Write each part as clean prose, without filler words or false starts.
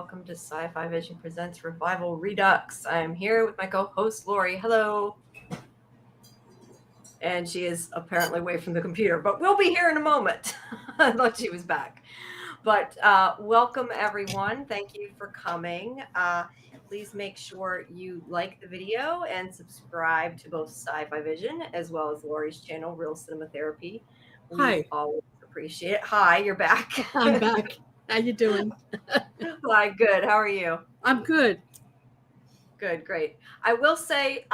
welcome to Sci-Fi-Vision Presents Revival Redux. I'm here with my co-host Laurie. Hello. And she is apparently away from the computer, but we'll be here in a moment. I thought she was back. But welcome everyone. Thank you for coming. Please make sure you like the video and subscribe to both Sci-Fi-Vision as well as Laurie's channel, Real Cinema Therapy. We Hi. always appreciate it. Hi, you're back. I'm back. How you doing? Hi, good. How are you? I'm good. Good, great. I will say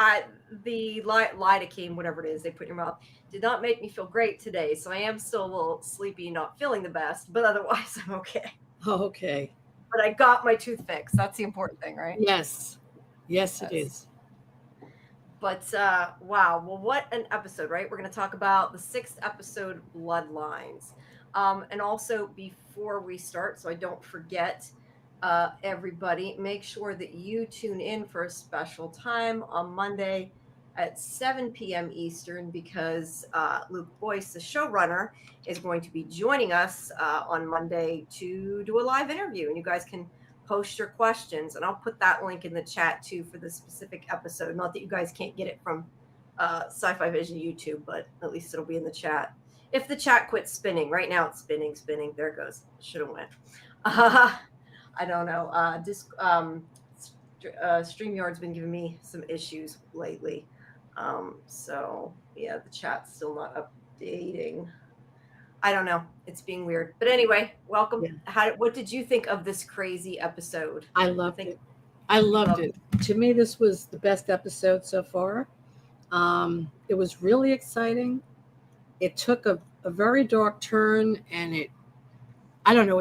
the lidocaine, whatever it is they put in your mouth, did not make me feel great today. So I am still a little sleepy, not feeling the best, but otherwise I'm okay. Oh, okay. But I got my tooth fixed. That's the important thing, right? Yes. Yes, it is. But wow, well, what an episode, right? We're going to talk about the 6th episode, Bloodlines. And also, before we start, so I don't forget, everybody, make sure that you tune in for a special time on Monday at 7 p.m. Eastern, because Luke Boyce, the showrunner, is going to be joining us on Monday to do a live interview, and you guys can post your questions, and I'll put that link in the chat too for the specific episode. Not that you guys can't get it from Sci-Fi-Vision YouTube, but at least it'll be in the chat. If the chat quits spinning, right now it's spinning. There it goes. Should have went. I don't know. StreamYard's been giving me some issues lately. So yeah, the chat's still not updating. I don't know. It's being weird. But anyway, welcome. Yeah. What did you think of this crazy episode? I loved it. I loved it. To me, this was the best episode so far. It was really exciting. It took a very dark turn, and it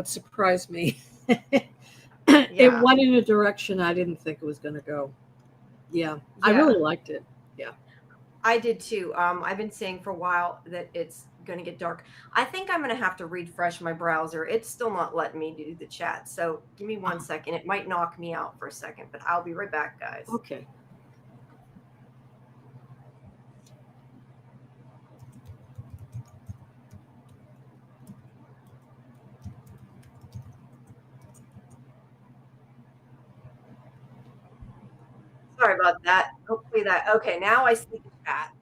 surprised me. It went in a direction I didn't think it was going to go. Yeah, I really liked it. Yeah. I did too. I've been saying for a while that it's going to get dark. I think I'm going to have to refresh my browser. It's still not letting me do the chat. So give me 1 second. It might knock me out for a second, but I'll be right back, guys. Okay. Sorry about that. Hopefully okay, now I see the chat.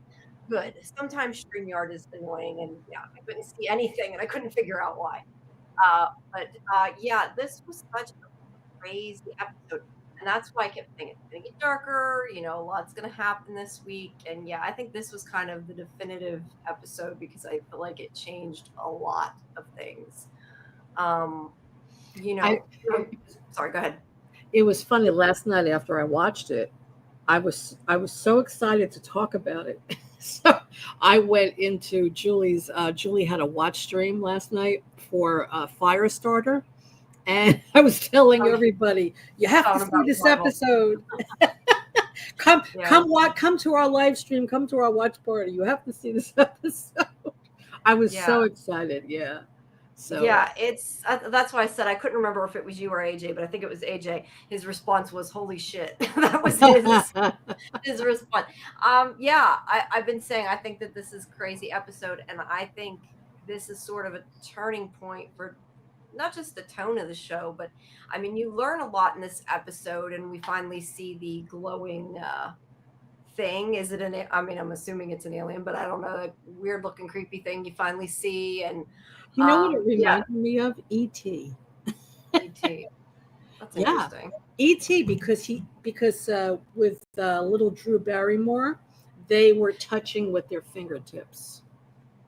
Good. Sometimes StreamYard is annoying, and yeah, I couldn't see anything, and I couldn't figure out why. But yeah, this was such a crazy episode, and that's why I kept saying it's going to get darker. A lot's going to happen this week, and yeah, I think this was kind of the definitive episode because I feel like it changed a lot of things. Sorry, go ahead. It was funny last night after I watched it. I was so excited to talk about it. So I went into Julie's. Julie had a watch stream last night for Firestarter, and I was telling everybody, you have to see this episode. Come to our live stream. Come to our watch party. You have to see this episode. I was so excited. Yeah. So yeah, that's why I said I couldn't remember if it was you or AJ, but I think it was AJ. His response was, "Holy shit!" That was his response. Yeah, I've been saying I think that this is a crazy episode, and I think this is sort of a turning point for not just the tone of the show, but I mean, you learn a lot in this episode, and we finally see the glowing thing. Is it I'm assuming it's an alien, but I don't know, that weird looking creepy thing you finally see. And you know what it reminded me of? E.T. E.T. That's interesting. E.T. because with little Drew Barrymore, they were touching with their fingertips.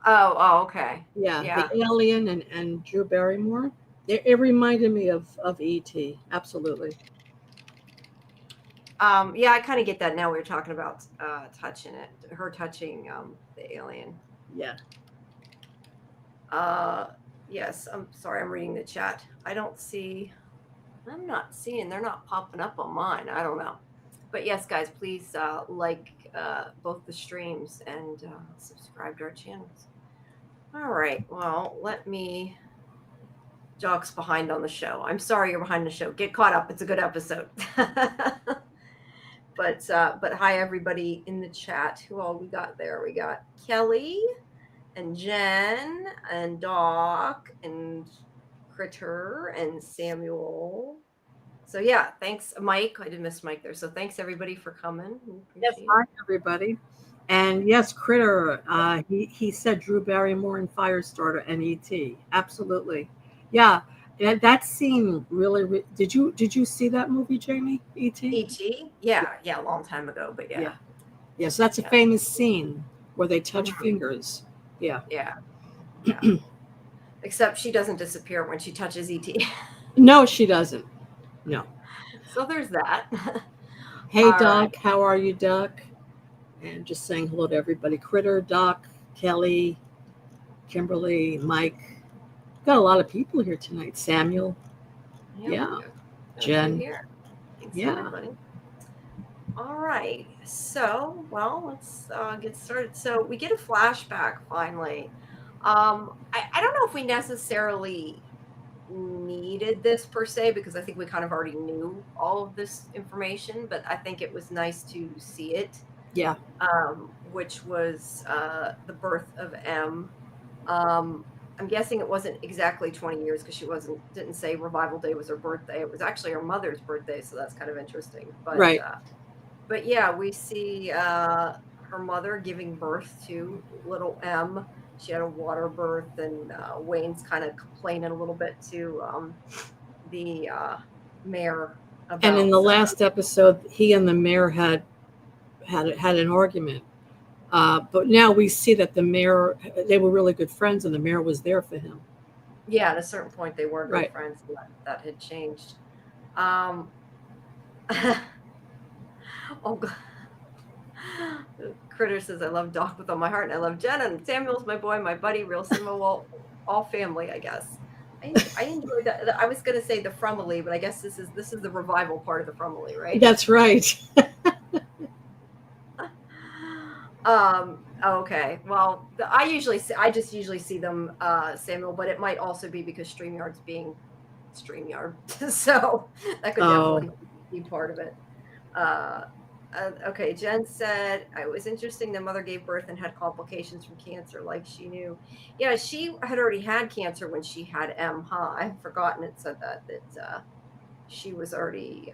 Oh, okay. Yeah. The alien and Drew Barrymore. It reminded me of E.T. Absolutely. Yeah, I kind of get that now. We were talking about touching it, her touching the alien. Yeah. Yes, I'm sorry, I'm reading the chat. I'm not seeing, they're not popping up on mine. I don't know. But yes, guys, please like both the streams and subscribe to our channels. All right, well, let me... Jock's behind on the show. I'm sorry you're behind the show. Get caught up. It's a good episode. But hi, everybody in the chat. Who all we got there? We got Kelly and Jen and Doc and Critter and Samuel So yeah, thanks, Mike. I did miss Mike there. So thanks everybody for coming. We Yes, appreciate hi it. everybody. And yes, Critter, he said Drew Barrymore and Firestarter and E.T. Absolutely. Yeah, that scene really, did you see that movie, Jamie? E.T.? E.T. Yeah, yeah, a long time ago, but Yeah. yeah, Yes, that's a yeah, famous scene where they touch mhm, fingers. Yeah. yeah, yeah. Except she doesn't disappear when she touches ET. No, she doesn't. No. So there's that. Hey, All right. Doc. How are you, Doc? And just saying hello to everybody. Critter, Doc, Kelly, Kimberly, Mike. Got a lot of people here tonight. Samuel. Yeah, we Yeah. got a few Jen. here. Thanks Yeah. everybody. All right. So, well, let's get started. So we get a flashback finally. I don't know if we necessarily needed this per se because I think we kind of already knew all of this information, but I think it was nice to see it, Yeah. which was the birth of M. Um, I'm guessing it wasn't exactly 20 years because she didn't say Revival Day was her birthday. It was actually her mother's birthday, so that's kind of interesting. Right. But yeah, we see her mother giving birth to little M. She had a water birth, and Wayne's kind of complaining a little bit to the mayor And in about. the last episode, he and the mayor had an argument. But now we see that the mayor, they were really good friends, and the mayor was there for him. Yeah, at a certain point, they were good Right. friends, and that had changed. Um, oh, God. Critter says, I love Doc with all my heart, and I love Jen, and Samuel's my boy, my buddy, real cinema, well, all family, I guess. I enjoyed that. I was going to say the Frumley, but I guess this is the revival part of the Frumley, right? That's right. Okay. Well, I just usually see them, Samuel, but it might also be because StreamYard's being StreamYard, so that could Oh, definitely be part of it. Uh, okay, Jen said it was interesting. The mother gave birth and had complications from cancer, like she knew. Yeah, she had already had cancer when she had M. Huh? I had forgotten it said that she was already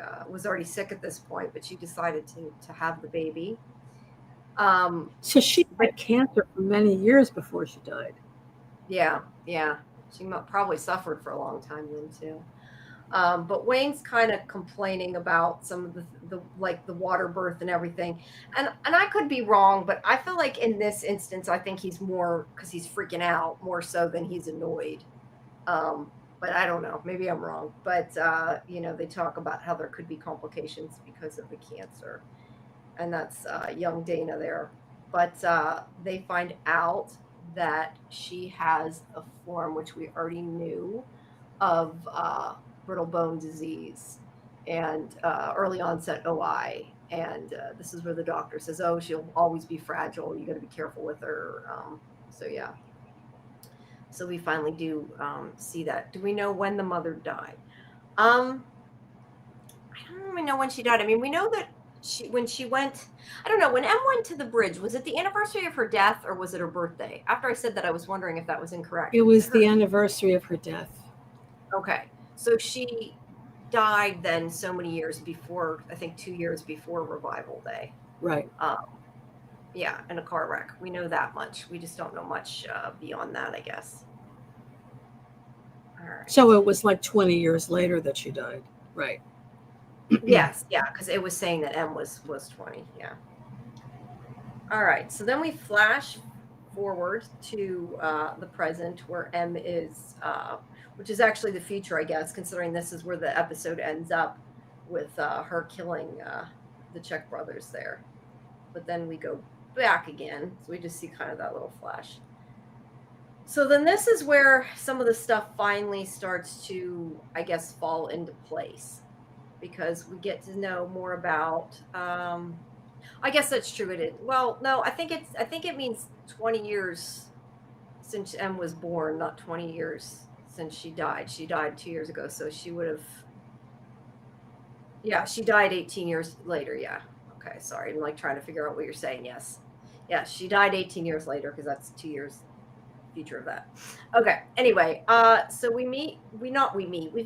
sick at this point, but she decided to have the baby. so she But had cancer for many years before she died. yeah, yeah, she probably suffered for a long time then too. But Wayne's kind of complaining about some of the like the water birth and everything, and I could be wrong, but I feel like in this instance, I think he's more because he's freaking out more so than he's annoyed. But I don't know, maybe I'm wrong. But they talk about how there could be complications because of the cancer, and that's young Dana there. But they find out that she has a form which we already knew of brittle bone disease and early onset OI. And this is where the doctor says, "Oh, she'll always be fragile. You got to be careful with her." So yeah, so we finally do see that. Do we know when the mother died? Um, I don't really know when she died. I mean, we know that when she went. I don't know when Em went to the bridge. Was it the anniversary of her death or was it her birthday? After I said that, I was wondering if that was incorrect. It Was it was her? the anniversary of her death. Okay. So she died then so many years before, I think 2 years before Revival Day. Right. Um, yeah, in a car wreck. We know that much. We just don't know much beyond that, I guess. All right. So it was like 20 years later that she died. Right. Yes, yeah, because it was saying that M was 20. Yeah. All right. So then we flash forward to the present where M is, which is actually the future, I guess, considering this is where the episode ends up with her killing the Czech brothers there. But then we go back again. So we just see kind of that little flash. So then this is where some of the stuff finally starts to, I guess, fall into place because we get to know more about I guess that's true. It is. Well, no, I think it means 20 years since M was born, not 20 years since she died. She died 2 years ago, so she would have. Yeah, she died 18 years later. Yeah. Okay, sorry. I'm like trying to figure out what you're saying. Yes. Yeah, she died 18 years later because that's 2 years future of that. Okay. Anyway, so we've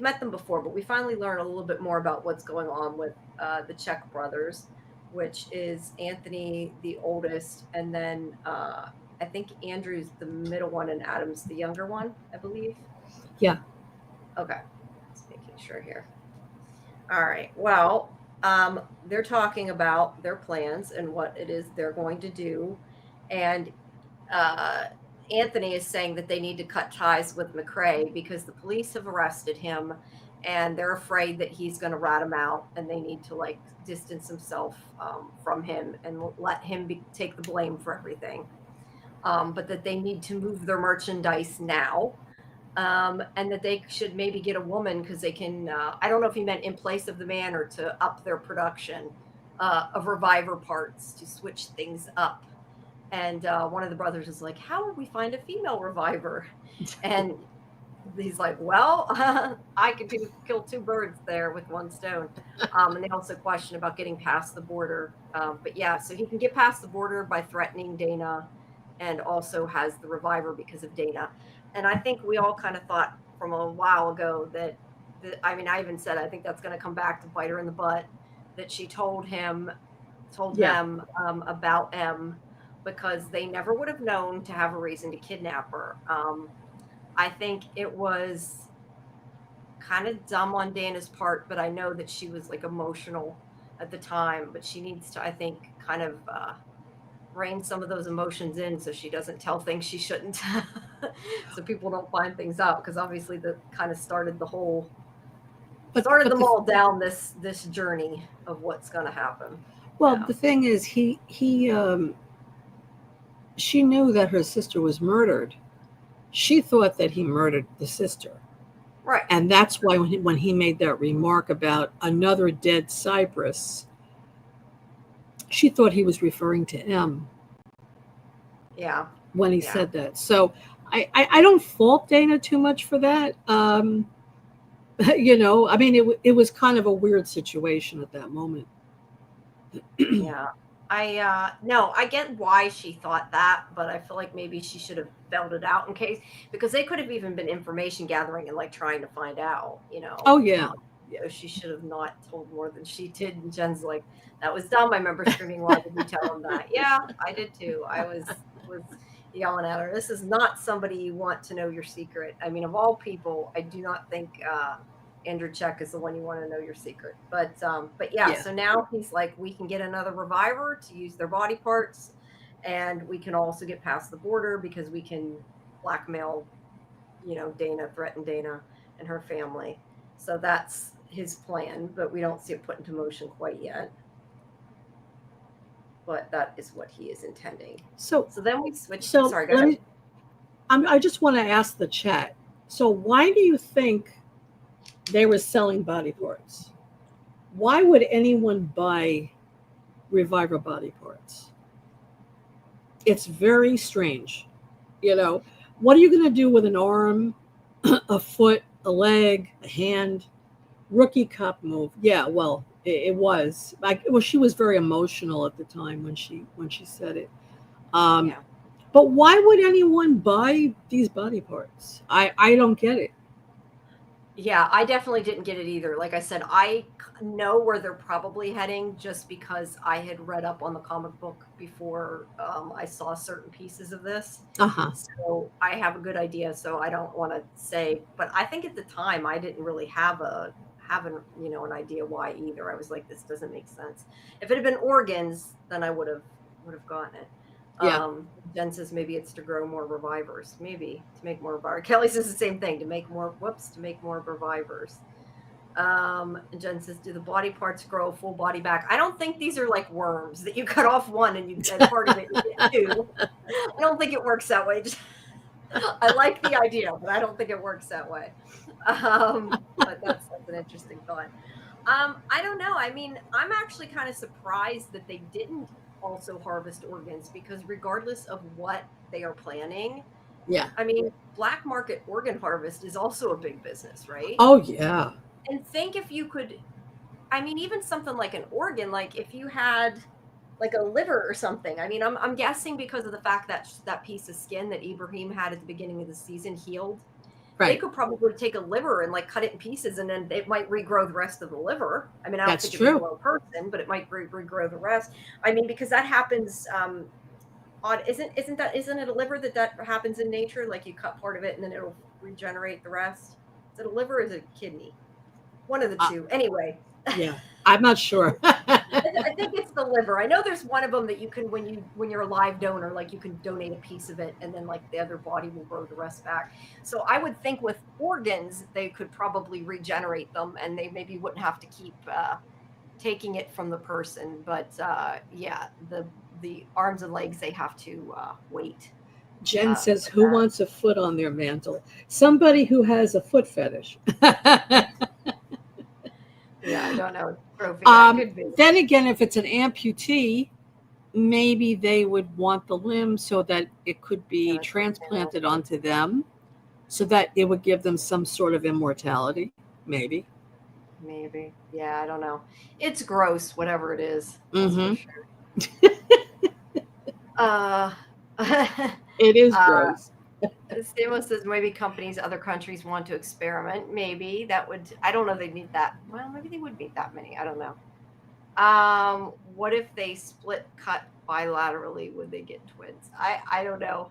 met them before, but we finally learn a little bit more about what's going on with the Czech brothers, which is Anthony, the oldest, and then I think Andrew's the middle one and Adam's the younger one, I believe. Yeah. Okay. Just making sure here. All right. Well, they're talking about their plans and what it is they're going to do. And uh, Anthony is saying that they need to cut ties with McCrae because the police have arrested him and they're afraid that he's going to rat him out and they need to like distance himself from him and let him take the blame for everything. But that they need to move their merchandise now. And that they should maybe get a woman because they can. I don't know if he meant in place of the man or to up their production of reviver parts to switch things up. And one of the brothers is like, "How would we find a female reviver?" And he's like, "Well, I could kill two birds there with one stone." And they also question about getting past the border. But yeah, so he can get past the border by threatening Dana, and also has the reviver because of Dana. And I think we all kind of thought from a while ago that I mean, I even said I think that's going to come back to bite her in the butt that she told them about M because they never would have known to have a reason to kidnap her. I think it was kind of dumb on Dana's part, but I know that she was like emotional at the time, but she needs to, I think, kind of rein some of those emotions in so she doesn't tell things she shouldn't so people don't find things out because obviously that kind of started them all down this journey of what's going to happen. Well, the thing is she knew that her sister was murdered. She thought that he murdered the sister. Right. And that's why when he made that remark about another dead Cypress, she thought he was referring to M. Yeah. When he said that. So I don't fault Dana too much for that. You know, I mean, it was kind of a weird situation at that moment. Yeah. I get why she thought that, but I feel like maybe she should have spelled it out in case, because they could have even been information gathering and like trying to find out, you know. Oh yeah. So she should have not told more than she did. And Jen's like, that was dumb. I remember screaming, why did you tell him that? Yeah, I did too. I was yelling at her. This is not somebody you want to know your secret. I mean, of all people, I do not think Andrew Czech is the one you want to know your secret. But yeah, so now he's like, we can get another reviver to use their body parts, and we can also get past the border because we can blackmail, you know, Dana, threaten Dana and her family. So that's his plan, but we don't see it put into motion quite yet. But that is what he is intending. So then we switch. Sorry, go ahead. I just want to ask the chat. So why do you think they were selling body parts? Why would anyone buy reviver body parts? It's very strange. You know, what are you going to do with an arm, a foot, a leg, a hand? Rookie cop move. Yeah, well, it was. Well, she was very emotional at the time when she said it. But why would anyone buy these body parts? I don't get it. Yeah, I definitely didn't get it either. Like I said, I know where they're probably heading just because I had read up on the comic book before I saw certain pieces of this. So I have a good idea. So I don't want to say, but I think at the time I didn't really have an idea why either. I was like, this doesn't make sense. If it had been organs, then I would have gotten it. Yeah. Jen says maybe it's to grow more revivers, maybe to make more revivers. Kelly says the same thing, to make more revivers. And Jen says, do the body parts grow full body back? I don't think these are like worms that you cut off one and you get part of it you get two. I don't think it works that way. I like the idea, but I don't think it works that way. But that's an interesting thought. I don't know. I mean, I'm actually kind of surprised that they didn't also harvest organs, because regardless of what they are planning, I mean, black market organ harvest is also a big business, right? Oh yeah. And think if you could, I mean, even something like an organ, like if you had like a liver or something. I mean, I'm guessing because of the fact that that piece of skin that Ibrahim had at the beginning of the season healed. They Right. could probably take a liver and like cut it in pieces, and then it might regrow the rest of the liver. I mean, I don't That's think it would true. grow a person, but it might regrow the rest. I mean, because that happens. On isn't it a liver that happens in nature? Like you cut part of it and then it'll regenerate the rest. Is it a liver or is it a kidney? One of the Uh, two. Anyway, yeah, I'm not sure. I think it's the liver. I know there's one of them that you can when you're a live donor, like you can donate a piece of it, and then like the other body will grow the rest back. So I would think with organs they could probably regenerate them, and they maybe wouldn't have to keep taking it from the person. But yeah, the arms and legs they have to wait. Jen says, For "Who that. wants a foot on their mantle?" Somebody who has a foot fetish. Yeah, I don't know. Trophy. Yeah, could be. Then again, if it's an amputee, maybe they would want the limb so that it could Yeah, be that's what I'm transplanted saying. onto them, so that it would give them some sort of immortality. Maybe. Maybe. Yeah, I don't know. It's gross, whatever it is. That's for Mm-hmm. sure. Uh, It is uh, gross. Stamos says maybe companies, other countries want to experiment. Maybe that would. I don't know. They need that. Well, maybe they would need that many. I don't know. What if they split cut bilaterally? Would they get twins? I don't know.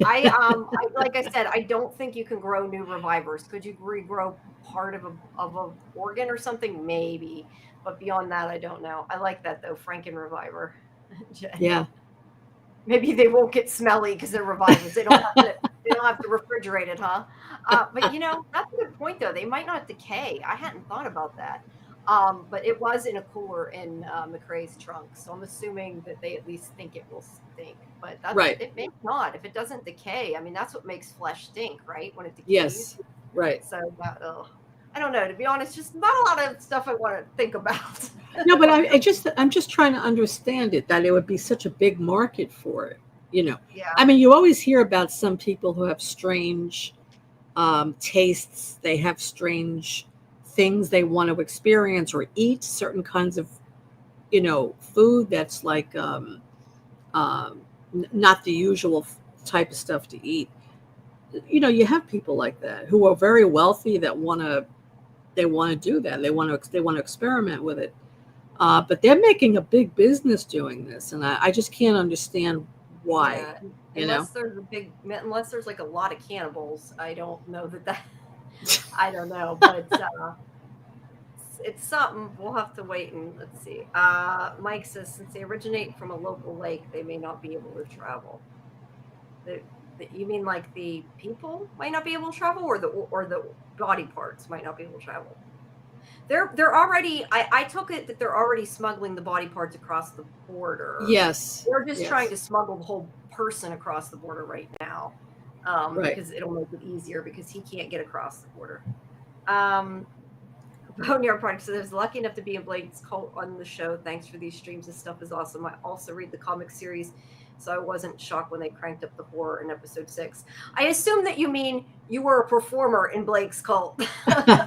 Like I said, I don't think you can grow new revivers. Could you regrow part of a organ or something? Maybe, but beyond that, I don't know. I like that though, Franken reviver. Yeah. Maybe they won't get smelly because they're revivers. They don't have to refrigerate it, huh? But you know, that's a good point though. They might not decay. I hadn't thought about that. But it was in a cooler in McRae's trunk, so I'm assuming that they at least think it will stink. But Right. it may not if it doesn't decay. I mean, that's what makes flesh stink, right? When it decays. Yes. Right. So I don't know. To be honest, just not a lot of stuff I want to think about. No, but I'm just trying to understand it, that it would be such a big market for it. You know, I Yeah, mean, you always hear about some people who have strange tastes. They have strange things they want to experience or eat, certain kinds of, food that's like um, not the usual type of stuff to eat. You have people like that who are very wealthy that they want to do that. They want to experiment with it. But they're making a big business doing this, and I just can't understand why. yeah. You know, Unless there's like a lot of cannibals, I don't know that. I don't know, but it's something. We'll have to wait and let's see. Mike says since they originate from a local lake, they may not be able to travel. The, you mean like the people might not be able to travel, or the body parts might not be able to travel? They're already. I took it that they're already smuggling the body parts across the border. yes, We're just trying yes, to smuggle the whole person across the border right now, right. because it'll make it easier because he can't get across the border. Um, Boneyard Project says, I was lucky enough to be in Blake's cult on the show. Thanks for these streams. This stuff is awesome. I also read the comic series, so I wasn't shocked when they cranked up the horror in episode 6. I assume that you mean you were a performer in Blake's cult.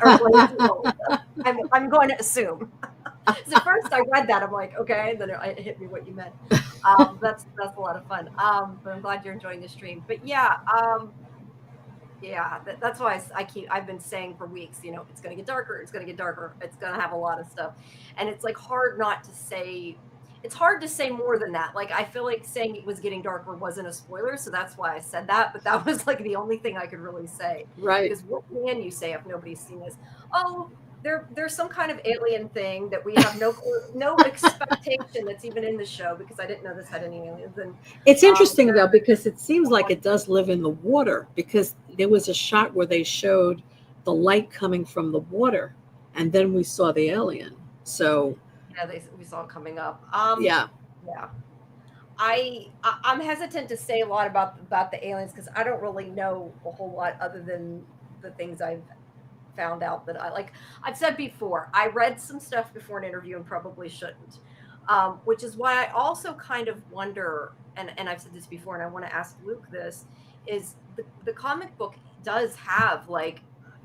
Or Blake's cult. I'm going to assume. So first I read that, I'm like, okay, and then it hit me what you meant. That's a lot of fun. But I'm glad you're enjoying the stream. But yeah, that's why I've been saying for weeks, it's going to get darker, it's going to get darker, it's going to have a lot of stuff, and it's like hard not to say. It's hard to say more than that. Like I feel like saying it was getting darker wasn't a spoiler, so that's why I said that. But that was like the only thing I could really say. Right. Because what can you say if nobody's seen this? Oh, there's some kind of alien thing that we have no expectation that's even in the show, because I didn't know this had any aliens. And It's interesting though, there- because it seems like it does live in the water, because there was a shot where they showed the light coming from the water, and then we saw the alien. So yeah, we saw it coming up. yeah, Yeah. I'm hesitant to say a lot about the aliens because I don't really know a whole lot other than the things I've found out that I like. I've said before, I read some stuff before an interview and probably shouldn't, which is why I also kind of wonder, and I've said this before, and I want to ask Luke this, is the comic book does have like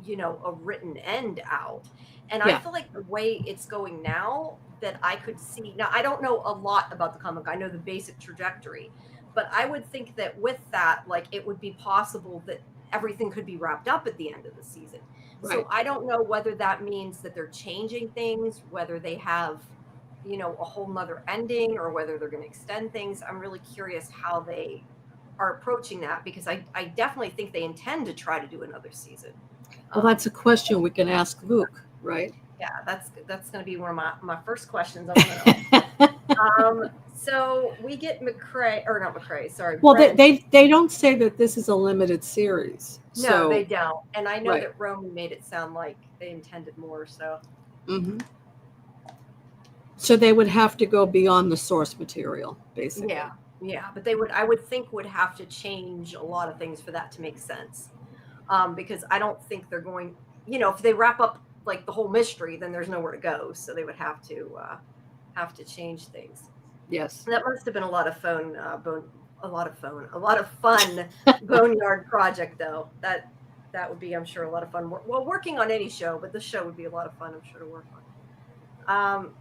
a written end out. And I Yeah. feel like the way it's going now, that I could see now, I don't know a lot about the comic. I know the basic trajectory, but I would think that with that, like, it would be possible that everything could be wrapped up at the end of the season. So Right. I don't know whether that means that they're changing things, whether they have, a whole nother ending, or whether they're going to extend things. I'm really curious how they are approaching that, because I definitely think they intend to try to do another season. Well, that's a Um, question we can ask Luke, right? yeah, that's going to be one of my first questions I want to know. So we get McCrae, or not McCrae, sorry, Well, Brent. they don't say that this is a limited series. No, they So, don't. And I know right. that Roman made it sound like they intended more. So Hmm. So they would have to go beyond the source material, yeah, basically. yeah, but I would think, would have to change a lot of things for that to make sense. Because I don't think they're going, if they wrap up like the whole mystery, then there's nowhere to go. So they would have to change things. Yes. That must have been a lot of fun boneyard project though. That would be, I'm sure, a lot of fun. Well, working on any show, but this show would be a lot of fun, I'm sure, to work on.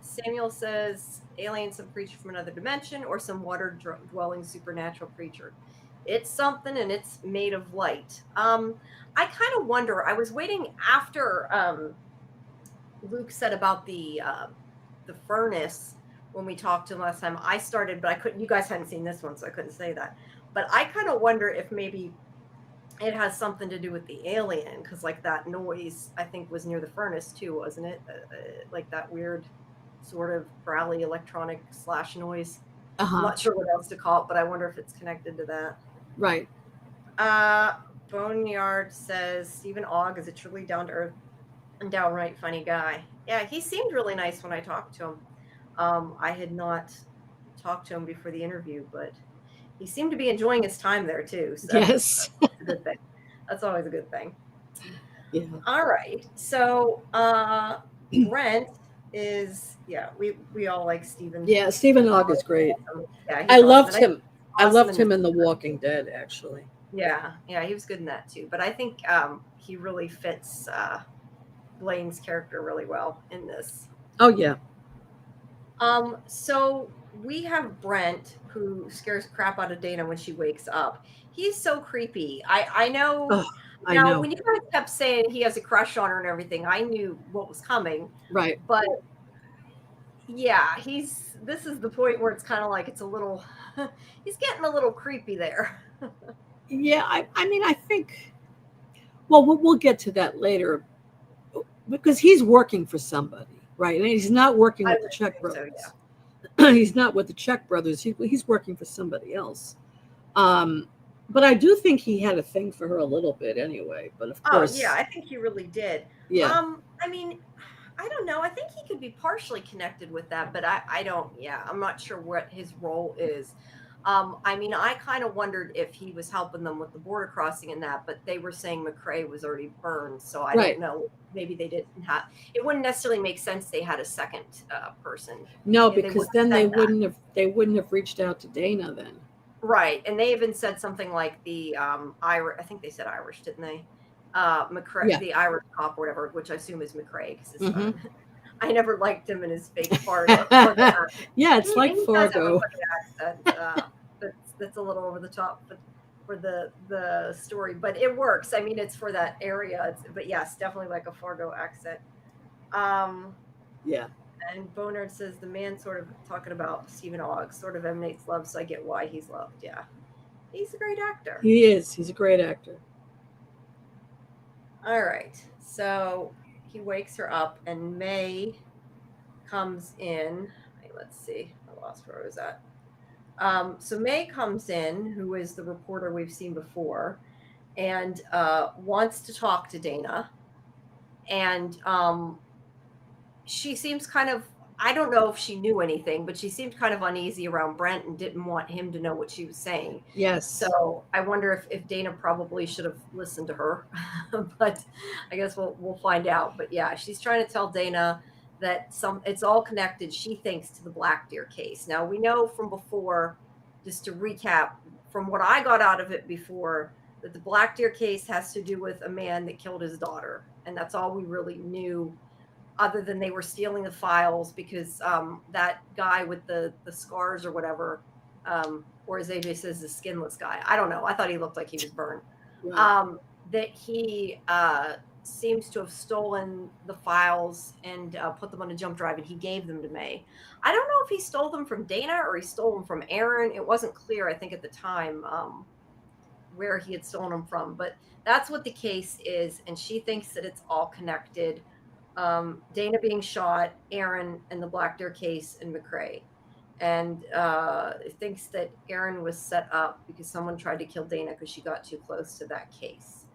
Samuel says, alien, some creature from another dimension, or some water dwelling supernatural creature. It's something, and it's made of light. I kind of wonder. I was waiting after Luke said about the furnace when we talked to him last time. I started, but I couldn't. You guys hadn't seen this one, so I couldn't say that. But I kind of wonder if maybe it has something to do with the alien, because like that noise, I think, was near the furnace too, wasn't it? Like that weird sort of growly electronic slash noise. Uh I'm huh. not sure what else to call it, but I wonder if it's connected to that. Right. Uh, Boneyard says Stephen Ogg is a truly down to earth and downright funny guy. Yeah, he seemed really nice when I talked to him. I had not talked to him before the interview, but he seemed to be enjoying his time there too. So Yes. that's a good thing. That's always a good thing. Yeah. All right. So Brent is, yeah, we all like Stephen. Yeah. Stephen Ogg is great. Awesome. Yeah, I he's awesome. loved And I think him. he's I awesome loved in this. him in The Walking Dead, actually. Yeah, yeah, he was good in that too. But I think he really fits Blaine's character really well in this. Oh yeah. So we have Brent, who scares crap out of Dana when she wakes up. He's so creepy. I know. Oh, I Now, know. when you guys kept saying he has a crush on her and everything, I knew what was coming. Right. But yeah, this is the point where it's kind of like it's a little he's getting a little creepy there. Yeah. I mean, I think. Well, we'll get to that later, because he's working for somebody, right? And he's not working I with the would Czech assume so, yeah. brothers. He's not with the Czech brothers. He's working for somebody else. Um, but I do think he had a thing for her a little bit anyway. But of Oh, yeah, course, I think he really did. yeah, I mean, I don't know. I think he could be partially connected with that, but I don't, yeah, I'm not sure what his role is. I mean, I kind of wondered if he was helping them with the border crossing and that, but they were saying McCrae was already burned, so I don't right. know. Maybe they didn't have. It wouldn't necessarily make sense they had a second person. No, They because wouldn't then have said that. they wouldn't have reached out to Dana then. Right, and they even said something like the Irish. I think they said Irish, didn't they? McCrae, Yeah. the Irish cop, or whatever, which I assume is McCrae because his Hmm. son. I never liked him in his fake Fargo accent. Yeah, it's like He does have a Fargo. funny accent. That's a little over the top, but for the story, but it works. I mean, it's for that area. But yes, definitely like a Fargo accent. Um, Yeah, and Bonard says the man sort of talking about Stephen Ogg sort of emanates love, so I get why he's loved. Yeah, he's a great actor. he is. He's a great actor. All right, so he wakes her up, and May comes in. Wait, let's see, I lost where I was at. So May comes in, who is the reporter we've seen before, and wants to talk to Dana, and she seems kind of, I don't know if she knew anything, but she seemed kind of uneasy around Brent and didn't want him to know what she was saying. Yes. So I wonder if Dana probably should have listened to her, but I guess we'll find out. But yeah, she's trying to tell Dana that it's all connected, she thinks, to the Black Deer case. Now we know from before, just to recap, from what I got out of it before, that the Black Deer case has to do with a man that killed his daughter, and that's all we really knew, other than they were stealing the files because that guy with the scars or whatever, or as AJ says, the skinless guy. I don't know. I thought he looked like he was burned. Right. That he seems to have stolen the files and put them on a jump drive, and he gave them to May. I don't know if he stole them from Dana or he stole them from Aaron. It wasn't clear, I think, at the time where he had stolen them from, but that's what the case is, and she thinks that it's all connected. Dana being shot, Aaron, and the Black Deer case, and McCrae. And thinks that Aaron was set up because someone tried to kill Dana because she got too close to that case.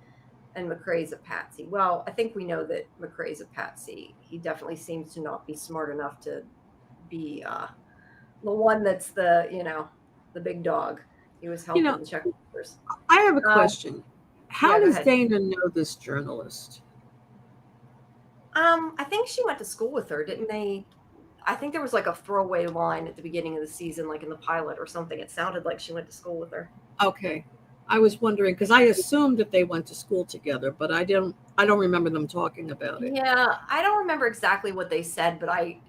And McCrae's a patsy. Well, I think we know that McCrae's a patsy. He definitely seems to not be smart enough to be the one that's the big dog. He was You helping know, check numbers. I have a question. How Yeah, go does ahead. Dana know this journalist? I think she went to school with her, didn't they? I think there was like a throwaway line at the beginning of the season, like in the pilot or something. It sounded like she went to school with her. Okay. I was wondering because I assumed that they went to school together, but I don't remember them talking about it. Yeah, I don't remember exactly what they said, but I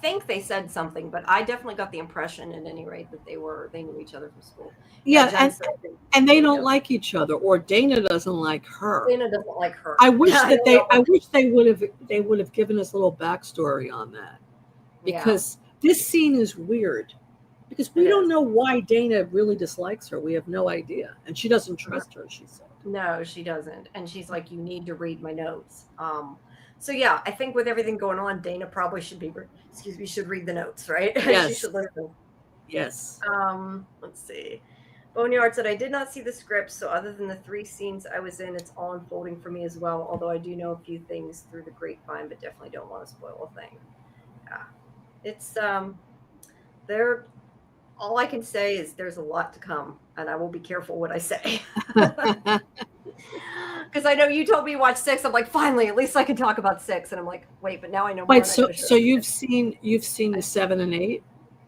think they said something, but I definitely got the impression, at any rate, that they knew each other from school. Yeah, Yeah, Jen said and they don't yeah. like each other, or Dana doesn't like her. Dana doesn't like her. I wish Yeah, that I wish they would have given us a little backstory on that, because this scene is weird, because we don't know why Dana really dislikes her. We have no idea, and she doesn't trust her. She said, no, she doesn't, and she's like, "You need to read my notes." So yeah, I think with everything going on, Dana probably should read the notes, right? Yes. She should listen. Yes. Let's see. Boneyard said, I did not see the script, so other than the 3 scenes I was in, it's all unfolding for me as well, although I do know a few things through the grapevine, but definitely don't want to spoil a thing. Yeah. It's, there, all I can say is there's a lot to come, and I will be careful what I say. Because I know you told me to watch 6. I'm like, finally, at least I can talk about 6. And I'm like, wait, but now I know more. Wait, so you've seen the 7 and 8?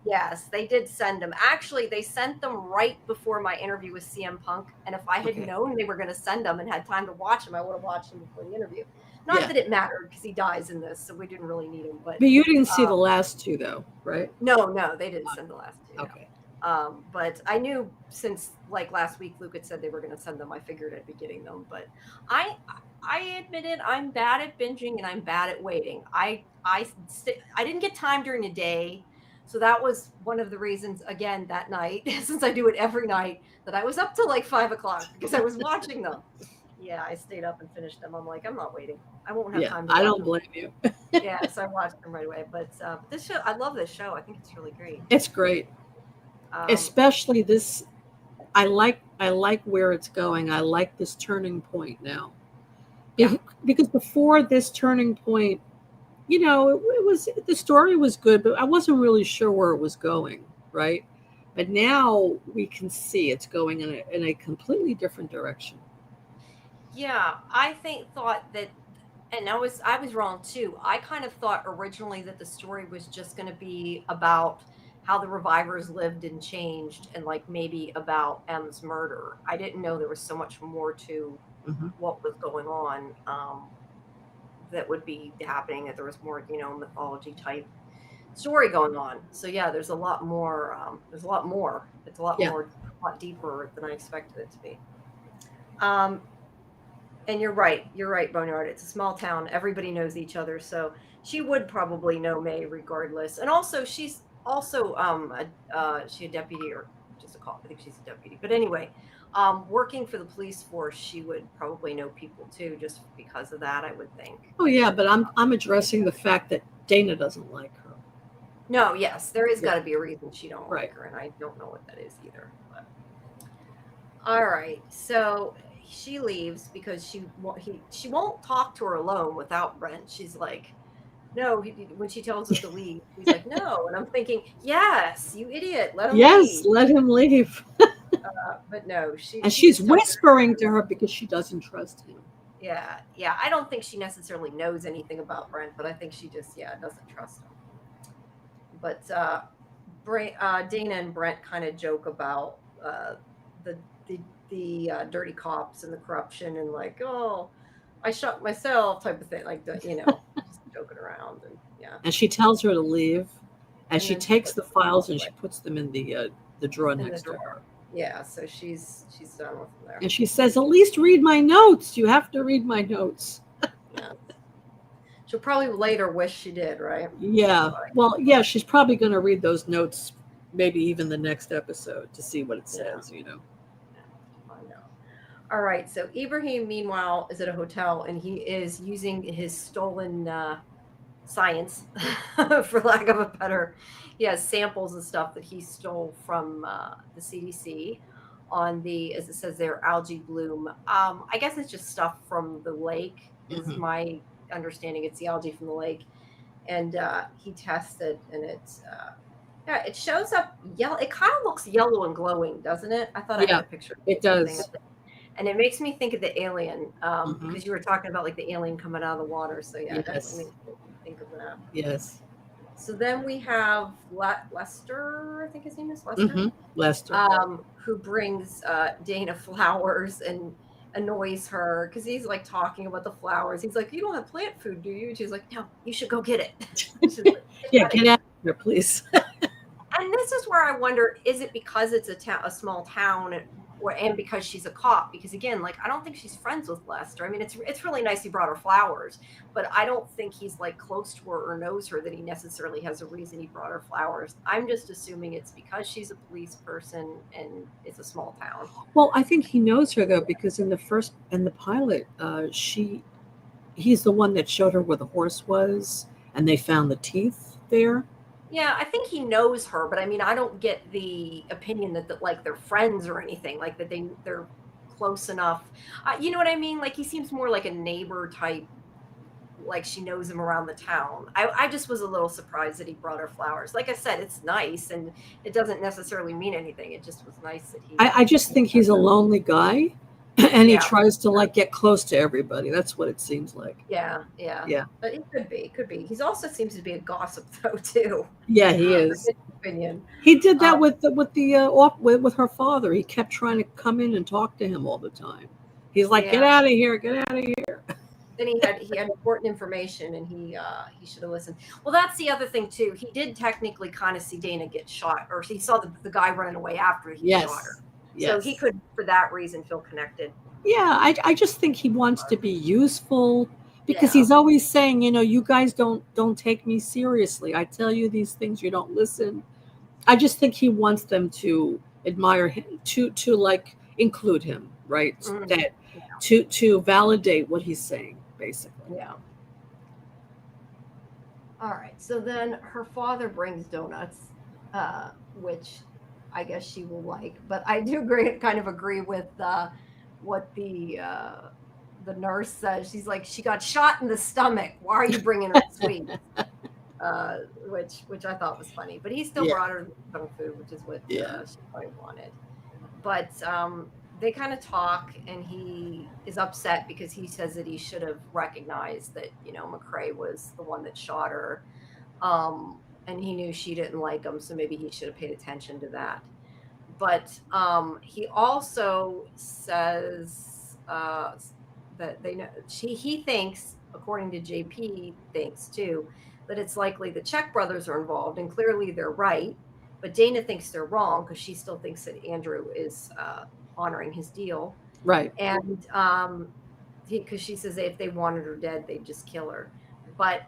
Yes, they did send them. Actually, they sent them right before my interview with CM Punk. And if I had known they were going to send them and had time to watch them, I would have watched them before the interview. Not that it mattered, because he dies in this, so we didn't really need him. But you didn't see the last 2, though, right? No, they didn't send the last 2. Okay. No. But I knew, since like last week Luke had said they were going to send them, I figured I'd be getting them. But I admitted I'm bad at binging and I'm bad at waiting. I didn't get time during the day, so that was one of the reasons, again, that night, since I do it every night, that I was up till like 5 o'clock because I was watching them. Yeah, I stayed up and finished them. I'm like, I'm not waiting. I won't have time to watch I don't them. blame you. Yeah, so I watched them right away. But this show, I love this show. I think it's really great. It's great. Especially this, I like where it's going. I like this turning point now. Yeah. Because before this turning point, it was, the story was good, but I wasn't really sure where it was going, right? But now we can see it's going in a completely different direction. Yeah, I thought that, and I was wrong too. I kind of thought originally that the story was just going to be about how the revivers lived and changed, and like maybe about M's murder. I didn't know there was so much more to what was going on that would be happening, that there was more, mythology type story going on. So yeah, there's a lot more. It's a lot more, a lot deeper than I expected it to be. And you're right, Boneyard. It's a small town. Everybody knows each other, so she would probably know May regardless. And also, she's also she a deputy, or just a call. I think she's a deputy. But anyway, working for the police force, she would probably know people too, just because of that, I would think. Oh yeah, but I'm addressing the fact that Dana doesn't like her. No, yes, there is got to be a reason she don't Right. like her, and I don't know what that is either. But. All right, so she leaves because she won't talk to her alone without Brent. She's like, no, when she tells him to leave, he's like, no. And I'm thinking, yes, you idiot, let him leave. Let him leave. But no, she's whispering to her because she doesn't trust him. Yeah. I don't think she necessarily knows anything about Brent, but I think she just doesn't trust him. But Dana and Brent kind of joke about the the dirty cops and the corruption and like, oh, I shot myself type of thing, like just joking around and yeah. And she tells her to leave, and And she then she takes puts the them all files and away she puts them in the drawer in the next to her. drawer. Yeah, so she's done with them there. And she says, "At least read my notes. You have to read my notes." Yeah. She'll probably later wish she did, right? Yeah. Well, yeah, she's probably going to read those notes, maybe even the next episode, to see what it says. Yeah, I know. All right, so Ibrahim, meanwhile, is at a hotel and he is using his stolen science, for lack of a better. He has samples and stuff that he stole from the CDC on the, as it says there, algae bloom. I guess it's just stuff from the lake, is Mhm. my understanding. It's the algae from the lake. And he tested, and it's, yeah, it shows up yellow. It kind of looks yellow and glowing, doesn't it? I thought I had Yeah, a picture it of the thing. does. And it makes me think of the alien, Mhm. because you were talking about like the alien coming out of the water. So yeah, it definitely Yes. makes me think of that. Yes. So then we have Lester, I think his name is Lester, Mm-hmm. Lester. who brings Dana flowers and annoys her because he's like talking about the flowers. He's like, "You don't have plant food, do you?" And she's like, "No, you should go get it." She's like, Yeah, "Get get out of here, please. And this is where I wonder: is it because it's a small town, and because she's a cop? Because again, like I don't think she's friends with Lester. I mean, it's really nice he brought her flowers, but I don't think he's like close to her or knows her that he necessarily has a reason he brought her flowers. I'm just assuming it's because she's a police person and it's a small town. Well, I think he knows her though, because in the pilot, he's the one that showed her where the horse was, and they found the teeth there. Yeah, I think he knows her, but I mean, I don't get the opinion that like they're friends or anything, like that they're close enough. You know what I mean? Like he seems more like a neighbor type, like she knows him around the town. I just was a little surprised that he brought her flowers. Like I said, it's nice and it doesn't necessarily mean anything. It just was nice that he I just think he's a lonely guy, and he yeah, tries to like get close to everybody. That's what it seems like. yeah. Yeah. But it could be. He's also seems to be a gossip though too. Yeah, he In is. his opinion. He did that Um, with her father. He kept trying to come in and talk to him all the time. He's like, "Get yeah. out of here, get out of here." Then he had important information and he should have listened. Well, that's the other thing too. He did technically kind of see Dana get shot, or he saw the guy running away after he shot her. Yes. So he Yes. could, for that reason, feel connected. Yeah, I just think he wants to be useful, because Yeah. he's always saying, you guys don't take me seriously. I tell you these things, you don't listen. I just think he wants them to admire him, to like include him, right? Mm, That to validate what he's saying, basically. yeah. All right. So then her father brings donuts, which I guess she will like. But I do kind of agree with what the nurse says. She's like, she got shot in the stomach. Why are you bringing her sweets? Which I thought was funny. But he still Yeah. brought her some food, which is what Yeah. she probably wanted. But they kind of talk, and he is upset because he says that he should have recognized that McCrae was the one that shot her, and he knew she didn't like him, so maybe he should have paid attention to that. But he also says that they know he thinks, according to JP, thinks too, that it's likely the Czech brothers are involved, and clearly they're right. But Dana thinks they're wrong because she still thinks that Andrew is honoring his deal, Right. and because she says if they wanted her dead, they'd just kill her. But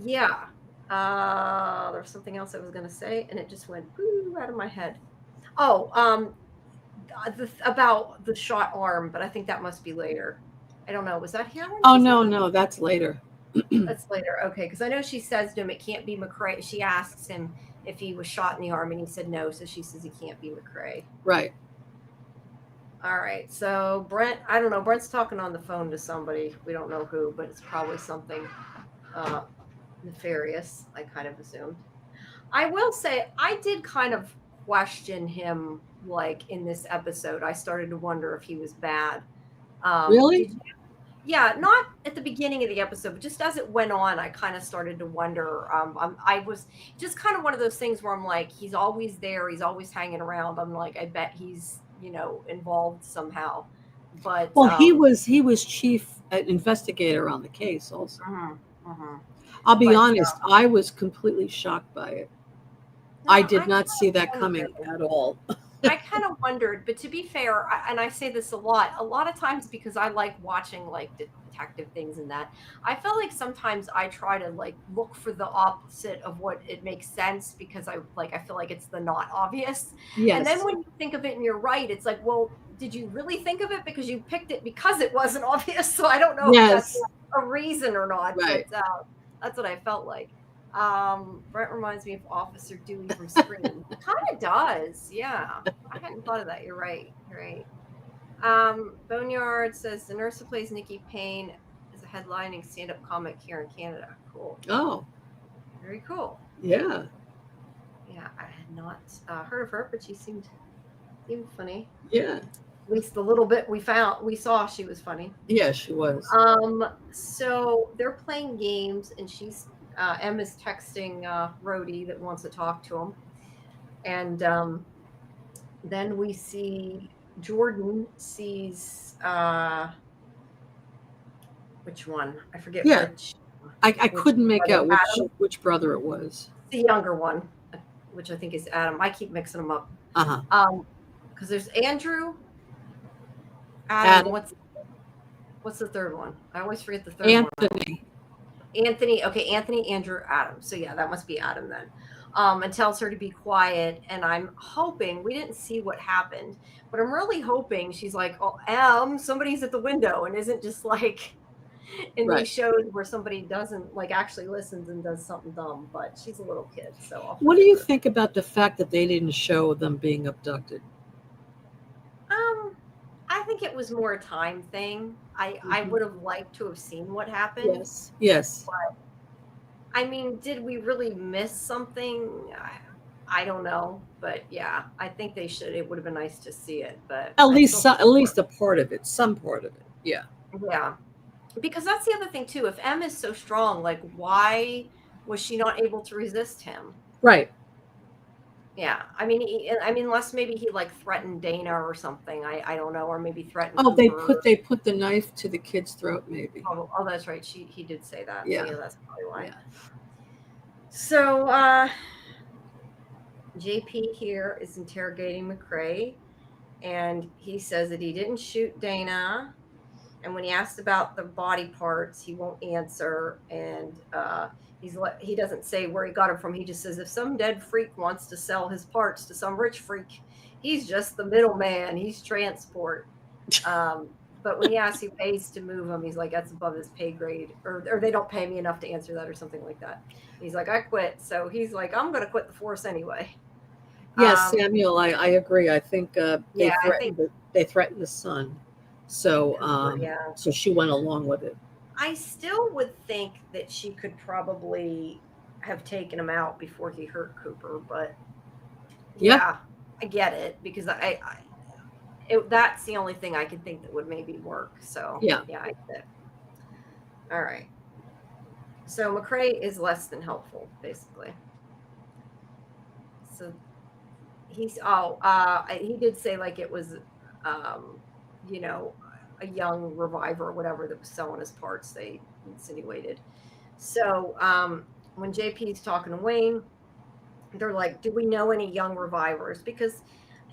yeah, there's something else I was gonna say, and it just went out of my head. Oh, about the shot arm, but I think that must be later. I don't know. Was that here when Oh, she said no, that? no, that's later. That's later. Okay, because I know she says to him, it can't be McCrae. She asks him if he was shot in the arm, and he said no. So she says he can't be McCrae. Right. All right. So Brent, I don't know. Brent's talking on the phone to somebody. We don't know who, but it's probably something nefarious, I kind of assumed. I will say, I did kind of question him, like in this episode. I started to wonder if he was bad. Really? Did you? Yeah, not at the beginning of the episode, but just as it went on, I kind of started to wonder. I was just kind of one of those things where I'm like, he's always there, he's always hanging around. I'm like, I bet he's, involved somehow. But Well, he was chief investigator on the case also. mhm, mhm. I'll be but honest, I was completely shocked by it. I no, did not see that coming at all. I kind of wondered, but to be fair, and I say this a lot of times because I like watching like detective things and that. I feel like sometimes I try to like look for the opposite of what it makes sense because I feel like it's the not obvious. And then Yes. when you think of it and you're right, it's like, well, did you really think of it because you picked it because it wasn't obvious? So I don't know if that's Yes. a reason or not, but Right. that's what I felt like. Brent reminds me of Officer Dewey from Scream. Kind of does, yeah. I hadn't thought of that. You're right. You're right. Boneyard says the nurse who plays Nikki Payne is a headlining stand-up comic here in Canada. Cool. Oh, Very cool. yeah. Yeah, I had not heard of her, but she seemed funny. Yeah. At least the little bit we saw, she was funny. Yeah, she was. So they're playing games, and Emma's texting Rhodey that wants to talk to him, and then we see Jordan sees which one? I forget Yeah. which. I couldn't make out Adam? which brother it was. The younger one, which I think is Adam. I keep mixing them up. Uh-huh. Because there's Andrew, Adam. Adam. What's the third one? I always forget the third Anthony. one. Anthony. Okay, Anthony, Andrew, Adam. So yeah, that must be Adam then. And tells her to be quiet. And I'm hoping we didn't see what happened, but I'm really hoping she's like, "Oh, somebody's at the window," and isn't just like in Right. these shows where somebody doesn't like actually listens and does something dumb. But she's a little kid, so. What do you think about the fact that they didn't show them being abducted? I think it was more a time thing. I would have liked to have seen what happened. Yes. Yes. But I mean, did we really miss something? I don't know, but yeah, I think they should. It would have been nice to see it, but At least a part of it, some part of it. Yeah. Yeah, because that's the other thing too. If M is so strong, like why was she not able to resist him? Right. Yeah, I mean, unless maybe he like threatened Dana or something. I don't know, or maybe threatened. Oh, Cooper. they put the knife to the kid's throat, maybe. Oh, that's right. He did say that. Yeah. So yeah, that's probably why. Yeah. So JP here is interrogating McCrae, and he says that he didn't shoot Dana. And when he asked about the body parts, he won't answer. And he doesn't say where he got them from. He just says if some dead freak wants to sell his parts to some rich freak, he's just the middleman. He's transport. But when he asks who pays to move him, he's like, that's above his pay grade, or they don't pay me enough to answer that, or something like that. He's like, I quit. So he's like, I'm going to quit the force anyway. Yes, Samuel, I agree. I think they threatened the son. So so she went along with it. I still would think that she could probably have taken him out before he hurt Cooper, but yeah, I get it because that's the only thing I could think that would maybe work. So yeah, I get it. All right. So McCrae is less than helpful, basically. So he did say like it was, a young reviver or whatever that was selling his parts, they insinuated. So when JP's talking to Wayne, they're like, do we know any young revivers? Because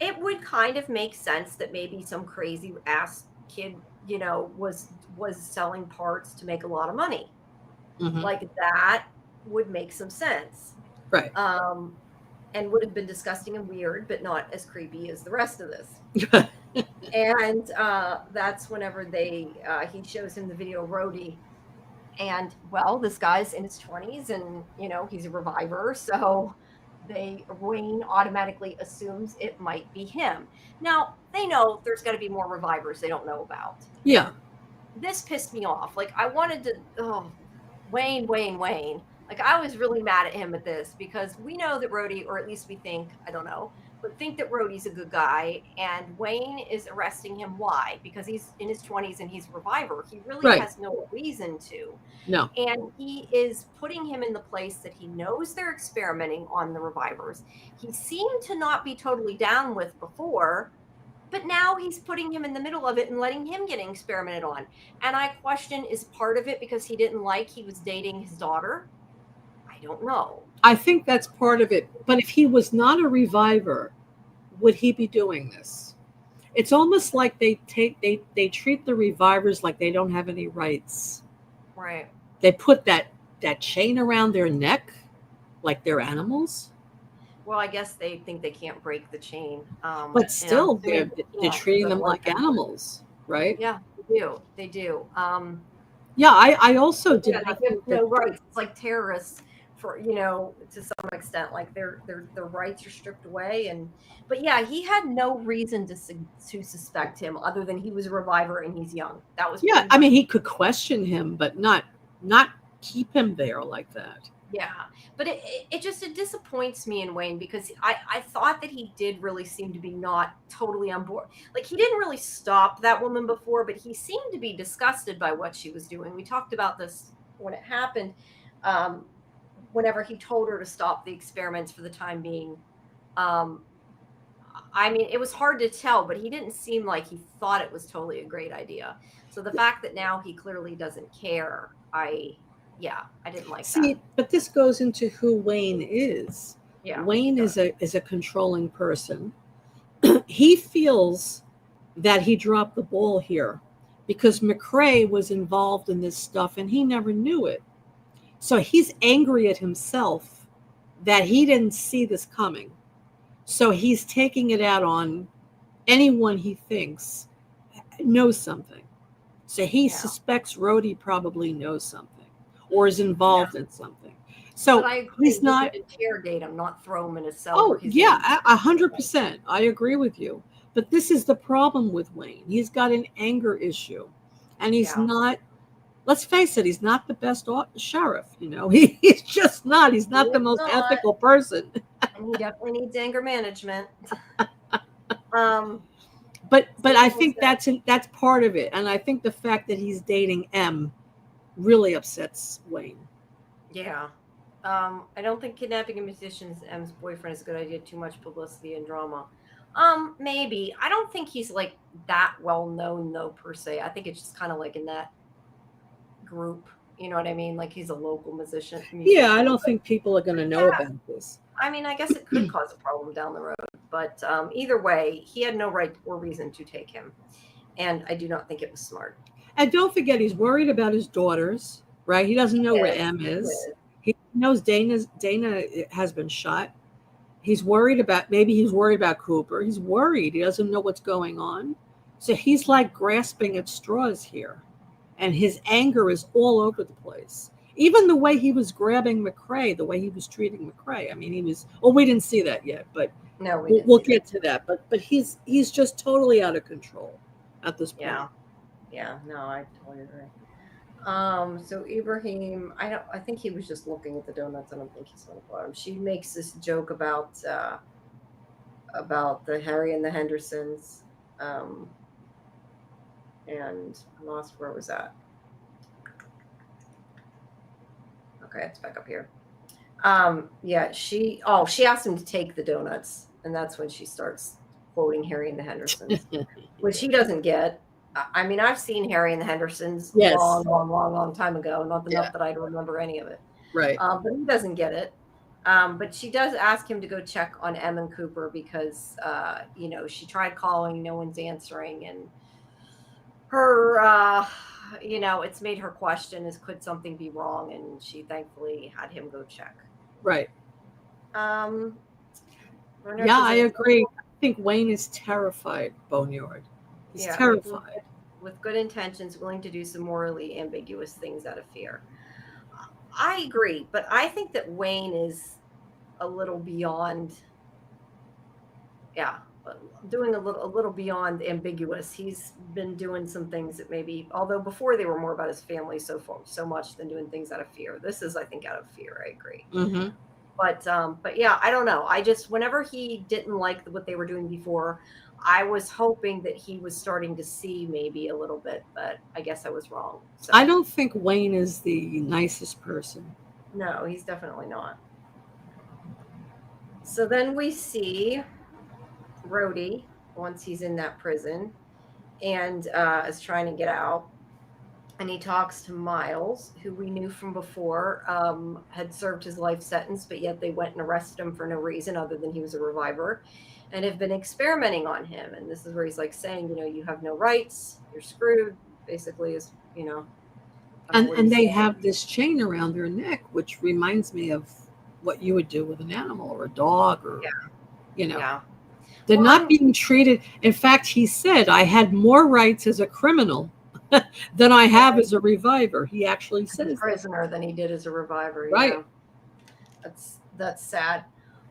it would kind of make sense that maybe some crazy ass kid, was selling parts to make a lot of money. Mm-hmm. Like that would make some sense. Right. And would have been disgusting and weird, but not as creepy as the rest of this. And that's whenever he shows him the video of Rhodey. And, well, this guy's in his 20s and, he's a reviver. So Wayne automatically assumes it might be him. Now, they know there's got to be more revivers they don't know about. Yeah. This pissed me off. Like, I wanted to, Wayne. Like, I was really mad at him at this because we know that Rhodey, or at least we think, I don't know, but think that Rhodey's a good guy, and Wayne is arresting him. Why? Because he's in his 20s and he's a reviver. He really Right. has no reason to. No. And he is putting him in the place that he knows they're experimenting on the revivers. He seemed to not be totally down with before, but now he's putting him in the middle of it and letting him get experimented on. And I question, is part of it because he didn't like he was dating his daughter? I don't know. I think that's part of it. But if he was not a reviver, would he be doing this? It's almost like they treat the revivers like they don't have any rights. Right. They put that chain around their neck like they're animals. Well, I guess they think they can't break the chain. But still, they're treating them like them. animals, right? Yeah, they do. They do. Yeah, I also did. Yeah, they have no rights. It's like terrorists, for to some extent, like their rights are stripped away. But yeah, he had no reason to suspect him other than he was a reviver and he's young. That was I mean, he could question him, but not keep him there like that. Yeah, but it just disappoints me in Wayne because I thought that he did really seem to be not totally on board. Like, he didn't really stop that woman before, but he seemed to be disgusted by what she was doing. We talked about this when it happened. Whenever he told her to stop the experiments for the time being. I mean, it was hard to tell, but he didn't seem like he thought it was totally a great idea. So the fact that now he clearly doesn't care, I didn't like that. But this goes into who Wayne is. Yeah, Wayne is a controlling person. He feels that he dropped the ball here because McCrae was involved in this stuff and he never knew it. So he's angry at himself that he didn't see this coming. So he's taking it out on anyone he thinks knows something. So he suspects Rhodey probably knows something or is involved in something. So he's not interrogate him, not throw him in a cell. Oh yeah, 100%. I agree with you. But this is the problem with Wayne. He's got an anger issue, and he's not. Let's face it, he's not the best sheriff. He's just not. He's not the most ethical person. And he definitely needs anger management. But I think that's part of it, and I think the fact that he's dating M really upsets Wayne. Yeah. I don't think kidnapping a musician as M's boyfriend is a good idea. Too much publicity and drama. Maybe. I don't think he's like that well known though, per se. I think it's just kind of like in that group. You know what I mean? Like, he's a local musician. Yeah, I don't think people are going to know about this. I mean, I guess it could cause a problem down the road. But either way, he had no right or reason to take him. And I do not think it was smart. And don't forget, he's worried about his daughters, right? He doesn't know where M is. He knows Dana has been shot. He's worried about Cooper. He's worried. He doesn't know what's going on. So he's like grasping at straws here. And his anger is all over the place. Even the way he was grabbing McCrae, the way he was treating McCrae. I mean, we didn't see that yet, but no, we'll get to that. But he's just totally out of control at this point. Yeah, no, I totally agree. So Ibrahim, I think he was just looking at the donuts. I don't think he's on the bottom. She makes this joke about the Harry and the Hendersons. And I lost where was that? Okay, it's back up here. Yeah, she asked him to take the donuts, and that's when she starts quoting Harry and the Hendersons, which he doesn't get. I mean, I've seen Harry and the Hendersons long time ago. Not enough that I don't remember any of it. Right. But he doesn't get it. But she does ask him to go check on Em and Cooper because, she tried calling, no one's answering, and her, it's made her question could something be wrong, and she thankfully had him go check. Right. Yeah, I agree. I think Wayne is terrified, Boneyard. He's terrified. With good intentions, willing to do some morally ambiguous things out of fear. I agree, but I think that Wayne is a little beyond doing a little beyond ambiguous. He's been doing some things that maybe, although before they were more about his family so much than doing things out of fear. This is, I think, out of fear. I agree. Mm-hmm. But yeah, I don't know. I just, whenever he didn't like what they were doing before, I was hoping that he was starting to see maybe a little bit, but I guess I was wrong. So I don't think Wayne is the nicest person. no, he's definitely not. So then we see Rhodey once he's in that prison and is trying to get out. And he talks to Miles, who we knew from before had served his life sentence, but yet they went and arrested him for no reason other than he was a reviver and have been experimenting on him. And this is where he's like saying, you have no rights, you're screwed, basically, is, And they have this chain around their neck, which reminds me of what you would do with an animal or a dog or, Yeah. They're not being treated. In fact, he said, I had more rights as a criminal than I have as a reviver. He actually says a prisoner than he did as a reviver. Right. Yeah. That's sad.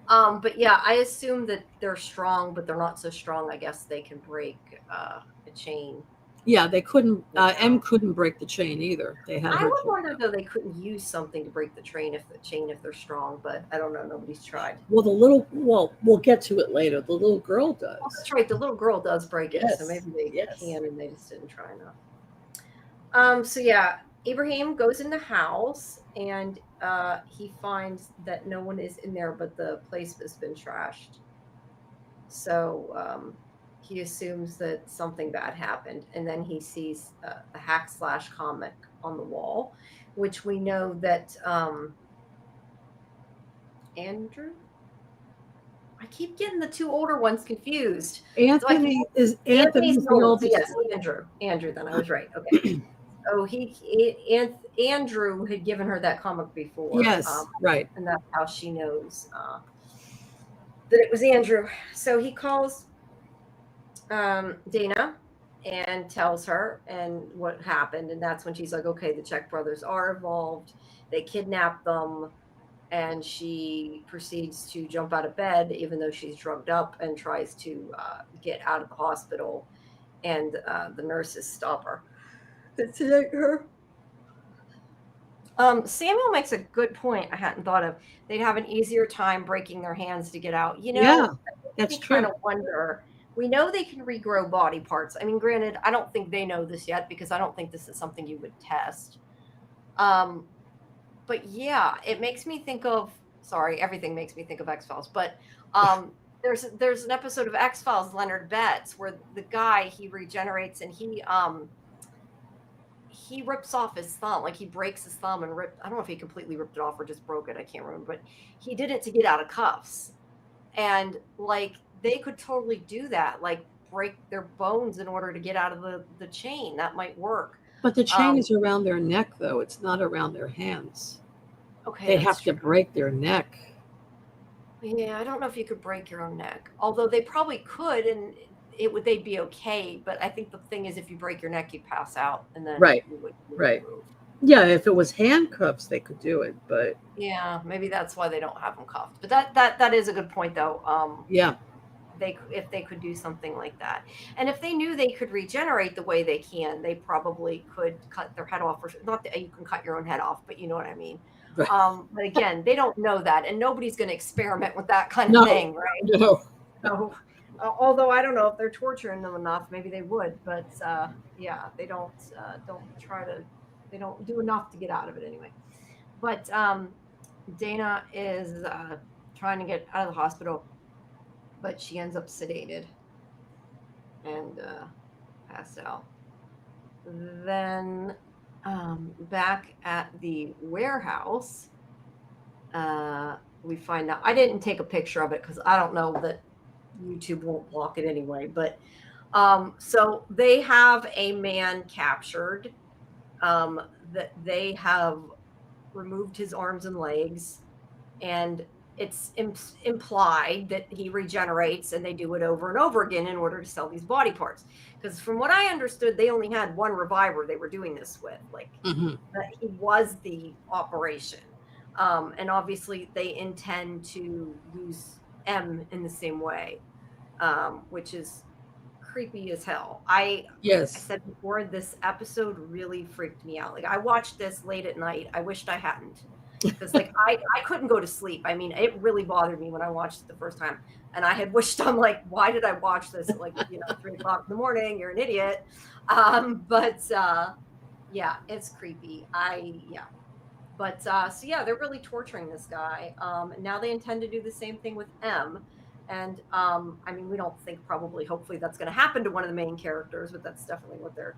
But yeah, I assume that they're strong, but they're not so strong. I guess they can break a chain. Yeah, they couldn't. M couldn't break the chain either. They had. I would wonder though they couldn't use something to break the chain if they're strong, but I don't know. Nobody's tried. Well, we'll get to it later. The little girl does. Oh, that's right. The little girl does break it, so maybe they can, and they just didn't try enough. So yeah, Ibrahim goes in the house and he finds that no one is in there, but the place has been trashed. So he assumes that something bad happened, and then he sees a hack/comic on the wall, which we know that Andrew. I keep getting the two older ones confused. Anthony's the oldest. Yes, Andrew. Then I was right. Okay. Oh, Andrew had given her that comic before. Yes, right. And that's how she knows that it was Andrew. So he calls Dana and tells her and what happened, and that's when she's like, okay, the Czech brothers are involved. They kidnapped them, and she proceeds to jump out of bed even though she's drugged up and tries to get out of the hospital, and the nurses stop her. Sedate her. Samuel makes a good point I hadn't thought of. They'd have an easier time breaking their hands to get out. Yeah, that's true. Kind of wonder. We know they can regrow body parts. I mean, granted, I don't think they know this yet because I don't think this is something you would test. But yeah, it makes me think of. Sorry, everything makes me think of X-Files. But there's an episode of X-Files, Leonard Betts, where the guy he regenerates and he rips off his thumb, like he breaks his thumb and I don't know if he completely ripped it off or just broke it. I can't remember, but he did it to get out of cuffs. And like they could totally do that, like break their bones in order to get out of the chain. That might work. But the chain is around their neck, though. It's not around their hands. Okay. They have to break their neck. Yeah, I don't know if you could break your own neck. Although they probably could, and they'd be okay. But I think the thing is, if you break your neck, you pass out, and then you would move. Yeah, if it was handcuffs, they could do it, but yeah, maybe that's why they don't have them cuffed. But that is a good point, though. Yeah, if they could do something like that, and if they knew they could regenerate the way they can, they probably could cut their head off. Or not that you can cut your own head off, but you know what I mean. Right. But again, they don't know that, and nobody's going to experiment with that kind of thing, right? No. So, although I don't know if they're torturing them enough, maybe they would, but yeah, they don't they don't do enough to get out of it anyway. But Dana is trying to get out of the hospital, but she ends up sedated and passed out. Then back at the warehouse, we find out. I didn't take a picture of it because I don't know that YouTube won't block it anyway. But so they have a man captured that they have removed his arms and legs, and it's implied that he regenerates, and they do it over and over again in order to sell these body parts. Because from what I understood, they only had one reviver they were doing this with. Like that he was the operation, and obviously they intend to use M in the same way. which is creepy as hell. I Yes. said before, this episode really freaked me out. Like I watched this late at night. I wished I hadn't, because like I couldn't go to sleep. I mean, it really bothered me when I watched it the first time, and I had wished, I'm like, why did I watch this at, like, 3 o'clock in the morning? You're an idiot. But yeah, it's creepy. Yeah. But so yeah, they're really torturing this guy. And now they intend to do the same thing with M. And I mean, we don't think, probably, hopefully, that's going to happen to one of the main characters, but that's definitely what they're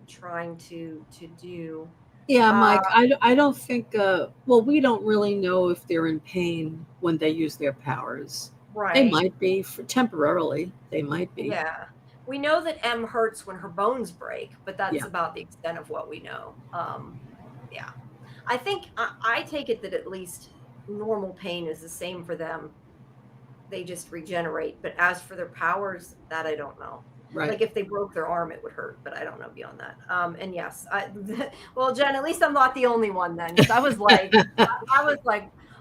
trying to do. Yeah, Uh, Mike, I don't think, well, we don't really know if they're in pain when they use their powers. They right. might be for temporarily. They might be. Yeah. We know that M hurts when her bones break, but that's Yeah. about the extent of what we know. Yeah. I think I take it that at least normal pain is the same for them. They just regenerate. But as for their powers, that I don't know. Right. Like if they broke their arm, it would hurt, but I don't know beyond that. And yes, well, Jen, at least I'm not the only one then, because I was like,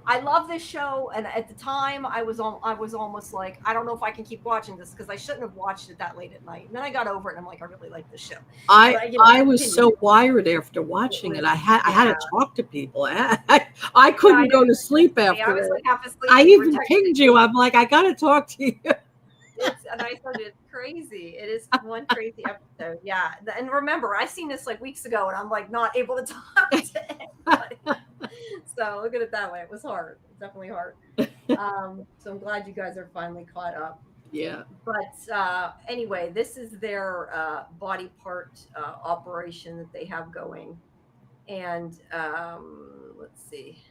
I love this show, and at the time, I was almost like, I don't know if I can keep watching this, because I shouldn't have watched it that late at night. And then I got over it, and I'm like, I really like this show. I was so wired after watching it. I had to talk to people. I couldn't go to sleep after I was it. like half asleep. I even pinged you. I'm like, I got to talk to you. And I said, it's crazy. It is one crazy episode. Yeah. And remember, I seen this like weeks ago, and I'm like not able to talk to anybody. So look at it that way. It was hard. It's definitely hard. So I'm glad you guys are finally caught up. Yeah. But anyway, this is their body part operation that they have going. And let's see.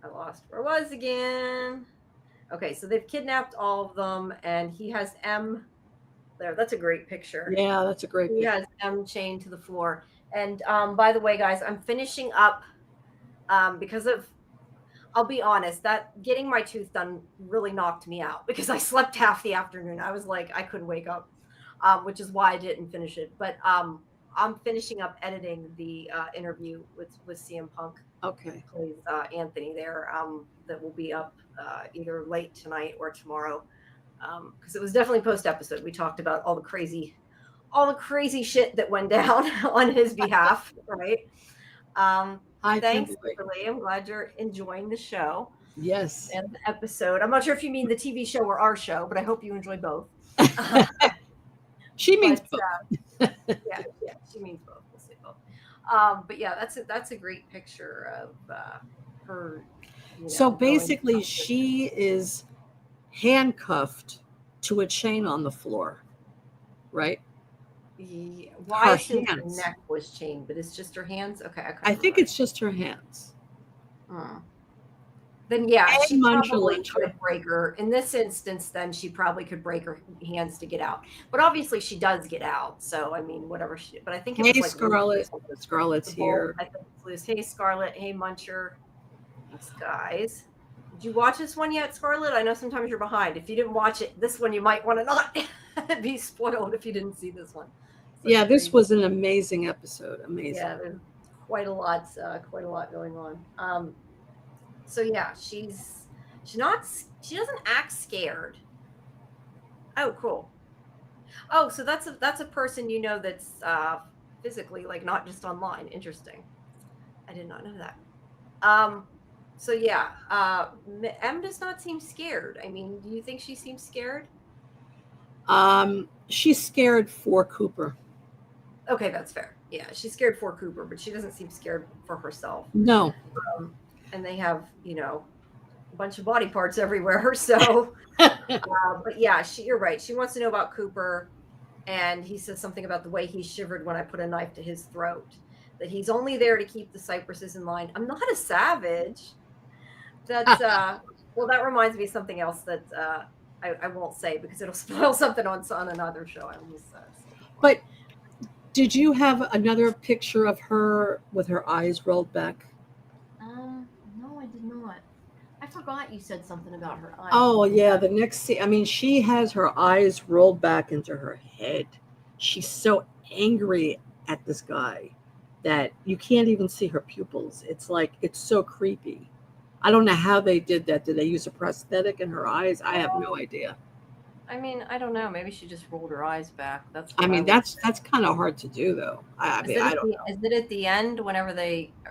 I lost where I was again. Okay, so they've kidnapped all of them, and he has M there. That's a great picture. Yeah, that's a great He picture. has M chained to the floor. And by the way, guys, I'm finishing up because of, I'll be honest, that getting my tooth done really knocked me out, because I slept half the afternoon. I was like, I couldn't wake up, which is why I didn't finish it. But I'm finishing up editing the interview with CM Punk. Okay. Plays Anthony there. That will be up either late tonight or tomorrow, because it was definitely post episode. We talked about all the crazy shit that went down on his behalf, right? Thanks, Lee. I'm glad you're enjoying the show. Yes. And the episode. I'm not sure if you mean the TV show or our show, but I hope you enjoy both. She means both. Yeah, she means both. We'll say both. But yeah, that's a great picture of her. So basically, she is handcuffed to a chain on the floor, right? Yeah. Why her neck was chained, but it's just her hands? Okay. I think it's just her hands. Then yeah, she probably could break her. In this instance, then she probably could break her hands to get out. But obviously she does get out. So I mean, whatever she, but I think it was like Scarlet. Scarlet's here. I think it's loose. Hey Scarlet. Hey Muncher. Thanks, guys. Did you watch this one yet, Scarlet? I know sometimes you're behind. If you didn't watch it, this one you might want to not be spoiled if you didn't see this one. So yeah, this was an amazing episode. Amazing. Yeah, there's quite a lot going on. So yeah, she doesn't act scared. Oh, cool. Oh, so that's a person that's physically, like, not just online. Interesting. I did not know that. So yeah, M does not seem scared. I mean, do you think she seems scared? She's scared for Cooper. Okay, that's fair. Yeah, she's scared for Cooper, but she doesn't seem scared for herself. No. And they have, a bunch of body parts everywhere. So, but yeah, you're right. She wants to know about Cooper. And he says something about the way he shivered when I put a knife to his throat. That he's only there to keep the cypresses in line. I'm not a savage. That's, well, that reminds me of something else that I won't say, because it'll spoil something on another show. But did you have another picture of her with her eyes rolled back? No, I did not. I forgot you said something about her eyes. Oh, yeah. The next scene, I mean, she has her eyes rolled back into her head. She's so angry at this guy that you can't even see her pupils. It's like, it's so creepy. I don't know how they did that. Did they use a prosthetic in her eyes? I have no idea. I mean, I don't know. Maybe she just rolled her eyes back. That's I what I mean, would. that's kind of hard to do, though. I Is mean, it I at don't the know. is it at the end whenever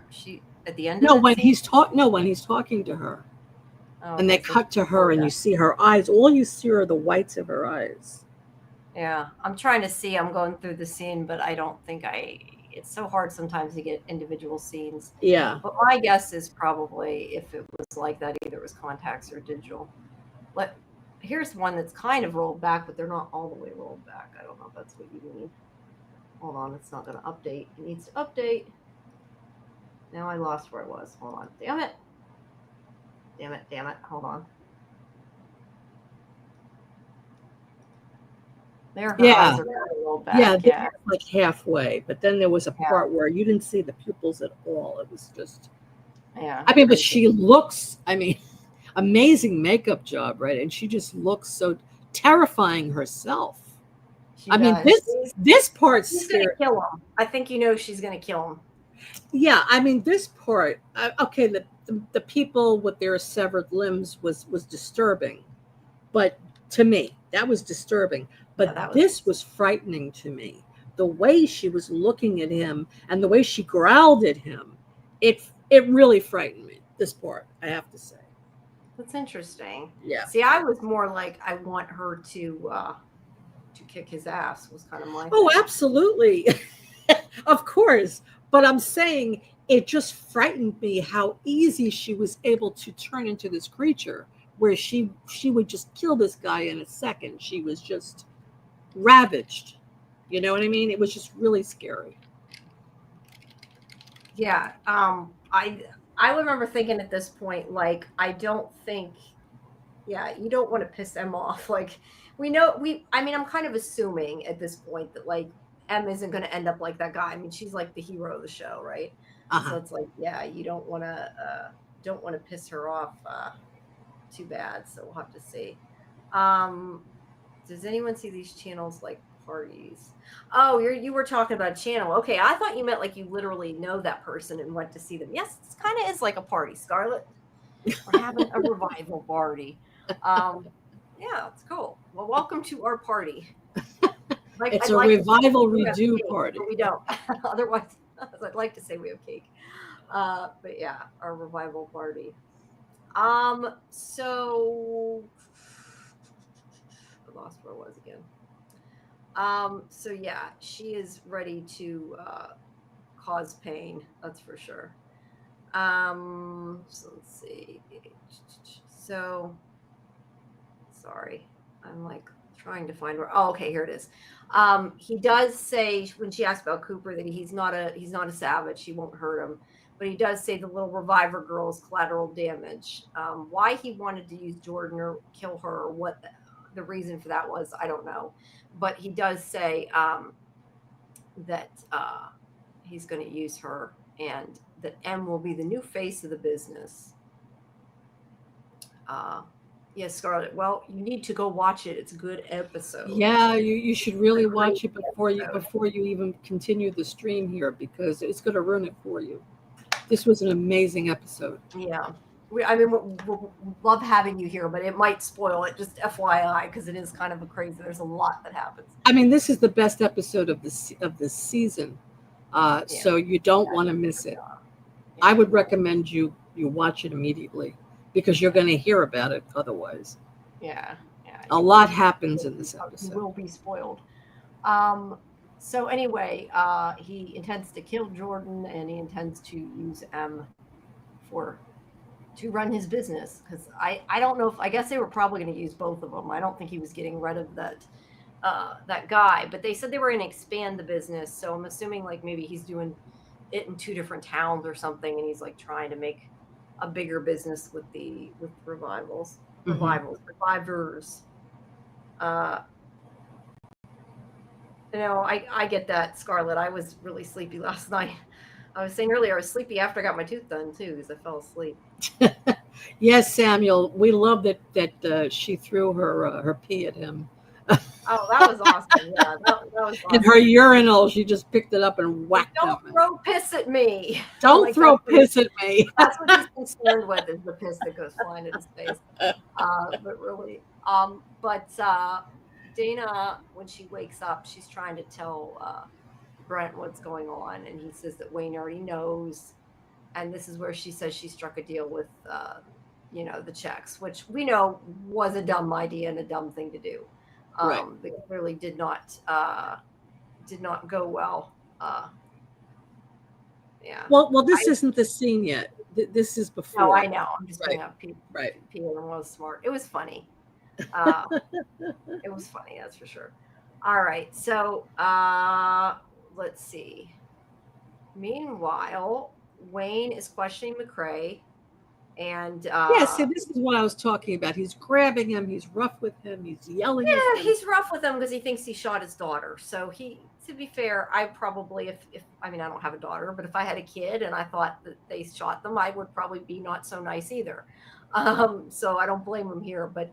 she at the end of No, that when scene? he's talk, no, when he's talking to her, Oh, and they okay, so cut to her, before and you that. see her eyes. All you see are the whites of her eyes. Yeah, I'm trying to see. I'm going through the scene, but I don't think I. It's so hard sometimes to get individual scenes. Yeah, But my guess is probably if it was like that, either it was contacts or digital. Let Here's one that's kind of rolled back, but they're not all the way rolled back. I don't know if that's what you mean. Hold on, it's not going to update. It needs to update. Now I lost where I was. Hold on. Damn it. Damn it. Damn it. Hold on. There, her yeah, eyes are kind of rolled yeah. back. They Yeah. were like halfway, but then there was a Yeah. part where you didn't see the pupils at all. It was just. Yeah. I mean, but Crazy. she looks. I mean, amazing makeup job, right? And she just looks so terrifying herself. She I mean, does. this part She's gonna scared. kill him. I think you know she's gonna kill him. Yeah, I mean, this part. Okay, the people with their severed limbs was disturbing, but to me, that was disturbing. Yeah, But that was. this was frightening to me. The way she was looking at him and the way she growled at him, it really frightened me. This part, I have to say. That's interesting. Yeah. See, I was more like I want her to kick his ass was kind of my Oh, thing. absolutely. Of course. But I'm saying it just frightened me how easy she was able to turn into this creature where she would just kill this guy in a second. She was just ravaged. You know what I mean? It was just really scary. Yeah. I remember thinking at this point, like, I don't think yeah, you don't want to piss them off. Like we know we I mean, I'm kind of assuming at this point that like M isn't gonna end up like that guy. I mean, she's like the hero of the show, right? Uh-huh. So it's like, yeah, you don't wanna piss her off too bad. So we'll have to see. Um does anyone see these channels like parties? Oh, you were talking about a channel. Okay, I thought you meant like you literally know that person and went to see them. Yes, it's kind of is like a party, Scarlett. We're having a revival party. Um, yeah, it's cool. Well, welcome to our party. Like It's I'd a like to say revival we have redo cake, party. but we don't. Otherwise, I'd like to say we have cake. But yeah, our revival party. So I lost where I was again. So yeah, she is ready to cause pain. That's for sure. So let's see. So sorry, I'm like trying to find where. Oh, okay, here it is. He does say when she asked about Cooper that he's not a savage. He won't hurt him, but he does say the little reviver girl is collateral damage. Why he wanted to use Jordan or kill her, or what the reason for that was, I don't know. But he does say that he's going to use her, and that M will be the new face of the business. Uh, yes, Scarlett. Well, you need to go watch it. It's a good episode. Yeah, you should It's really a great watch it episode. before you even continue the stream here because it's going to ruin it for you. This was an amazing episode. Yeah. I mean, we love having you here, but it might spoil it. Just FYI, because it is kind of a crazy. There's a lot that happens. I mean, this is the best episode of this season, Yeah. so you don't want to miss it. I would recommend you watch it immediately because you're going to hear about it otherwise. Yeah. Yeah. A lot happens in this You episode. will be spoiled. So anyway, he intends to kill Jordan, and he intends to use M for to run his business. Because I don't know if I guess they were probably going to use both of them. I don't think he was getting rid of that guy, but they said they were going to expand the business. So I'm assuming like maybe he's doing it in two different towns or something, and he's like trying to make a bigger business with revivals, revivers. Uh, I get that, Scarlett. I was really sleepy last night. I was saying earlier I was sleepy after I got my tooth done too, because I fell asleep. Yes, Samuel, we love that she threw her pee at him. Oh, that was awesome. Yeah, that was In her awesome. urinal, she just picked it up and Like, whacked don't him. throw piss at me. Don't Like that's throw what he, piss at me. that's what he's concerned with is the piss that goes flying in his face. But really, Dana, when she wakes up, she's trying to tell Brent what's going on, and he says that Wayne already knows. And this is where she says she struck a deal with, the checks, which we know was a dumb idea and a dumb thing to do. Right. That clearly did not go well. Yeah, Well, this I isn't the scene yet. This is no, I before. know. I'm just Right. bringing up Right. Peter was smart. It was funny. Uh, it was funny, that's for sure. All right, so let's see. Meanwhile, Wayne is questioning McCrae, and Yeah. See, this is what I was talking about. He's grabbing him. He's rough with him. He's yelling at yeah, him. he's rough with him because he thinks he shot his daughter. So to be fair, I probably, if I mean, I don't have a daughter, but if I had a kid and I thought that they shot them, I would probably be not so nice either. So I don't blame him here, but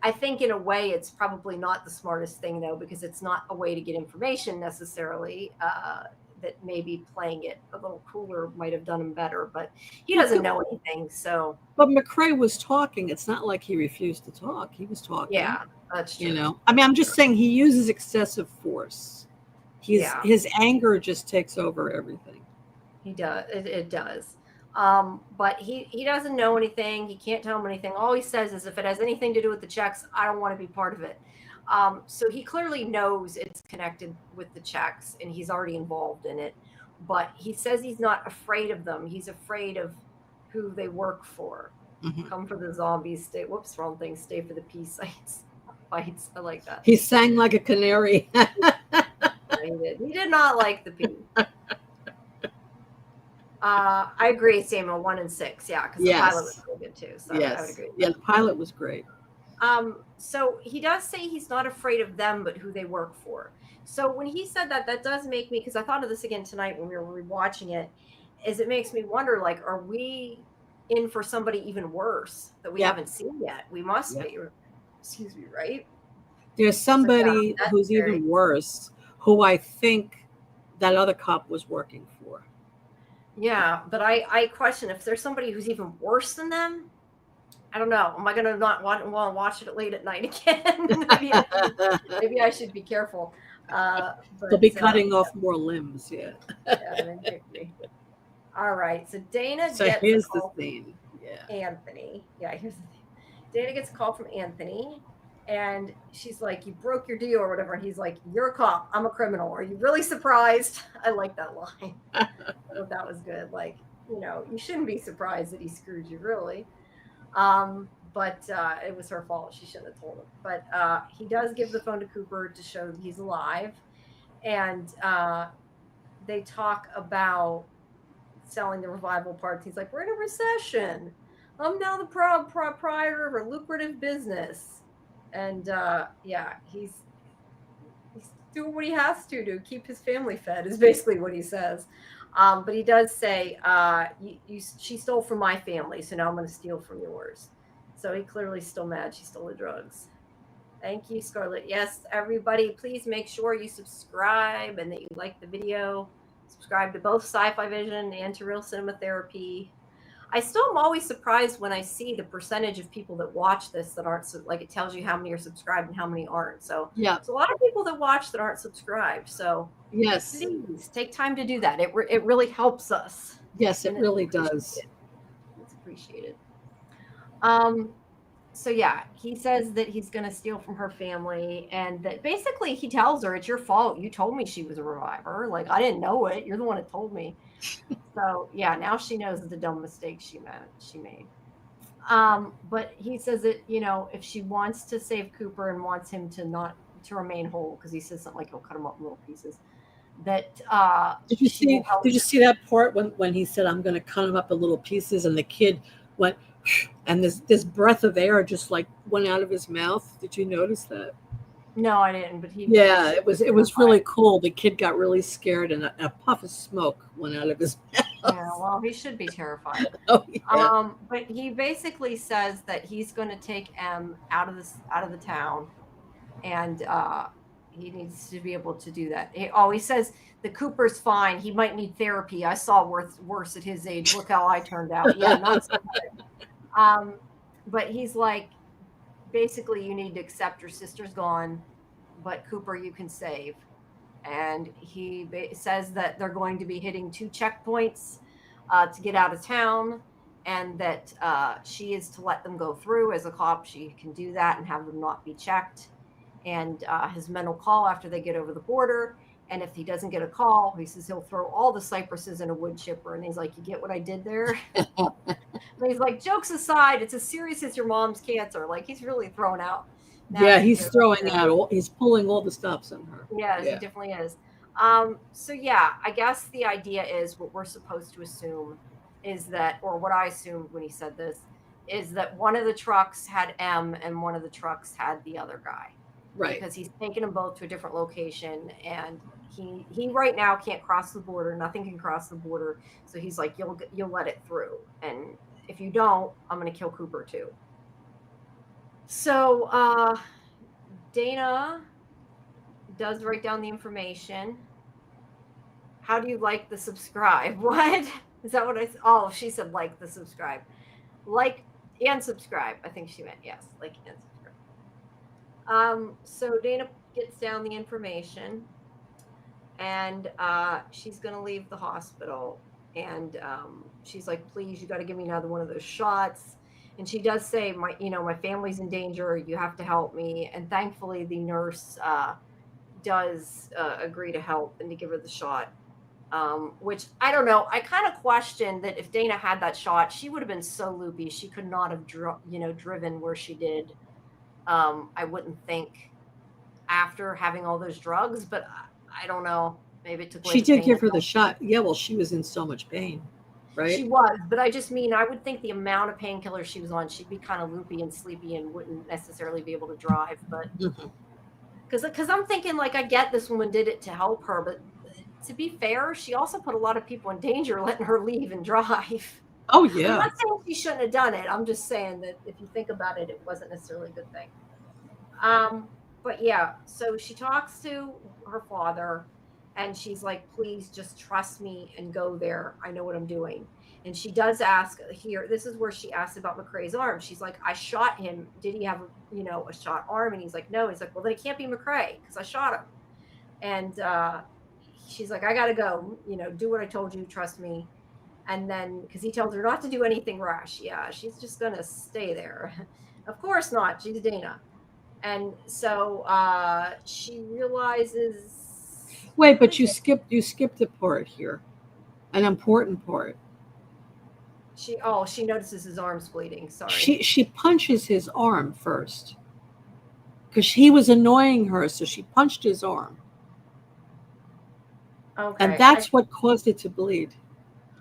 I think in a way it's probably not the smartest thing though, because it's not a way to get information necessarily. That maybe playing it a little cooler might have done him better, but he Well, doesn't know anything. So but McCrae was talking. It's not like he refused to talk. He was talking. yeah, that's true. I mean, I'm just saying he uses excessive force. Yeah. His anger just takes over everything. He does. It does. But he doesn't know anything. He can't tell him anything. All he says is, if it has anything to do with the checks, I don't want to be part of it. So he clearly knows it's connected with the checks, and he's already involved in it. But he says he's not afraid of them. He's afraid of who they work for. Mhm. Come for the zombies. Stay. Whoops, wrong thing. Stay for the peace sites. Fights. I like that. He sang like a canary. Yeah, he did. He did not like the peace. I agree, Samuel. 1 and 6, yeah, because the pilot was Yes. really good too. So I would Yes. agree with Yeah, that. the pilot was great. So he does say he's not afraid of them, but who they work for. So when he said that, that does make me, because I thought of this again tonight when we were rewatching it, is it makes me wonder, like, are we in for somebody even worse that we Yep. haven't seen yet? We must Yep. be. Excuse me, right? There's So yeah, somebody that's who's very. even worse, who I think that other cop was working for. Yeah, but I question if there's somebody who's even worse than them. I don't know. Am I gonna not want to watch it late at night again? Maybe I should be careful. They'll But be cutting off more limbs. Yeah. yeah, maybe. All right. So Dana So gets a here's the call thing. Yeah. from Anthony. Yeah, here's the thing. Dana gets a call from Anthony, and she's like, "You broke your deal or whatever." And he's like, "You're a cop. I'm a criminal. Are you really surprised?" I like that line. I thought that was good. Like, you shouldn't be surprised that he screwed you, really. But it was her fault. She shouldn't have told him. But he does give the phone to Cooper to show that he's alive. And they talk about selling the revival parts. He's like, "We're in a recession. I'm now the proprietor of a lucrative business." And yeah, he's doing what he has to keep his family fed, is basically what he says. But he does say, she stole from my family, so now I'm going to steal from yours. So he clearly still mad she stole the drugs. Thank you, Scarlett. Yes, everybody, please make sure you subscribe and that you like the video. Subscribe to both Sci-Fi-Vision and to Real Cinema Therapy. I still am always surprised when I see the percentage of people that watch this that aren't, like, it tells you how many are subscribed and how many aren't. So Yeah. there's a lot of people that watch that aren't subscribed. So Yes. please take time to do that. It really helps us. Yes, it really does. It's appreciated. So yeah, he says that he's going to steal from her family, and that basically he tells her, "It's your fault. You told me she was a reviver. Like, I didn't know it. You're the one that told me." So yeah, now she knows the dumb mistake she made. But he says that, if she wants to save Cooper and wants him to remain whole, because he says something like he'll cut him up in little pieces, that Did you see that part when he said, "I'm going to cut him up in little pieces," and the kid went, and this breath of air just like went out of his mouth? Did you notice that? No, I didn't. But yeah, it was really cool. The kid got really scared, and a puff of smoke went out of his mouth. Yeah, well, he should be terrified. Oh, yeah. But he basically says that he's going to take M out of the town, and he needs to be able to do that. He says the Cooper's fine. He might need therapy. I saw worse at his age. Look how I turned out. Yeah, not so good. But he's like, basically, you need to accept your sister's gone, but Cooper, you can save. And he says that they're going to be hitting 2 checkpoints to get out of town, and that she is to let them go through. As a cop, she can do that and have them not be checked. And his men will call after they get over the border. And if he doesn't get a call, he says he'll throw all the cypresses in a wood chipper. And he's like, you get what I did there? And he's like, jokes aside, it's as serious as your mom's cancer. Like, he's really throwing out. Yeah, he's throwing out he's pulling all the stops on her. Yes, yeah. He definitely is. So yeah, I guess the idea is, what we're supposed to assume is that, or what I assumed when he said this, is that one of the trucks had M and one of the trucks had the other guy. Right. Because he's taking them both to a different location, and he right now can't cross the border. Nothing can cross the border. So he's like, you'll let it through. And if you don't, I'm going to kill Cooper too. So Dana does write down the information. How do you like the subscribe? What? Is that what oh, she said like the subscribe. Like and subscribe. I think she meant yes, like and subscribe. So Dana gets down the information, and she's going to leave the hospital. And she's like, please, you got to give me another one of those shots. And she does say, my family's in danger. You have to help me. And thankfully, the nurse does agree to help and to give her the shot. Which I don't know. I kind of questioned that if Dana had that shot, she would have been so loopy. She could not have driven where she did. I wouldn't think after having all those drugs, but I don't know. Maybe it took away. She did give her the shot. Yeah, well, she was in so much pain, right? She was, but I just mean, I would think the amount of painkillers she was on, she'd be kind of loopy and sleepy and wouldn't necessarily be able to drive. But because I'm thinking, like, I get this woman did it to help her, but to be fair, she also put a lot of people in danger letting her leave and drive. Oh, yeah. I'm not saying she shouldn't have done it. I'm just saying that if you think about it, it wasn't necessarily a good thing. But yeah, so she talks to her father, and she's like, please just trust me and go there. I know what I'm doing. And she does ask here, this is where she asks about McCrae's arm. She's like, I shot him. Did he have, a shot arm? And he's like, no. He's like, well, then it can't be McCrae because I shot him. And she's like, I got to go, do what I told you. Trust me. And then, because he tells her not to do anything rash. Yeah, she's just going to stay there. Of course not. She's Dana. And so she realizes. Wait, but you skipped a part here, an important part. She notices his arm's bleeding. Sorry. She punches his arm first because he was annoying her, so she punched his arm. Okay. And that's what caused it to bleed.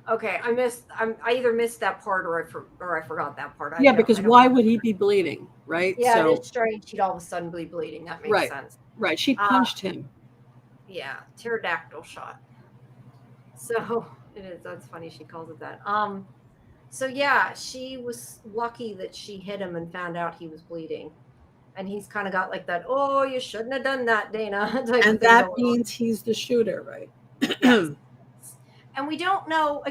Okay, I either missed that part or I forgot that part. Yeah, because why would he be bleeding, right? Yeah, so, it's strange he'd all of a sudden be bleeding. That makes sense. Right, she punched him. Yeah, pterodactyl shot. So it is. That's funny she calls it that. So yeah, she was lucky that she hit him and found out he was bleeding. And he's kind of got like that, oh, you shouldn't have done that, Dana. And that means he's the shooter, right? Yes. And we don't know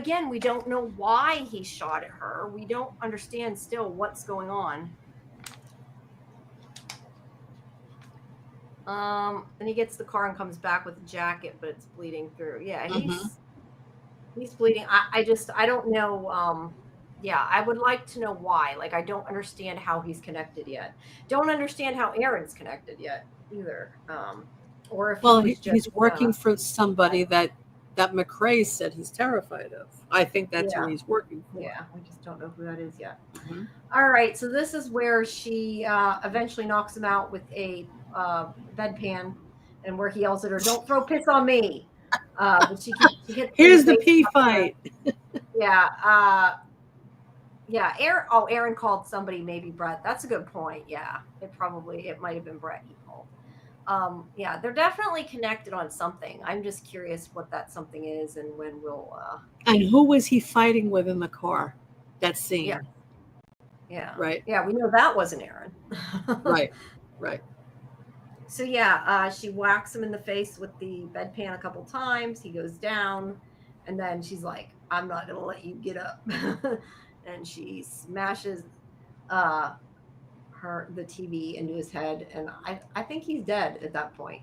why he shot at her. We don't understand still what's going on. And he gets the car and comes back with a jacket, but it's bleeding through. Yeah, he's bleeding. I don't know. Yeah, I would like to know why. Like, I don't understand how he's connected yet. Don't understand how Aaron's connected yet either. Or if he's working for somebody that McCrae said he's terrified of. I think that's who he's working for. Yeah, we just don't know who that is yet. Mm-hmm. All right, so this is where she eventually knocks him out with a bedpan, and where he yells at her, "Don't throw piss on me!" But she gets here's the pee fight. Yeah. Yeah. Aaron called somebody maybe Brett. That's a good point. Yeah, it might have been Brett he called. Yeah, they're definitely connected on something. I'm just curious what that something is and when we'll. And who was he fighting with in the car? That scene. Yeah. Yeah. Right. Yeah, we know that wasn't Aaron. Right. So yeah, she whacks him in the face with the bedpan a couple times. He goes down, and then she's like, "I'm not gonna let you get up," and she smashes uh, the TV into his head, and I think he's dead at that point.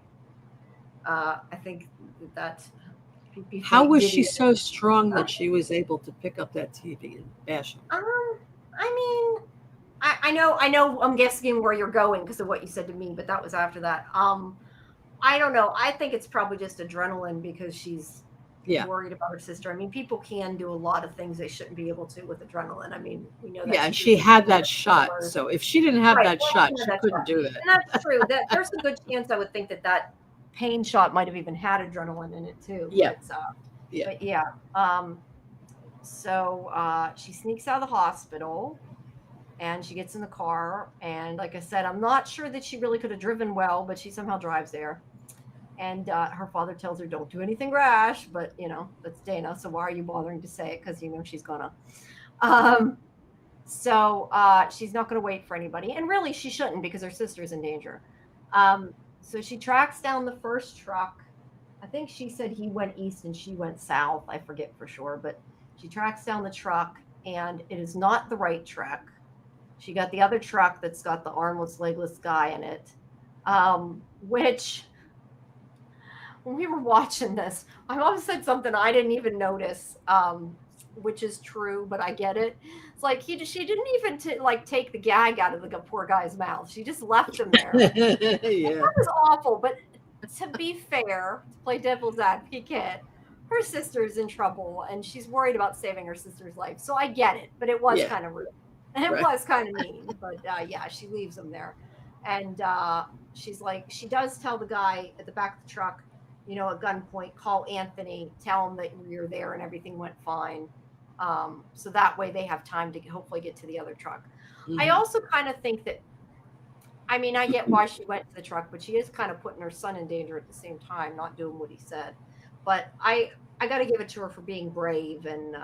I think that be How was giddy. she so strong that she was able to pick up that TV and bash him? I mean, I know, I'm guessing where you're going because of what you said to me, but that was after that. I don't know. I think it's probably just adrenaline because she's Yeah. worried about her sister. I mean, people can do a lot of things they shouldn't be able to with adrenaline. I mean, we know that Yeah, and she she did had that shot. So if she didn't have right. that Well, she shot, had she that couldn't shot, do that. and that's true. That there's a good chance I would think that that pain shot might have even had adrenaline in it too. Yeah. Yeah. But yeah. So she sneaks out of the hospital and she gets in the car. And like I said, I'm not sure that she really could have driven well, but she somehow drives there. And her father tells her, "Don't do anything rash." But that's Dana. So why are you bothering to say it? Because she's gonna. Um, so she's not going to wait for anybody, and really she shouldn't because her sister's in danger. So she tracks down the first truck. I think she said he went east and she went south. I forget for sure, but she tracks down the truck, and it is not the right truck. She got the other truck that's got the armless, legless guy in it, which when we were watching this, my mom said something I didn't even notice, which is true, but I get it. It's like she didn't even take the gag out of the poor guy's mouth. She just left him there. Yeah. That was awful. But to be fair, to play devil's advocate, her sister's in trouble and she's worried about saving her sister's life. So I get it, but it was Yeah. kind of rude. And it Right. was kind of mean. But yeah, she leaves him there. And she's like, she does tell the guy at the back of the truck, at gunpoint, call Anthony, tell him that you're there and everything went fine. So that way they have time to hopefully get to the other truck. I also kind of think that, I mean, I get why she went to the truck, but she is kind of putting her son in danger at the same time, not doing what he said. But I got to give it to her for being brave and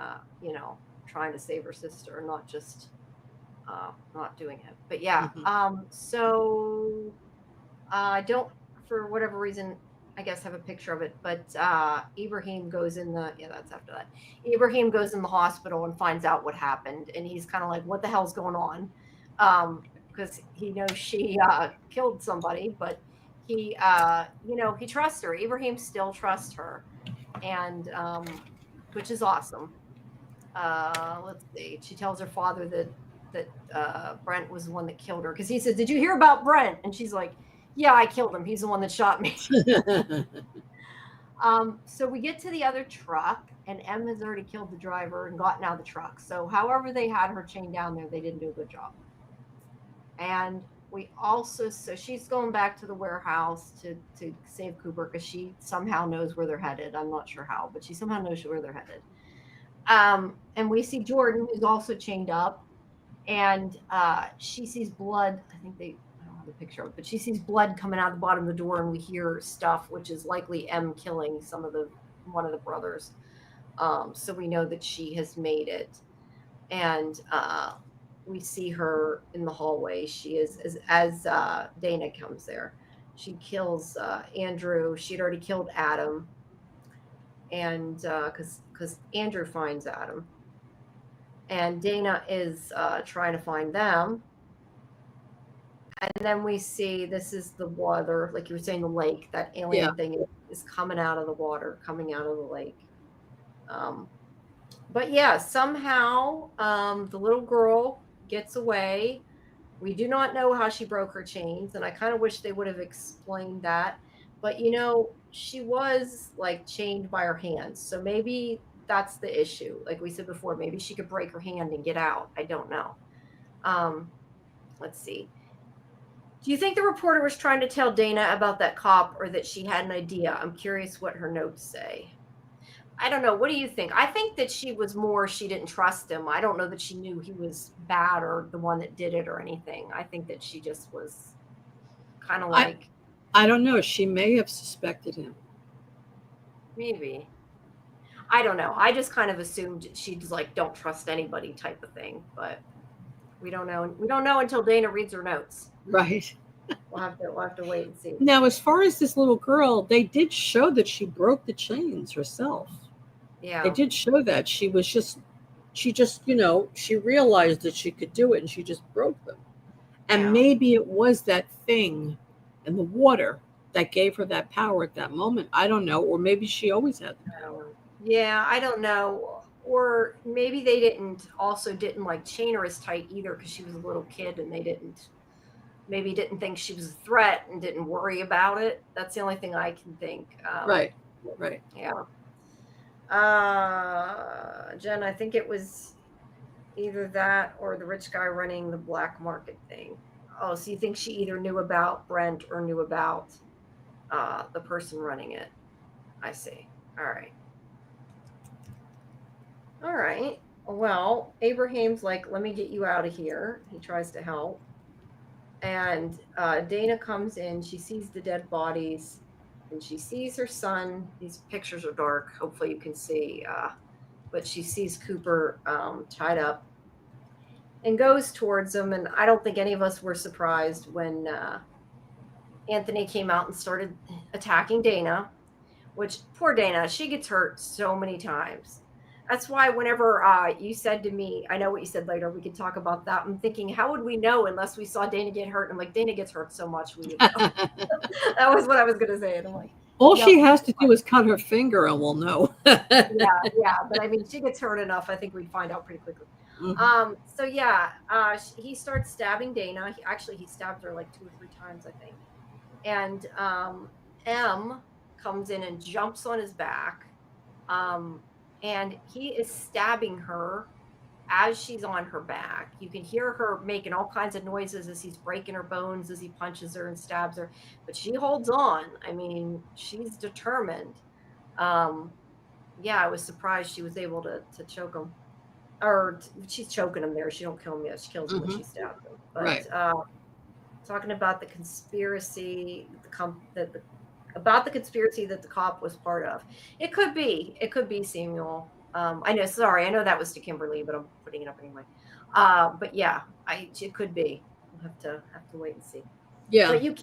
trying to save her sister, not just not doing it. But yeah, so I don't, for whatever reason, I guess have a picture of it. But Ibrahim goes in the that's after that. Ibrahim goes in the hospital and finds out what happened, and he's kind of like, "What the hell's going on?" Because he knows she killed somebody, but he he trusts her. Ibrahim still trusts her, and which is awesome. Let's see. She tells her father that Brent was the one that killed her because he says, "Did you hear about Brent?" And she's like, "Yeah, I killed him. He's the one that shot me." So we get to the other truck, and Em has already killed the driver and gotten out of the truck. So however they had her chained down there, they didn't do a good job. And we also, so she's going back to the warehouse to save Cooper because she somehow knows where they're headed. I'm not sure how, but she somehow knows where they're headed. And we see Jordan, who's also chained up, and she sees blood. I think I don't have the picture of it, but she sees blood coming out of the bottom of the door, and we hear stuff, which is likely M killing one of the brothers. So we know that she has made it, and we see her in the hallway. She is as Dana comes there. She kills Andrew. She'd already killed Adam, and because Andrew finds Adam, and Dana is trying to find them. And then we see this is the water, like you were saying, the lake. That alien thing is coming out of the water, coming out of the lake. But yeah, somehow the little girl gets away. We do not know how she broke her chains, and I kind of wish they would have explained that. But she was like chained by her hands, so maybe that's the issue. Like we said before, maybe she could break her hand and get out. I don't know. Let's see. Do you think the reporter was trying to tell Dana about that cop, or that she had an idea? I'm curious what her notes say. I don't know. What do you think? I think that she didn't trust him. I don't know that she knew he was bad or the one that did it or anything. I think that she just was kind of like. I don't know. She may have suspected him. Maybe. I don't know. I just kind of assumed she's like, don't trust anybody type of thing. But we don't know. We don't know until Dana reads her notes. Right. We'll have to wait and see. Now, as far as this little girl, they did show that she broke the chains herself. They Yeah. did show that she just, she realized that she could do it and she just broke them. And Yeah. maybe it was that thing in the water that gave her that power at that moment. I don't know. Or maybe she always had the power. Yeah, I don't know. Or maybe they didn't like chain her as tight either because she was a little kid and they didn't think she was a threat and didn't worry about it. That's the only thing I can think. Right. Right. Yeah. Jen, I think it was either that or the rich guy running the black market thing. Oh, so you think she either knew about Brent or knew about the person running it? I see. All right. All right. Well, Abraham's like, let me get you out of here. He tries to help. And Dana comes in. She sees the dead bodies and she sees her son. These pictures are dark. Hopefully, you can see. But she sees Cooper tied up and goes towards him. And I don't think any of us were surprised when Anthony came out and started attacking Dana, which poor Dana, she gets hurt so many times. That's why whenever you said to me, I know what you said later, we could talk about that. I'm thinking, how would we know unless we saw Dana get hurt? And I'm like, Dana gets hurt so much, we would know. That was what I was going to say. And I'm like, All yep. she has to do is cut her finger and we'll know. Yeah. But I mean, she gets hurt enough. I think we'd find out pretty quickly. Mm-hmm. So yeah, he starts stabbing Dana. He stabbed her like 2 or 3 times, I think. And M comes in and jumps on his back. And he is stabbing her as she's on her back. You can hear her making all kinds of noises as he's breaking her bones, as he punches her and stabs her. But she holds on. I mean, she's determined. Yeah, I was surprised she was able to choke him. Or she's choking him there. She don't kill him yet. She kills him when she stabs him. But Right. talking about the conspiracy, about the conspiracy that the cop was part of. It could be Samuel. I know that was to Kimberly, but I'm putting it up anyway. But yeah, it could be. We'll have to wait and see. Yeah. But you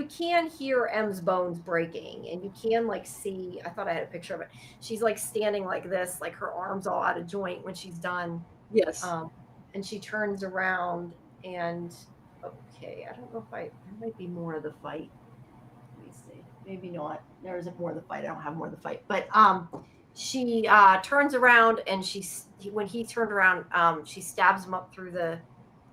can hear M's bones breaking, and you can like see. I thought I had a picture of it. She's like standing like this, like her arms all out of joint when she's done. Yes. And she turns around and okay, I don't know if there might be more of the fight. Let me see. Maybe not. There isn't more of the fight. I don't have more of the fight. But she turns around and when he turned around, she stabs him up through the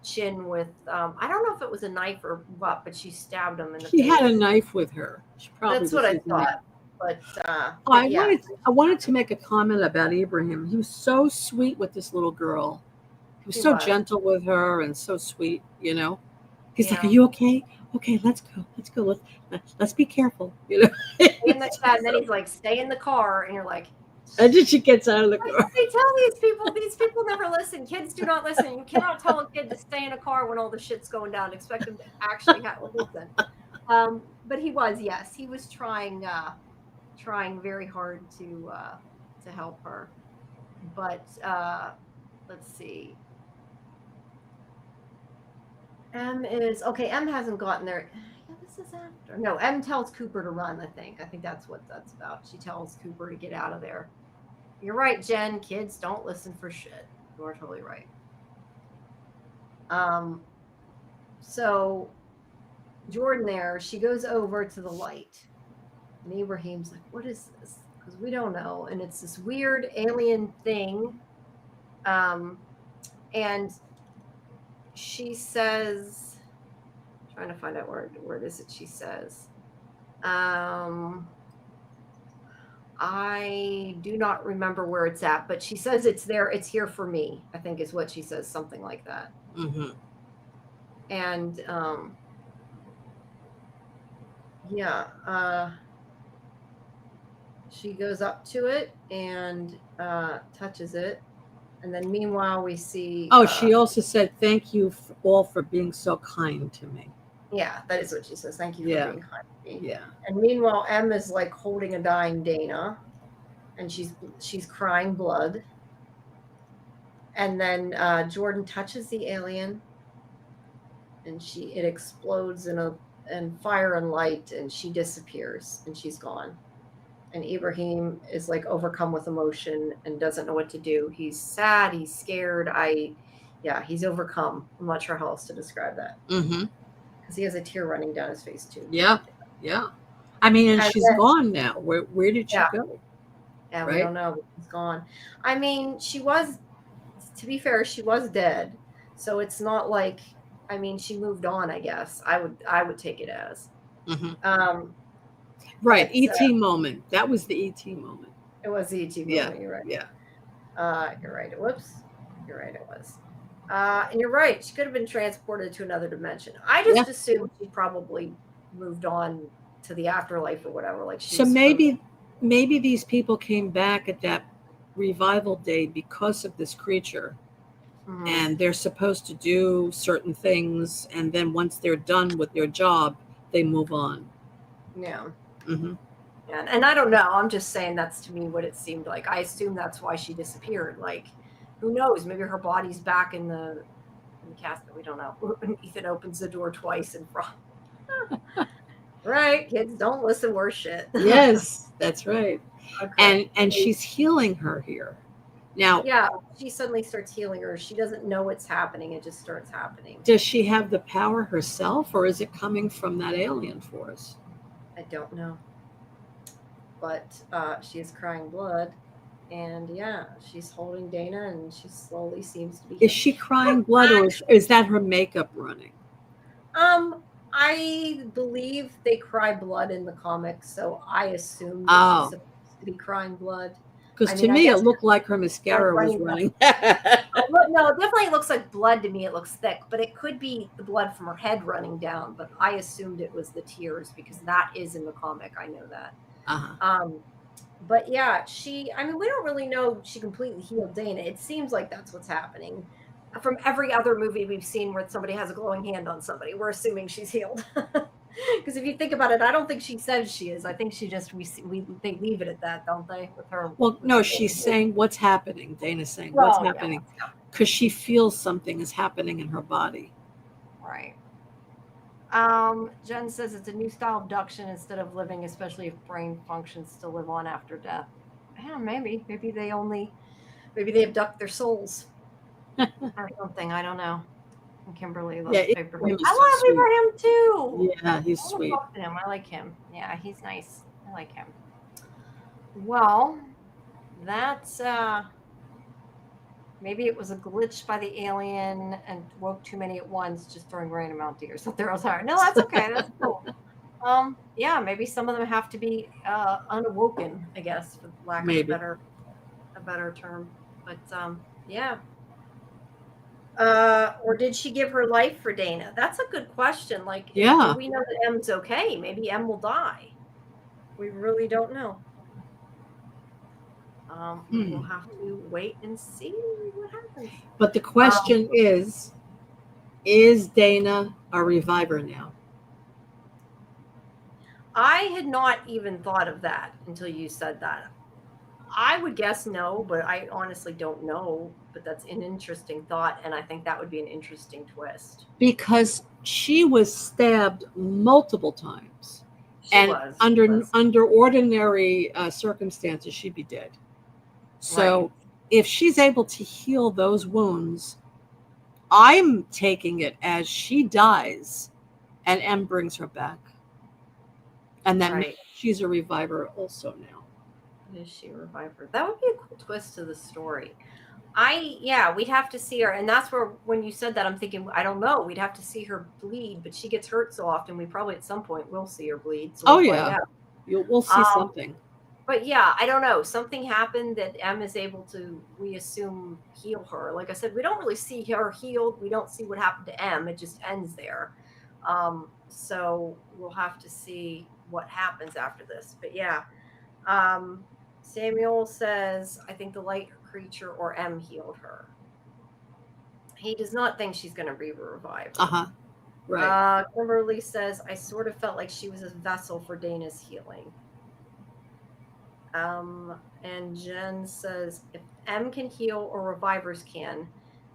chin with I don't know if it was a knife or what, but she stabbed him in the face. She had a knife with her. She probably That's what I thought. But I wanted to make a comment about Abraham. He was so sweet with this little girl. He was so gentle with her and so sweet, He's like, "Are you okay? Okay, let's go. Let's be careful." And then he's like, "Stay in the car," and you're like, and then she gets out of the car. They tell these people never listen. Kids do not listen. You cannot tell a kid to stay in a car when all the shit's going down. Expect them to actually listen. But he was trying very hard to help her. But let's see. M hasn't gotten there. Yeah, this is after. No, M tells Cooper to run, I think that's what that's about. She tells Cooper to get out of there. You're right, Jen. Kids don't listen for shit. You're totally right. So Jordan there, she goes over to the light. And Abraham's like, what is this? Because we don't know. And it's this weird alien thing. And she says, trying to find out where it is that she says, I do not remember where it's at, but she says it's there. It's here for me, I think is what she says, something like that. Mm-hmm. And she goes up to it and touches it. And then meanwhile, we see... she also said, thank you all for being so kind to me. Yeah, that is what she says. Thank you for being kind to me. Yeah. And meanwhile, M is like holding a dying Dana. And she's crying blood. And then Jordan touches the alien. and it explodes in fire and light, and she disappears, and she's gone. And Ibrahim is like overcome with emotion and doesn't know what to do. He's sad, he's scared. Yeah, he's overcome. I'm not sure how else to describe that Mm-hmm. because he has a tear running down his face too. Yeah. Yeah. I mean, and And she's then, gone now. Where did she yeah, go? yeah, we Right? don't know. He's gone. I mean, she was, to be fair, she was dead, so it's not like. I mean, she moved on. I guess I would take it as. Mm-hmm. Um, Right. but ET moment. That was the ET moment. it was the ET Yeah. moment. You're right. Yeah. You're right. Whoops. You're right. It was. And you're right. She could have been transported to another dimension. I Yeah. just assumed she probably moved on to the afterlife or whatever. Like So she's supposed. maybe these people came back at that revival day because of this creature, Mhm. and they're supposed to do certain things, and then once they're done with their job, they move on. Yeah. Mm-hmm. And I don't know. I'm just saying that's to me what it seemed like. I assume that's why she disappeared. Like, who knows? Maybe her body's back in the casket. We don't know. Ethan opens the door twice in front. Right, kids don't listen worse shit. Yes, that's right. Okay. And she's healing her here. Now, Yeah, she suddenly starts healing her. She doesn't know what's happening. It just starts happening. does she have the power herself, or is it coming from that alien force? I don't know. But she is crying blood. And yeah, she's holding Dana and she slowly seems to be Is healed. she crying blood, or is that her makeup running? Um, I believe they cry blood in the comics, so I assume that she's Oh, supposed to be crying blood. because I to mean, I me it guess looked like her blood mascara was running down. running. Oh, no, it definitely looks like blood to me. It looks thick, but it could be the blood from her head running down. But I assumed it was the tears because that is in the comic. I know that. Uh-huh. But yeah, I mean, we don't really know she completely healed Dana. It seems like that's what's happening. From every other movie we've seen where somebody has a glowing hand on somebody, we're assuming she's healed. Because if you think about it, I don't think she says she is. I think she just they leave it at that, don't they? With her. Well, With no, her she's glowing hand. saying what's happening. Dana's saying what's Well, yeah, happening because she feels something is happening in her body. right. Jen says it's a new style of abduction instead of living, especially if brain functions still live on after death. Yeah, maybe they abduct their souls or something. I don't know. And Kimberly Yeah, loves Paperclip. Ibrahim is I so love sweet. Abraham too. Yeah, he's I want to sweet. talk to him. I like him. Yeah, he's nice. I like him. Well, that's maybe it was a glitch by the alien and woke too many at once, just throwing random out deer. So there was hard. No, that's okay. That's cool. Yeah, maybe some of them have to be unawoken, I guess, for lack of Maybe. a better term. But yeah. Or did she give her life for Dana? That's a good question. Like, do Yeah. we know that M's okay? Maybe M will die. We really don't know. We will have to wait and see what happens. But the Um, question is Dana a reviver now? I had not even thought of that until you said that. I would guess no, but I honestly don't know. But that's an interesting thought, and I think that would be an interesting twist. Because she was stabbed multiple times, She and was. She under was. under ordinary circumstances, she'd be dead. Right. So if she's able to heal those wounds, I'm taking it as she dies, and M brings her back, and that means Right. she's a reviver also now. Is she revived her? That would be a cool twist to the story. Yeah, we'd have to see her, and that's where when you said that, I'm thinking I don't know. We'd have to see her bleed, but she gets hurt so often. We probably at some point will see her bleed. So Oh we'll find yeah, out. we'll see Um, something. but yeah, I don't know. Something happened that M is able to, we assume, heal her. Like I said, we don't really see her healed. We don't see what happened to M. It just ends there. So we'll have to see what happens after this. But yeah, Samuel says, I think the light creature or M healed her. He does not think she's going to be revived. Uh-huh. Right. Kimberly says, I sort of felt like she was a vessel for Dana's healing. And Jen says, if M can heal or revivers can,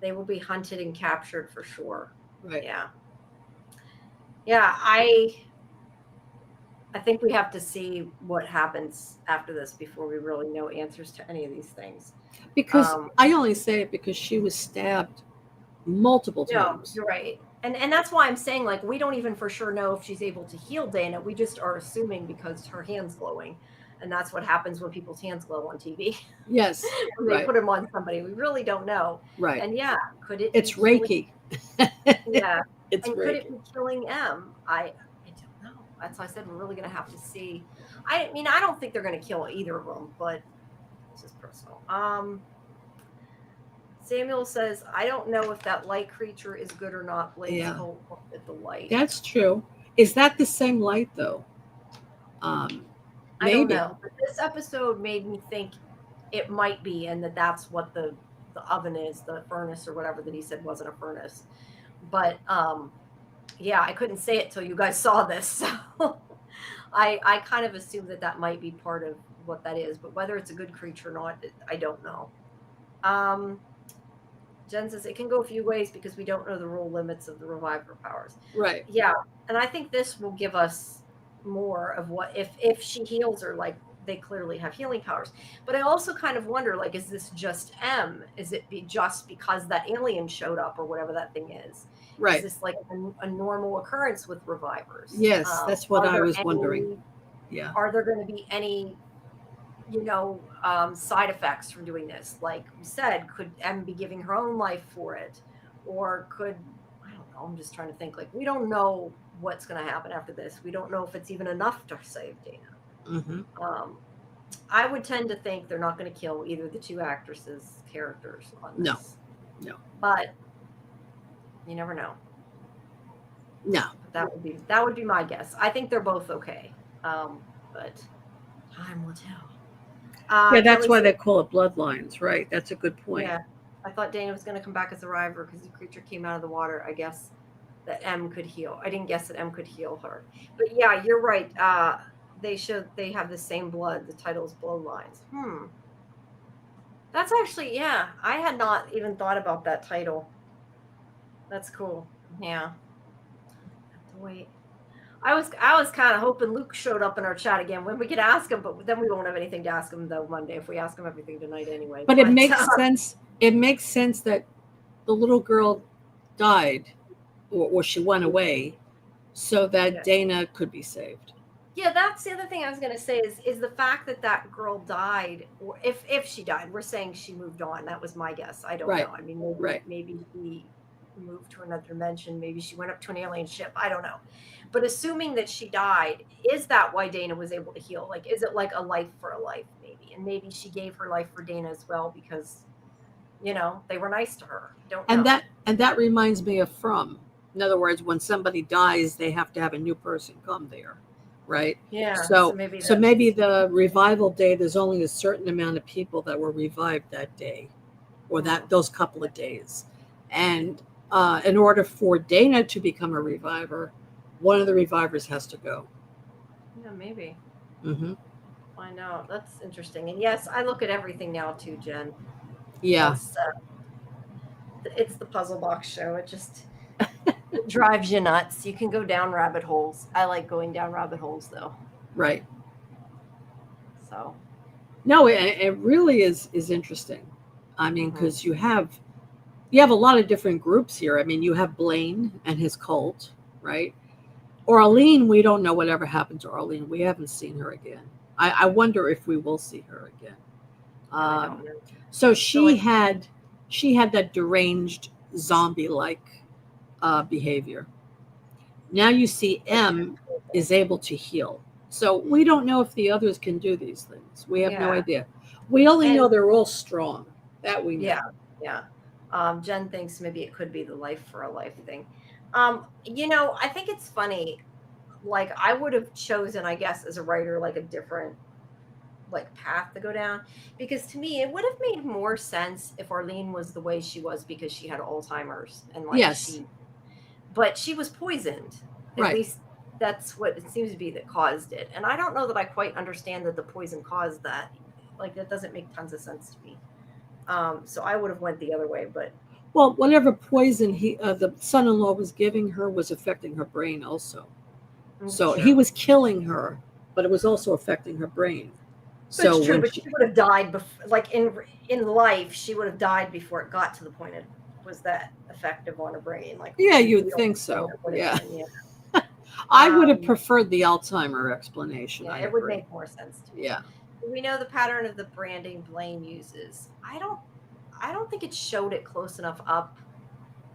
they will be hunted and captured for sure. Right. Yeah. Yeah, I think we have to see what happens after this before we really know answers to any of these things. Because Um, I only say it because she was stabbed multiple no, times. you're right. And that's why I'm saying, like, we don't even for sure know if she's able to heal Dana. We just are assuming because her hand's glowing. And that's what happens when people's hands glow on TV. Yes, When they right, put them on somebody. We really don't know. right. And yeah, could it It's be killing? Reiki. Yeah. It's And could it Reiki. be killing M? I don't know. That's why I said we're really gonna have to see. I mean, I don't think they're gonna kill either of them, but it's just personal. Samuel says, I don't know if that light creature is good or not. Blaine's Yeah, cult looked at the light. that's true. Is that the same light though? Um, I don't Maybe. know. But this episode made me think it might be, and that's what the oven is, the furnace or whatever that he said wasn't a furnace. But yeah, I couldn't say it till you guys saw this. So I kind of assume that that might be part of what that is, but whether it's a good creature or not, I don't know. Um, Jen says it can go a few ways because we don't know the rule limits of the reviver powers. Right. Yeah, and I think this will give us more of what if she heals her, like they clearly have healing powers. But I also kind of wonder, like, is this just M? Is it just because that alien showed up or whatever that thing is? Is Right. this like a normal occurrence with revivers? Yes, that's what Are I there was wondering. any? Yeah. Are there going to be any side effects from doing this? Like we said, could M be giving her own life for it? Or could, I don't know, I'm just trying to think, like, we don't know what's going to happen after this. We don't know if it's even enough to save Dana. Mm-hmm. I would tend to think they're not going to kill either the two actresses' characters on No. this. No. But you never know. No. But that would be my guess. I think they're both okay. But time will tell. Yeah, that's Kelly why said, they call it bloodlines, right? That's a good point. yeah, I thought Dana was going to come back as a river because the creature came out of the water. I guess that M could heal. I didn't guess that M could heal her. But yeah, you're right. They have the same blood. The title is Bloodlines. That's actually, yeah. I had not even thought about that title. That's cool. Yeah. Have to wait. I was kind of hoping Luke showed up in our chat again when we could ask him, but then we won't have anything to ask him though Monday if we ask him everything tonight anyway. But it makes sense. It makes sense that the little girl died, or she went away, so that yeah. Dana could be saved. Yeah, that's the other thing I was gonna say is the fact that that girl died, or if she died, we're saying she moved on. That was my guess. I don't Right. know. I mean, Right. maybe she moved to another dimension. Maybe she went up to an alien ship. I don't know. But assuming that she died, is that why Dana was able to heal? Like, is it like a life for a life, maybe? And maybe she gave her life for Dana as well because they were nice to her. Don't know. And that reminds me of From. In other words, when somebody dies, they have to have a new person come there, right? Yeah. So maybe the revival day, there's only a certain amount of people that were revived that day, or those couple of days, and in order for Dana to become a reviver, one of the revivers has to go. Yeah, maybe. Mm-hmm. Find out. That's interesting. And yes, I look at everything now too, Jen. Yeah. It's the puzzle box show. It just it drives you nuts. You can go down rabbit holes. I like going down rabbit holes though. Right. So. No, it really is interesting. I mean, because you have a lot of different groups here. I mean, you have Blaine and his cult, right? Arlene, we don't know whatever happened to Arlene. We haven't seen her again. I wonder if we will see her again. I don't know. So she had that deranged zombie-like behavior. Now you see M is able to heal. So we don't know if the others can do these things. We have no idea. We only know they're all strong. That we know. Yeah. Jen thinks maybe it could be the life for a life thing. I think it's funny. Like, I would have chosen, I guess, as a writer, like a different path to go down, because to me it would have made more sense if Arlene was the way she was because she had Alzheimer's and but she was poisoned. At least that's what it seems to be that caused it. And I don't know that I quite understand that the poison caused that. Like, that doesn't make tons of sense to me. So I would have went the other way, but Well, whatever poison the son-in-law was giving her was affecting her brain also. It's So he true. was killing her, but it was also affecting her brain. It's So true, when but she would have died before, like in life, she would have died before it got to the point it was that effective on her brain. Like yeah, we you'd don't think know so. it would have Yeah. been. Yeah. I would have Um, preferred the Alzheimer explanation. yeah, I it would agree. make more sense to me. Yeah. We know the pattern of the branding Blaine uses. I don't think it showed it close enough up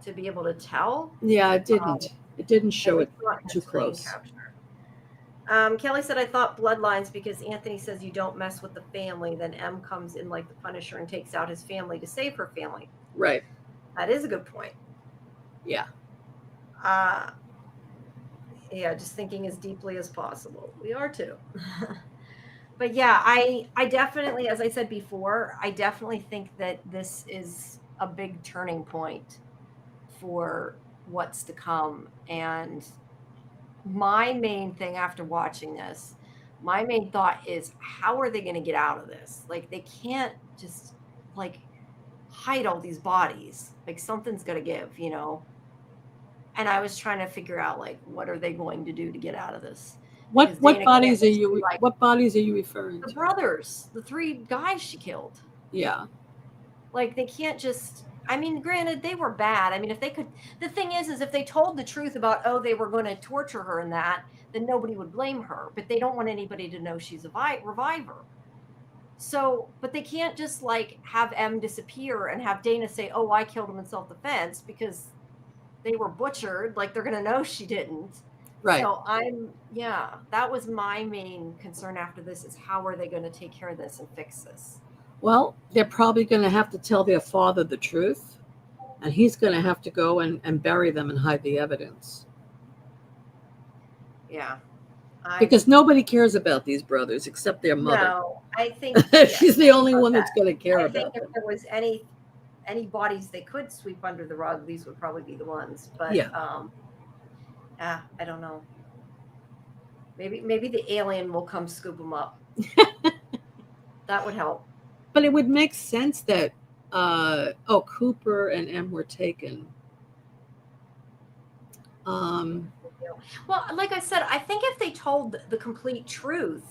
to be able to tell. Yeah, it Um, didn't. It didn't at show it least not in the too screen close. capture. Kelly said, I thought Bloodlines because Anthony says you don't mess with the family. Then M comes in like the Punisher and takes out his family to save her family. Right. That is a good point. Yeah. Uh, yeah, just thinking as deeply as possible. We are too. But yeah, I definitely, as I said before, I definitely think that this is a big turning point for what's to come. And my main thing after watching this, my main thought is how are they going to get out of this? Like they can't just like hide all these bodies. Like something's going to give. And I was trying to figure out like what are they going to do to get out of this? Because What Dana can't bodies are just be you like what bodies are you referring the to? brothers, the three guys she killed. Yeah. Like they can't just I mean, granted, they were bad. I mean, if they could the thing is if they told the truth about, oh, they were going to torture her and that, then nobody would blame her. But they don't want anybody to know she's a reviver. So, but they can't just like have M disappear and have Dana say, oh, I killed him in self-defense because they were butchered. Like they're going to know she didn't. Right. So that was my main concern after this is how are they going to take care of this and fix this? Well, they're probably going to have to tell their father the truth, and he's going to have to go and bury them and hide the evidence. Yeah. Because nobody cares about these brothers except their mother. No, I think She's the only one that's going to care I think about if them. there was any bodies they could sweep under the rug, these would probably be the ones. But Yeah. I don't know. Maybe the alien will come scoop them up. That would help. But it would make sense that Cooper and M were taken. Well, like I said, I think if they told the complete truth,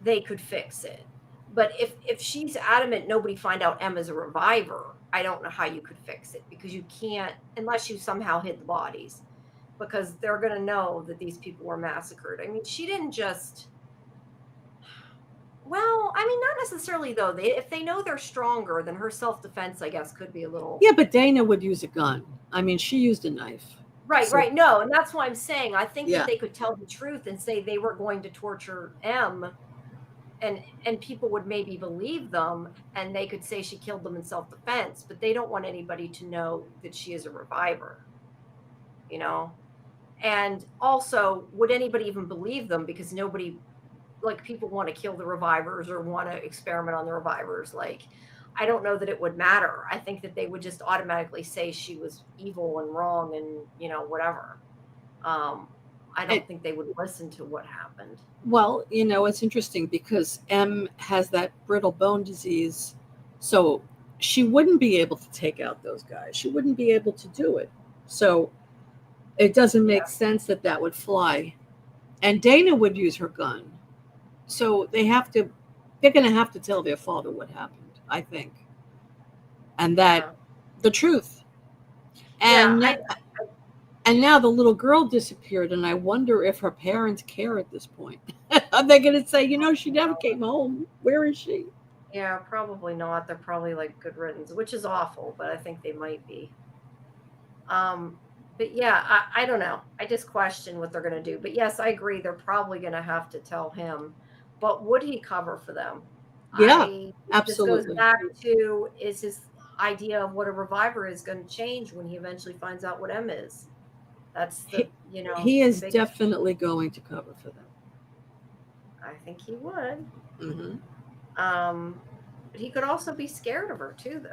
they could fix it. But if she's adamant nobody find out M is a reviver, I don't know how you could fix it because you can't unless you somehow hid the bodies because they're going to know that these people were massacred. I mean, she didn't just well, I mean, not necessarily though. If they know they're stronger, then her self-defense, I guess, could be a little. Yeah, but Dana would use a gun. I mean, she used a knife. Right, So- right. No, and that's why I'm saying I think Yeah. that they could tell the truth and say they were going to torture M, and people would maybe believe them, and they could say she killed them in self-defense, but they don't want anybody to know that she is a reviver. And also, would anybody even believe them because nobody like people want to kill the revivers or want to experiment on the revivers. Like, I don't know that it would matter. I think that they would just automatically say she was evil and wrong and, whatever. I don't think they would listen to what happened. Well, it's interesting because M has that brittle bone disease. So she wouldn't be able to take out those guys. She wouldn't be able to do it. So it doesn't make sense that would fly. And Dana would use her gun. So they're going to have to tell their father what happened, I think. And that the truth. And and now the little girl disappeared, and I wonder if her parents care at this point. Are they going to say, she never came home? Where is she? Yeah, probably not. They're probably like good riddance, which is awful, but I think they might be. But yeah, I don't know. I just question what they're going to do. But yes, I agree. They're probably going to have to tell him. But would he cover for them? Yeah, absolutely. This goes back to is his idea of what a reviver is going to change when he eventually finds out what M is. That's he is definitely going to cover for them. I think he would. Mm-hmm. But he could also be scared of her too,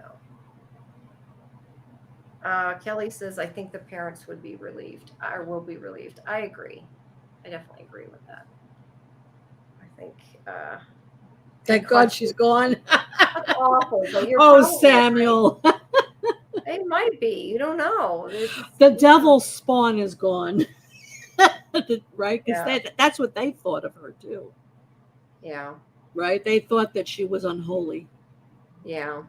though. Kelly says, I think the parents would be relieved or will be relieved. I agree. I definitely agree with that. I think. Thank God she's gone. That's awful. But Samuel. Right. They might could be. You don't know. The devil's spawn is gone. Right? Because Yeah. that's what they thought of her too. Yeah. Right? They thought that she was unholy. Yeah.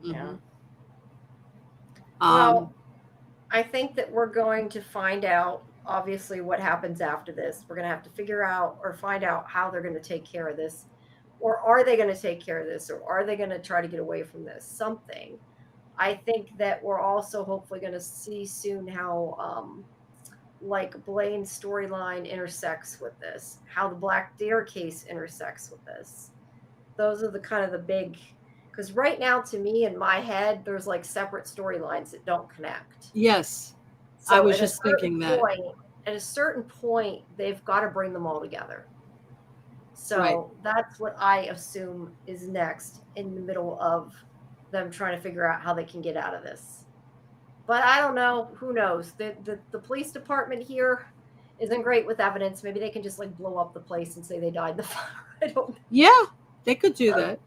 Yeah. Um, Well, I think that we're going to find out, obviously, what happens after this. We're going to have to figure out or find out how they're going to take care of this. Or are they going to take care of this? Or are they going to try to get away from this? Something. I think that we're also hopefully going to see soon how, like, Blaine's storyline intersects with this, how the Black Deer case intersects with this. Those are the kind of the big, because right now, to me, in my head, there's like separate storylines that don't connect. yes. So I was just thinking that. At a certain point, they've got to bring them all together. So Right. that's what I assume is next in the middle of them trying to figure out how they can get out of this. But I don't know. Who knows? The police department here isn't great with evidence. Maybe they can just like blow up the place and say they died in the fire. I don't know. Yeah, they could do that.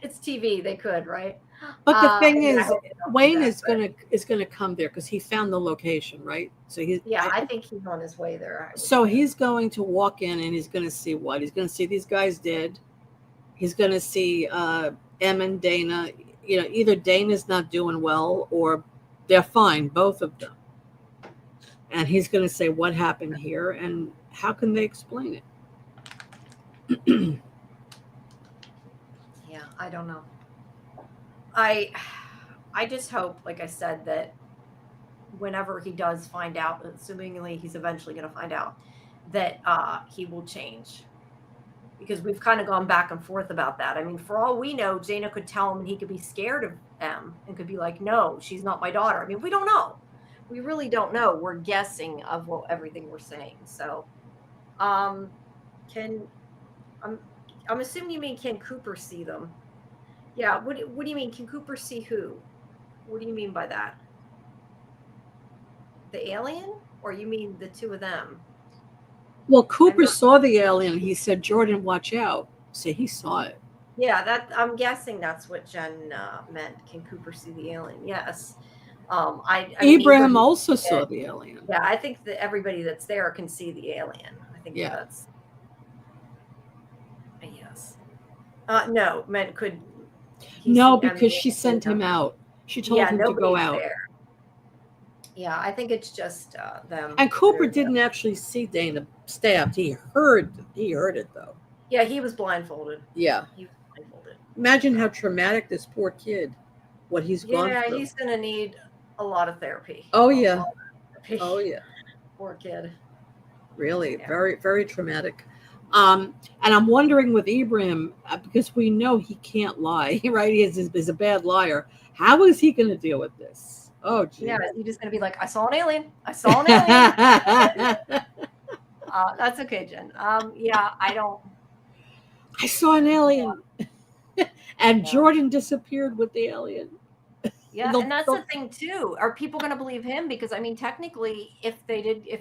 It's TV. They could, right? But the thing I is, hope they don't do Wayne that, is gonna come there because he found the location, right? So I think he's on his way there. So he's going to walk in and he's going to see what? He's going to see these guys dead. He's going to see Em and Dana. You know, either Dana's not doing well or they're fine, both of them. And he's going to say what happened here and how can they explain it? Yeah, I don't know. I just hope, like I said, that whenever he does find out, assumingly he's eventually going to find out, that he will change. Because we've kind of gone back and forth about that. I mean, for all we know, Dana could tell him and he could be scared of Em and could be like, no, she's not my daughter. I mean, we don't know. We really don't know. We're guessing of everything we're saying. So, I'm assuming you mean can Cooper see them? Yeah. What do you mean? Can Cooper see who? What do you mean by that? The alien, or you mean the two of them? Well, Cooper saw the alien. He said, "Jordan, watch out." So he saw it. Yeah, that I'm guessing that's what Jen meant. Can Cooper see the alien? Yes. Ibrahim also saw the alien. Yeah, I think that everybody that's there can see the alien. I think that's yes. No, meant could. No, because she sent him out. She told him to go out. There. Yeah, I think it's just them. And Cooper didn't actually see Dana stabbed. He heard it though. Yeah, he was blindfolded. Yeah. He was blindfolded. Imagine how traumatic this poor kid, what he's gone through. Yeah, he's going to need a lot of therapy. Oh, yeah. Oh, yeah. Poor kid. Really, very, very traumatic. And I'm wondering with Ibrahim, because we know he can't lie, right? He's a bad liar. How is he going to deal with this? Oh, geez. Yeah, he's just going to be like, I saw an alien. I saw an alien. That's okay, Jen. Yeah, I saw an alien. And Jordan disappeared with the alien. Yeah, and that's the thing too. Are people going to believe him? Because I mean, technically, if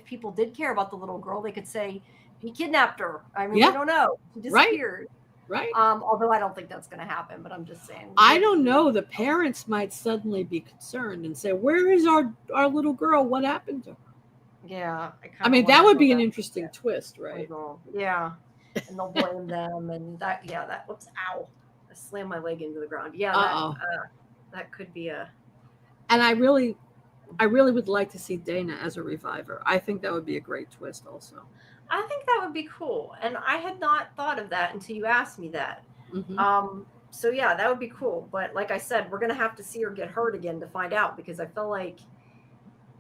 people did care about the little girl, they could say he kidnapped her. I mean, we don't know. She disappeared. Right. Although I don't think that's going to happen, but I'm just saying. I don't know. The parents might suddenly be concerned and say, "Where is our little girl? What happened to her?" Yeah. I mean, that would be an interesting twist, right? Yeah. And they'll blame them, and that. Yeah. That. Whoops! Ow! I slammed my leg into the ground. Yeah. That could be a. And I really would like to see Dana as a reviver. I think that would be a great twist also. I think that would be cool. And I had not thought of that until you asked me that. Mm-hmm. So yeah, that would be cool. But like I said, we're going to have to see her get hurt again to find out, because I feel like,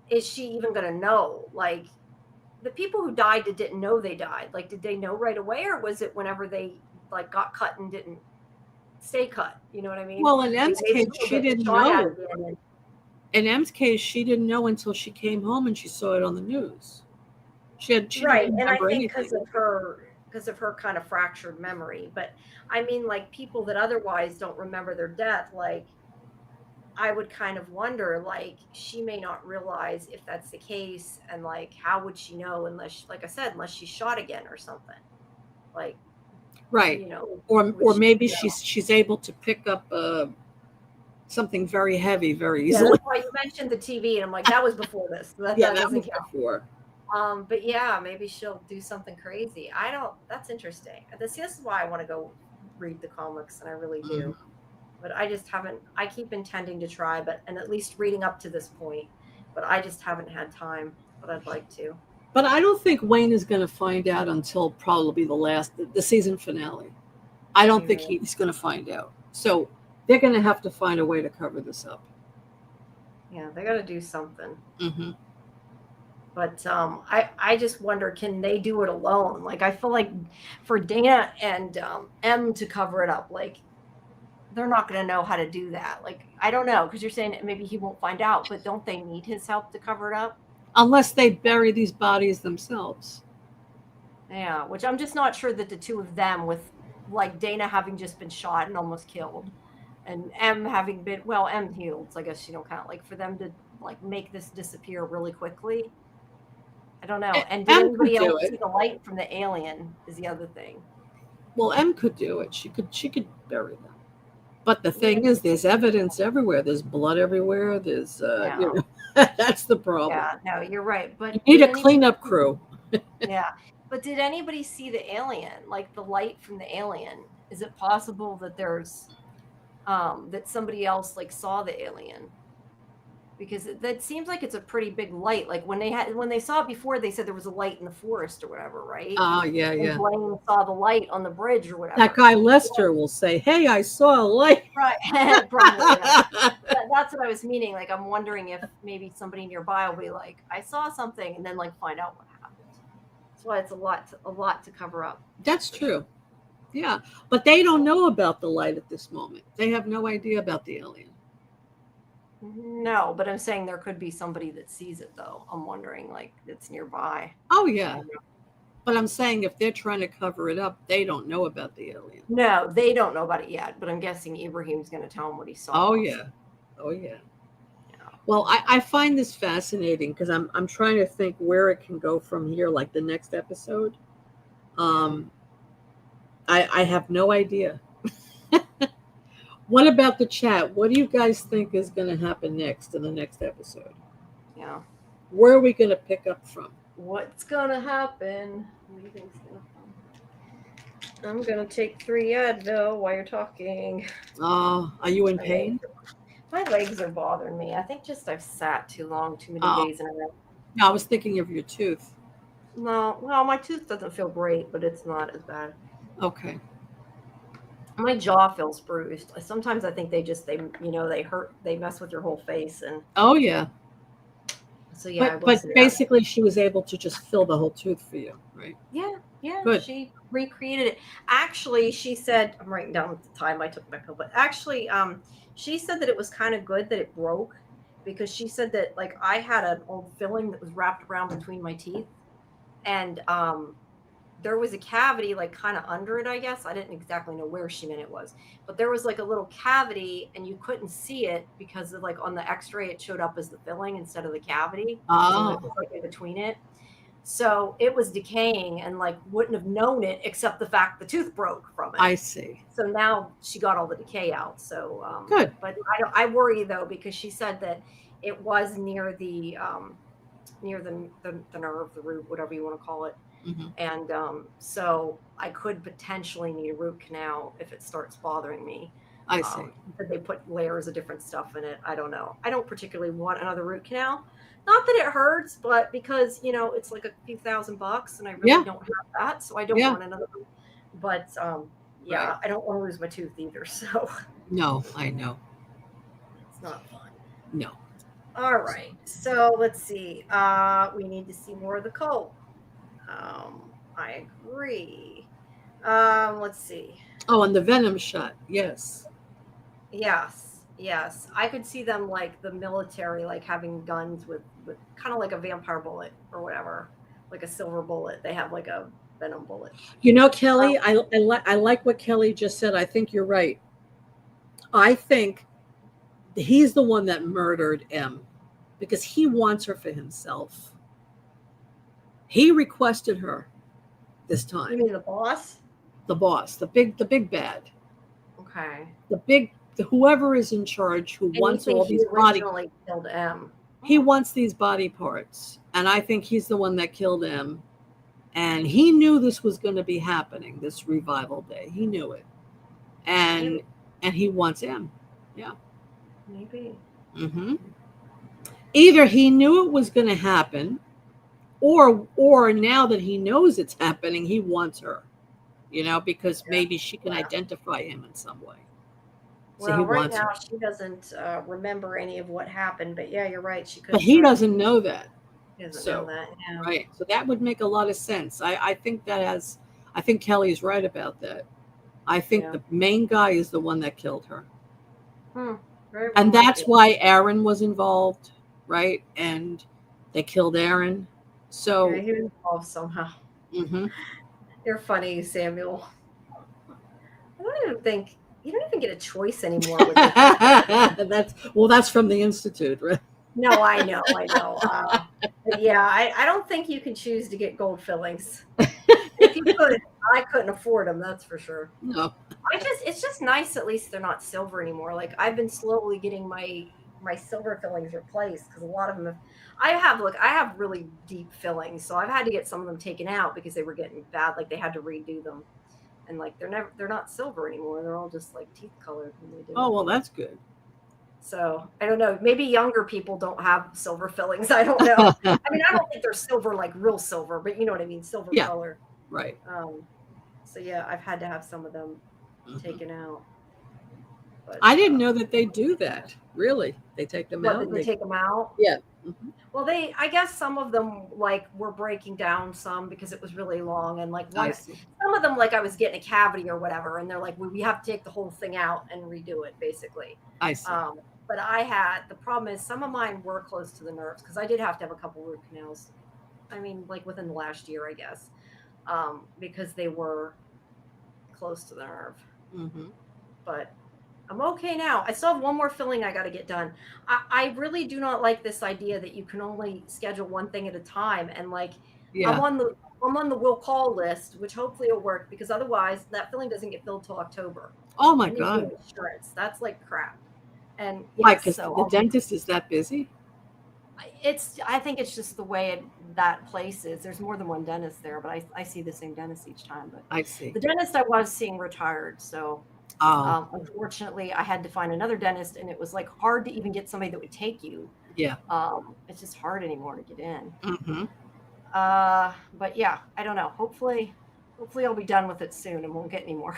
is she even going to know? Like, the people who died didn't know they died. Like, did they know right away, or was it whenever they like got cut and didn't stay cut? You know what I mean? Well, in Em's case, she didn't know. In Em's case, she didn't know until she came home and she saw it on the news. She right, didn't and I think anything. because of her kind of fractured memory. But I mean, like, people that otherwise don't remember their death, like, I would kind of wonder, like, she may not realize if that's the case, and like, how would she know unless, like I said, unless she's shot again or something, like, right? You know, or maybe she's able to pick up something very heavy very Yeah, easily. that's why you mentioned the TV, and I'm like, that was before this. So that Yeah, that doesn't was count. before. But yeah, maybe she'll do something crazy. I don't. That's interesting. This is why I want to go read the comics, and I really Mhm. do. But I just haven't. I keep intending to try, but and at least reading up to this point, but I just haven't had time. But I'd like to. But I don't think Wayne is going to find out until probably the season finale. I don't think Mm, he's going to find out. So they're going to have to find a way to cover this up. yeah, they got to do something. Hmm. But I just wonder, can they do it alone? Like I feel like for Dana and M to cover it up, like they're not going to know how to do that. Like I don't know, because you're saying maybe he won't find out, but don't they need his help to cover it up? Unless they bury these bodies themselves. Yeah, which I'm just not sure that the two of them, with like Dana having just been shot and almost killed, and M having been, well, M healed, so I guess kind of like for them to like make this disappear really quickly. I don't know. And did M could anybody do else see it. the light from the alien? Is the other thing. Well, M could do it. She could bury them. But the Yeah, thing is, there's evidence everywhere. There's blood everywhere. There's, yeah, that's the problem. yeah. No, you're right. You But need did a anybody? cleanup crew. Yeah, but did anybody see the alien? Like the light from the alien? Is it possible that there's that somebody else like saw the alien? Because that seems like it's a pretty big light. Like when they saw it before, they said there was a light in the forest or whatever, right? Ah, yeah, And yeah. Blaine saw the light on the bridge or That whatever. guy Lester will say, "Hey, I saw a light." Right, probably. Yeah. That's what I was meaning. Like I'm wondering if maybe somebody nearby will be like, "I saw something," and then like find out what happened. That's why it's a lot to cover up. That's For sure. true. Yeah, but they don't know about the light at this moment. They have no idea about the alien. No, but I'm saying there could be somebody that sees it though. I'm wondering like it's nearby. Oh I yeah, don't know. but I'm saying if they're trying to cover it up, they don't know about the alien. No, they don't know about it yet, but I'm guessing Ibrahim's going to tell him what he Oh saw. So, yeah, oh yeah. yeah. Well, I find this fascinating because I'm trying to think where it can go from here, like the next episode. Yeah. Um, I have no idea. What about the chat? What do you guys think is going to happen next in the next episode? Yeah. Where are we going to pick up from? What's going to happen? What do you think's going to happen? I'm going to take 3 Advil while you're talking. Are you in pain? My legs are bothering me. I think just I've sat too long, too many Oh, days in a row. no, I was thinking of your tooth. No, well, my tooth doesn't feel great, but it's not as bad. Okay. My jaw feels bruised. Sometimes I think they hurt, they mess with your whole face, and Oh yeah. so yeah, I will But say that. basically, she was able to just fill the whole tooth for you, right? Yeah, yeah, Good. she recreated it. Actually, she said, I'm writing down the time I took my pill, but actually, she said that it was kind of good that it broke, because she said that like I had an old filling that was wrapped around between my teeth, and there was a cavity like kind of under it, I guess. I didn't exactly know where she meant it was, but there was like a little cavity and you couldn't see it because of, like on the x-ray it showed up as the filling instead of the cavity. So it was Oh, like in between it. So it was decaying and like wouldn't have known it except the fact the tooth broke from it. I see. So now she got all the decay out. So Good. but I worry though, because she said that it was near the nerve, the root, whatever you want to call it. Hmm. And so I could potentially need a root canal if it starts bothering me. I see. But they put layers of different stuff in it. I don't know. I don't particularly want another root canal. Not that it hurts, but because it's like a few $1,000, and I really Yeah. don't have that, so I don't Yeah. want another. But yeah, Right. I don't want to lose my tooth either, so No, I know. it's not fun. No. All right, so let's see. We need to see more of the cult. I agree. Let's see. Oh, and the venom shot. Yes. Yes, yes. I could see them like the military, like having guns with kind of like a vampire bullet or whatever, like a silver bullet. They have like a venom bullet. You know, Kelly, I like what Kelly just said. I think you're right. I think he's the one that murdered M because he wants her for himself. He requested her this You time. mean the boss? The boss, the big bad, Okay. the whoever is in charge, who And you wants think all he these body, originally killed M? he wants these body parts, and I think he's the one that killed him. And he knew this was going to be happening, this revival day. He knew it, and Maybe. and he wants him. Yeah. Maybe. Hmm. Either he knew it was going to happen, or now that he knows it's happening, he wants her. Because Yeah. maybe she can Yeah. identify him in some way. So he Well, right wants now her. she doesn't remember any of what happened, but yeah, you're right. She But could he start. doesn't know that. He doesn't know So, that. Yeah. right. So that would make a lot of sense. I think Kelly's right about that. I think Yeah. the main guy is the one that killed her. Hmm. Very well And might that's be. why Aaron was involved, right? And they killed Aaron. Yeah, So, he was involved somehow. mhm. You're funny, Samuel. I don't even think you don't even get a choice anymore with this. That's from the Institute, right? No, I know, I know. But yeah, I don't think you can choose to get gold fillings. If you could, I couldn't afford them. That's for sure. No. It's just nice. At least they're not silver anymore. Like I've been slowly getting my silver fillings replaced because a lot of them I have really deep fillings, so I've had to get some of them taken out because they were getting bad. Like they had to redo them, and like they're not silver anymore. They're all just like teeth colored when they do Oh, it. well, that's good. So I don't know. Maybe younger people don't have silver fillings. I don't know. I mean, I don't think they're silver like real silver, but you know what I mean, silver Yeah, color. right. So yeah, I've had to have some of them Mhm. taken out. But I didn't know that they do that. Really? They take them what out? did they take them out? Yeah. Mhm. Well, I guess some of them like were breaking down some because it was really long, and like I once see. some of them like I was getting a cavity or whatever, and they're like, we have to take the whole thing out and redo it basically. I see. But the problem is some of mine were close to the nerves because I did have to have a couple root canals. I mean, like within the last year, I guess, because they were close to the nerve. Hmm. But I'm okay now. I still have one more filling I got to get done. I really do not like this idea that you can only schedule one thing at a time. And like, I'm Yeah. on the I'm on the will call list, which hopefully will work because otherwise that filling doesn't get filled till October. Oh my I need to get God. insurance. That's like crap. And Why? yes, Because so the dentist is that busy? I think it's just the way that place is. There's more than one dentist there, but I see the same dentist each time. But I see. the dentist I was seeing retired, so Oh, unfortunately, I had to find another dentist, and it was like hard to even get somebody that would take you. yeah. It's just hard anymore to get in. Hmm. But yeah, I don't know. Hopefully, I'll be done with it soon and won't get any more.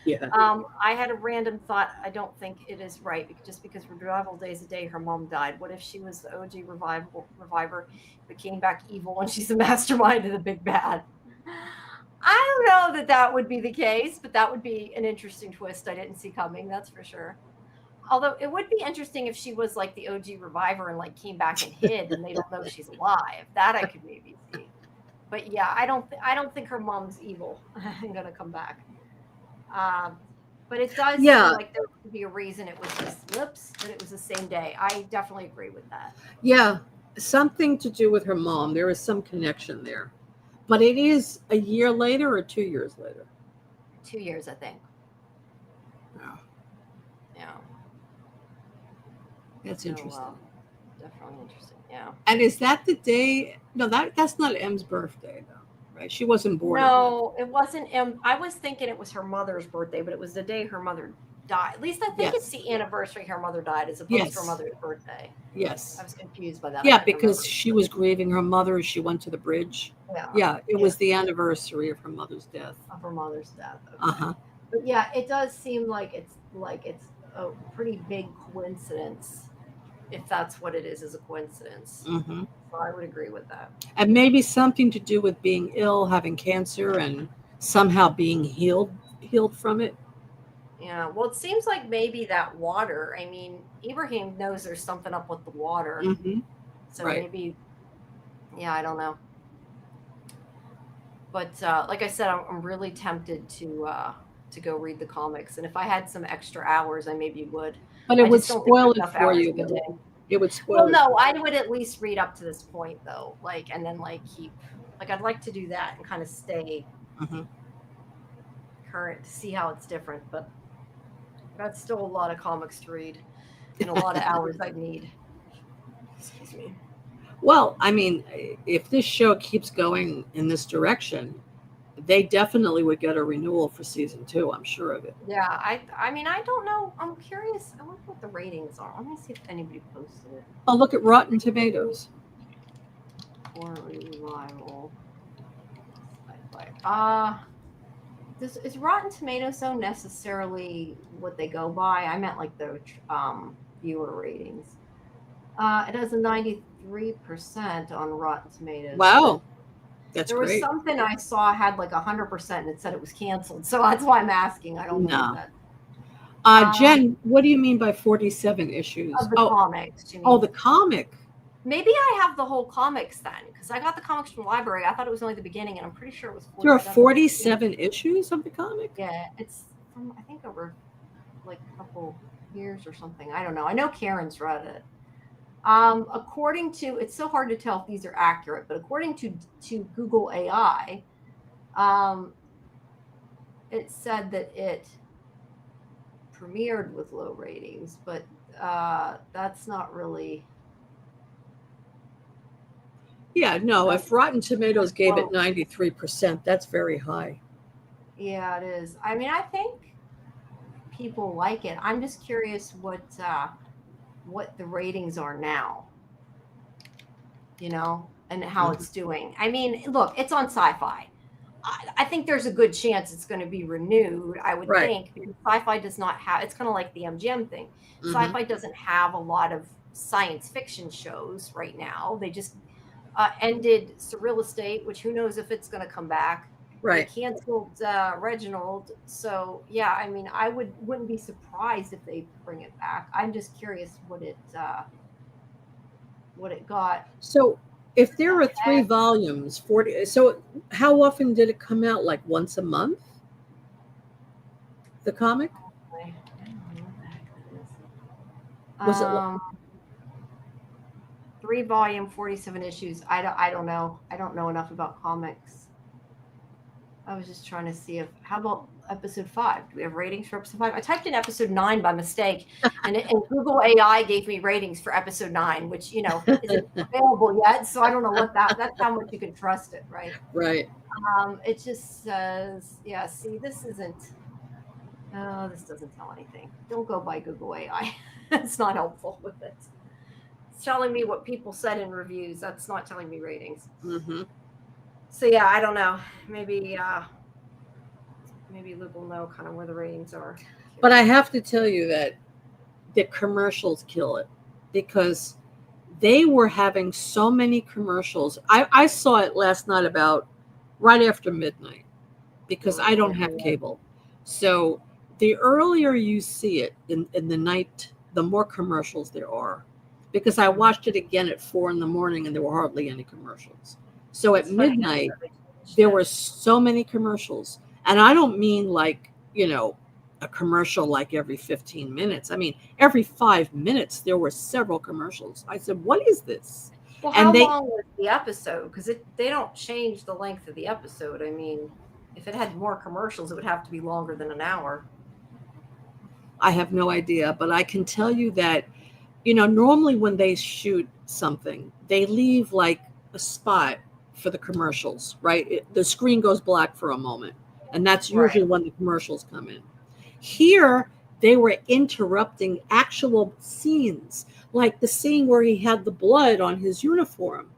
Yeah. I had a random thought. I don't think it is right just because Revival Day's the day her mom died. What if she was the OG reviver, but came back evil and she's the mastermind of the big bad? I don't know that would be the case, but that would be an interesting twist I didn't see coming. That's for sure. Although it would be interesting if she was like the OG reviver and like came back and hid, and they don't know she's alive. That I could maybe see. But yeah, I don't think her mom's evil and gonna come back. Um, but it does seem Yeah. like there could be a reason it was just that it was the same day. I definitely agree with that. Yeah. Something to do with her mom. There is some connection there. But it is a year later or 2 years later? 2 years, I think. Yeah. Yeah. That's So interesting. definitely interesting. Yeah. And is that the day? No, that's not M's birthday, though, right? She wasn't born on that. No, it wasn't. I was thinking it was her mother's birthday, but it was the day her mother died. At least I think it's Yes. the anniversary her mother died, as opposed to her Yes. mother's birthday. Yes. I was confused by that. I Yeah, couldn't because remember. she was grieving her mother as she went to the bridge. Yeah, Yeah, it was the anniversary of her mother's death. of her mother's death. Okay. Uh-huh. But yeah, it does seem like it's a pretty big coincidence, if that's what it is a coincidence. Hmm. So I would agree with that. And maybe something to do with being ill, having cancer, and somehow being healed from it. Yeah, well, it seems like maybe that water. I mean, Ibrahim knows there's something up with the water, Hmm. so Right. maybe. Yeah, I don't know. But like I said, I'm really tempted to go read the comics, and if I had some extra hours, I maybe would. But it I would just don't think spoil there's it enough for hours you, in the day. though. It would spoil Well, it. no, I would at least read up to this point though, like, and then like I'd like to do that and kind of stay Hmm. current to see how it's different. But That's still a lot of comics to read and a lot of hours I'd need. Excuse me. Well, I mean, if this show keeps going in this direction, they definitely would get a renewal for season 2. I'm sure of it. Yeah, I mean, I don't know. I'm curious. I wonder what the ratings are. Let me see if anybody posted it. Oh, look at Rotten Tomatoes. Or revival. Is Rotten Tomatoes so necessarily what they go by? I meant like the viewer ratings. It has a 93% on Rotten Tomatoes. Wow, that's There was great. something I saw had like 100% and it said it was canceled. So that's why I'm asking. I don't know No. what that. Jen, what do you mean by 47 issues? Of the comics. The comic. Maybe I have the whole comics then, because I got the comics from the library. I thought it was only the beginning, and I'm pretty sure it was 47. There are 47 issues of the comic? Yeah, it's from, I think, over like a couple years or something. I don't know. I know Karen's read it. According to, it's so hard to tell if these are accurate, but according to Google AI, it said that it premiered with low ratings, but that's not really. Yeah, no, if Rotten Tomatoes gave it 93%, that's very high. Yeah, it is. I mean, I think people like it. I'm just curious what the ratings are now. You know, and how it's doing. I mean, look, it's on sci-fi. I think there's a good chance it's going to be renewed. I would think, because sci-fi does not have. It's kind of like the MGM thing. Sci-fi doesn't have a lot of science fiction shows right now. They just ended Surreal Estate, which who knows if it's going to come back. Right. They canceled Reginald. So yeah, I mean, I wouldn't be surprised if they bring it back. I'm just curious what it got. So if there are 3 volumes, 40. So how often did it come out? Like once a month? The comic? I don't know what the heck that is. Was it 3-volume, 47 issues. I don't know. I don't know enough about comics. I was just trying to see how about episode 5? Do we have ratings for episode 5? I typed in episode 9 by mistake, and Google AI gave me ratings for episode 9, which, you know, isn't available yet. So I don't know what that's how much you can trust it, right? Right. It just says, yeah, see, this doesn't tell anything. Don't go by Google AI. It's not helpful with it. It's telling me what people said in reviews. That's not telling me ratings. Mm-hmm. So yeah, I don't know. Maybe Luke will know kind of where the ratings are. But I have to tell you that the commercials kill it, because they were having so many commercials. I saw it last night about right after midnight, because I don't have cable. So the earlier you see it in the night, the more commercials there are, because I watched it again at 4 a.m. and there were hardly any commercials. So at midnight, there were so many commercials. And I don't mean like, you know, a commercial like every 15 minutes. I mean, every 5 minutes, there were several commercials. I said, what is this? Well, how long was the episode? Because they don't change the length of the episode. I mean, if it had more commercials, it would have to be longer than an hour. I have no idea, but I can tell you that, you know, normally when they shoot something, they leave like a spot for the commercials, right? The screen goes black for a moment, and that's usually when the commercials come in. Here, they were interrupting actual scenes, like the scene where he had the blood on his uniform,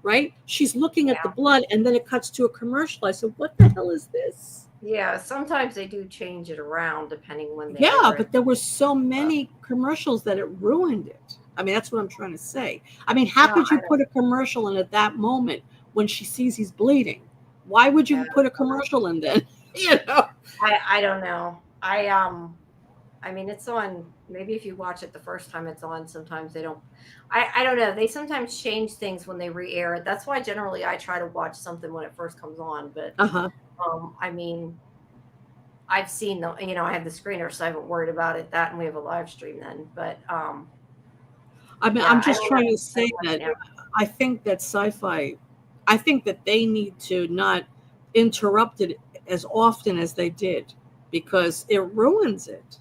right? She's looking at the blood, and then it cuts to a commercial. I said, what the hell is this? Yeah, sometimes they do change it around depending when they. Yeah, but there were so many commercials that it ruined it. I mean, that's what I'm trying to say. I mean, how could you put a commercial in at that moment when she sees he's bleeding? Why would you put a commercial in then? You know, I don't know. I mean, it's on. Maybe if you watch it the first time it's on, sometimes they don't. I don't know. They sometimes change things when they re-air it. That's why generally I try to watch something when it first comes on. But I mean, I've seen the. You know, I have the screener, so I haven't worried about it. That, and we have a live stream then. But I mean, I'm just trying to say that I think that sci-fi. I think that they need to not interrupt it as often as they did, because it ruins it.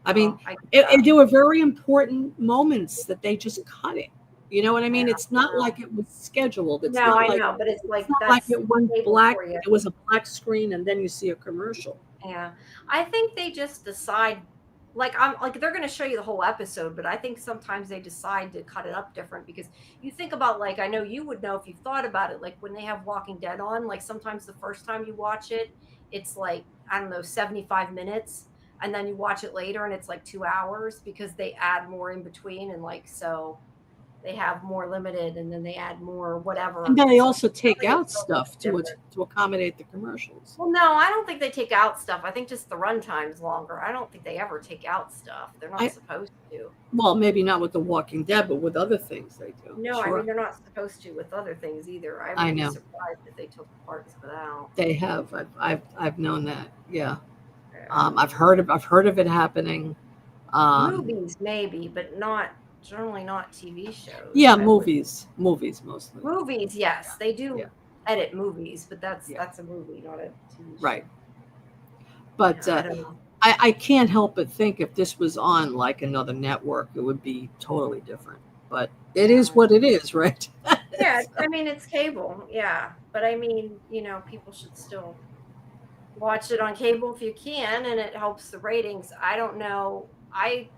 I mean, I there were very important moments that they just cut it. You know what I mean? Yeah, It's not like it was scheduled. It's no, not I like know, but it's it's like not like that's it went cable black. for you. It was a black screen, and then you see a commercial. Yeah. I think they just decide like I'm like they're going to show you the whole episode, but I think sometimes they decide to cut it up different because you think about like I know you would know if you've thought about it like when they have Walking Dead on, like sometimes the first time you watch it, it's like I don't know 75 minutes and then you watch it later and it's like 2 hours because they add more in between and like so they have more limited and then they add more And whatever. then they So also take everything's out a little stuff different. to accommodate the commercials. Well, no, I don't think they take out stuff. I think just the runtime's longer. I don't think they ever take out stuff. They're not I supposed to. Well, maybe not with The Walking Dead, but with other things they do. No, I mean Sure, they're not supposed to with other things either. I I would be know surprised if they took parts of it out. they have. I've known that. Yeah, Yeah. I've heard of it happening. Um, Movies maybe, but not generally not TV shows. yeah, I would movies mostly. movies, yes, they Yeah, do edit movies, but yeah, that's a movie, not a TV show. right. But Yeah, I don't know. I can't help but think if this was on like another network, it would be totally different. But it is what it is, right? Yeah, I mean it's cable, yeah. But I mean, people should still watch it on cable if you can and it helps the ratings. I don't know. I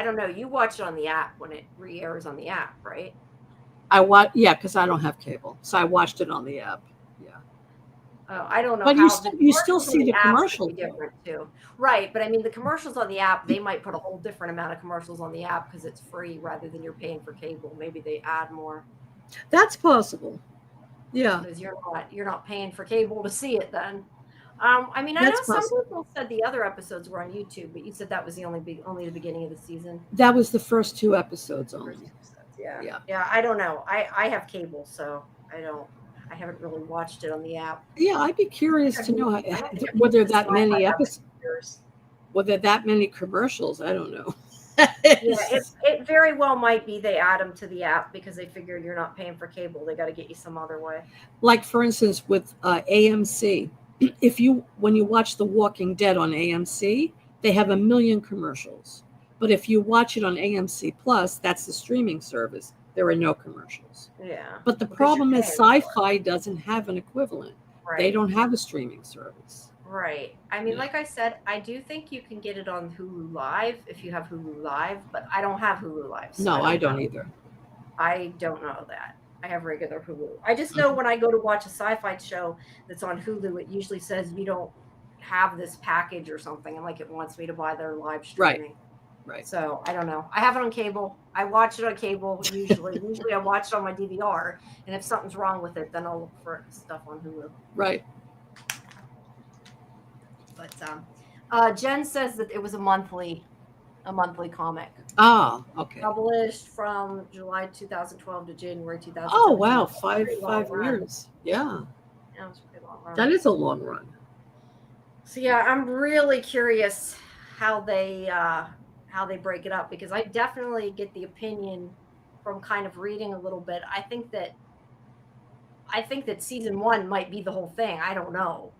don't know. You watch it on the app when it re-airs on the app, right? Yeah, because I don't have cable, so I watched it on the app. Yeah, Oh, I don't know but how the you still commercials on see the the apps could commercials be though. different too. Right, but I mean the commercials on the app, they might put a whole different amount of commercials on the app because it's free rather than you're paying for cable. Maybe they add more That's possible. Yeah, because you're not paying for cable to see it then. I mean, I know that's some possible. people said the other episodes were on YouTube, but you said that was only the beginning of the season. That was the first 2 episodes First only. episodes, yeah. Yeah. Yeah, I don't know. I have cable, so I haven't really watched it on the app. Yeah, I'd be curious to know I don't think I've were there used the that Sci-Fi many app in episodes, years. were there that many commercials? I don't know. Yeah, it very well might be they add them to the app because they figure you're not paying for cable. They got to get you some other way. Like for instance, with AMC, when you watch The Walking Dead on AMC, they have a million commercials. But if you watch it on AMC Plus, that's the streaming service. There are no commercials. Yeah. But the Because problem you're is paying for it. sci-fi doesn't have an equivalent. They Right. don't have a streaming service. Right. I mean, Yeah. like I said, I do think you can get it on Hulu Live if you have Hulu Live, but I don't have Hulu Live. So No, I don't know. either. I don't know that. I have regular Hulu. I just know when I go to watch a sci-fi show that's on Hulu, it usually says you don't have this package or something, and like it wants me to buy their live streaming. Right. So I don't know. I have it on cable. I watch it on cable usually. Usually I watch it on my DVR, and if something's wrong with it, then I'll look for stuff on Hulu. Right. But Jen says that it was a monthly comic. Ah, okay. Published from July 2012 to January 2017. Oh wow, It's a five pretty long run. years. Yeah, Yeah, it's a pretty long run. that is a long run. So yeah, I'm really curious how they break it up because I definitely get the opinion from kind of reading a little bit. I think that season 1 might be the whole thing. I don't know.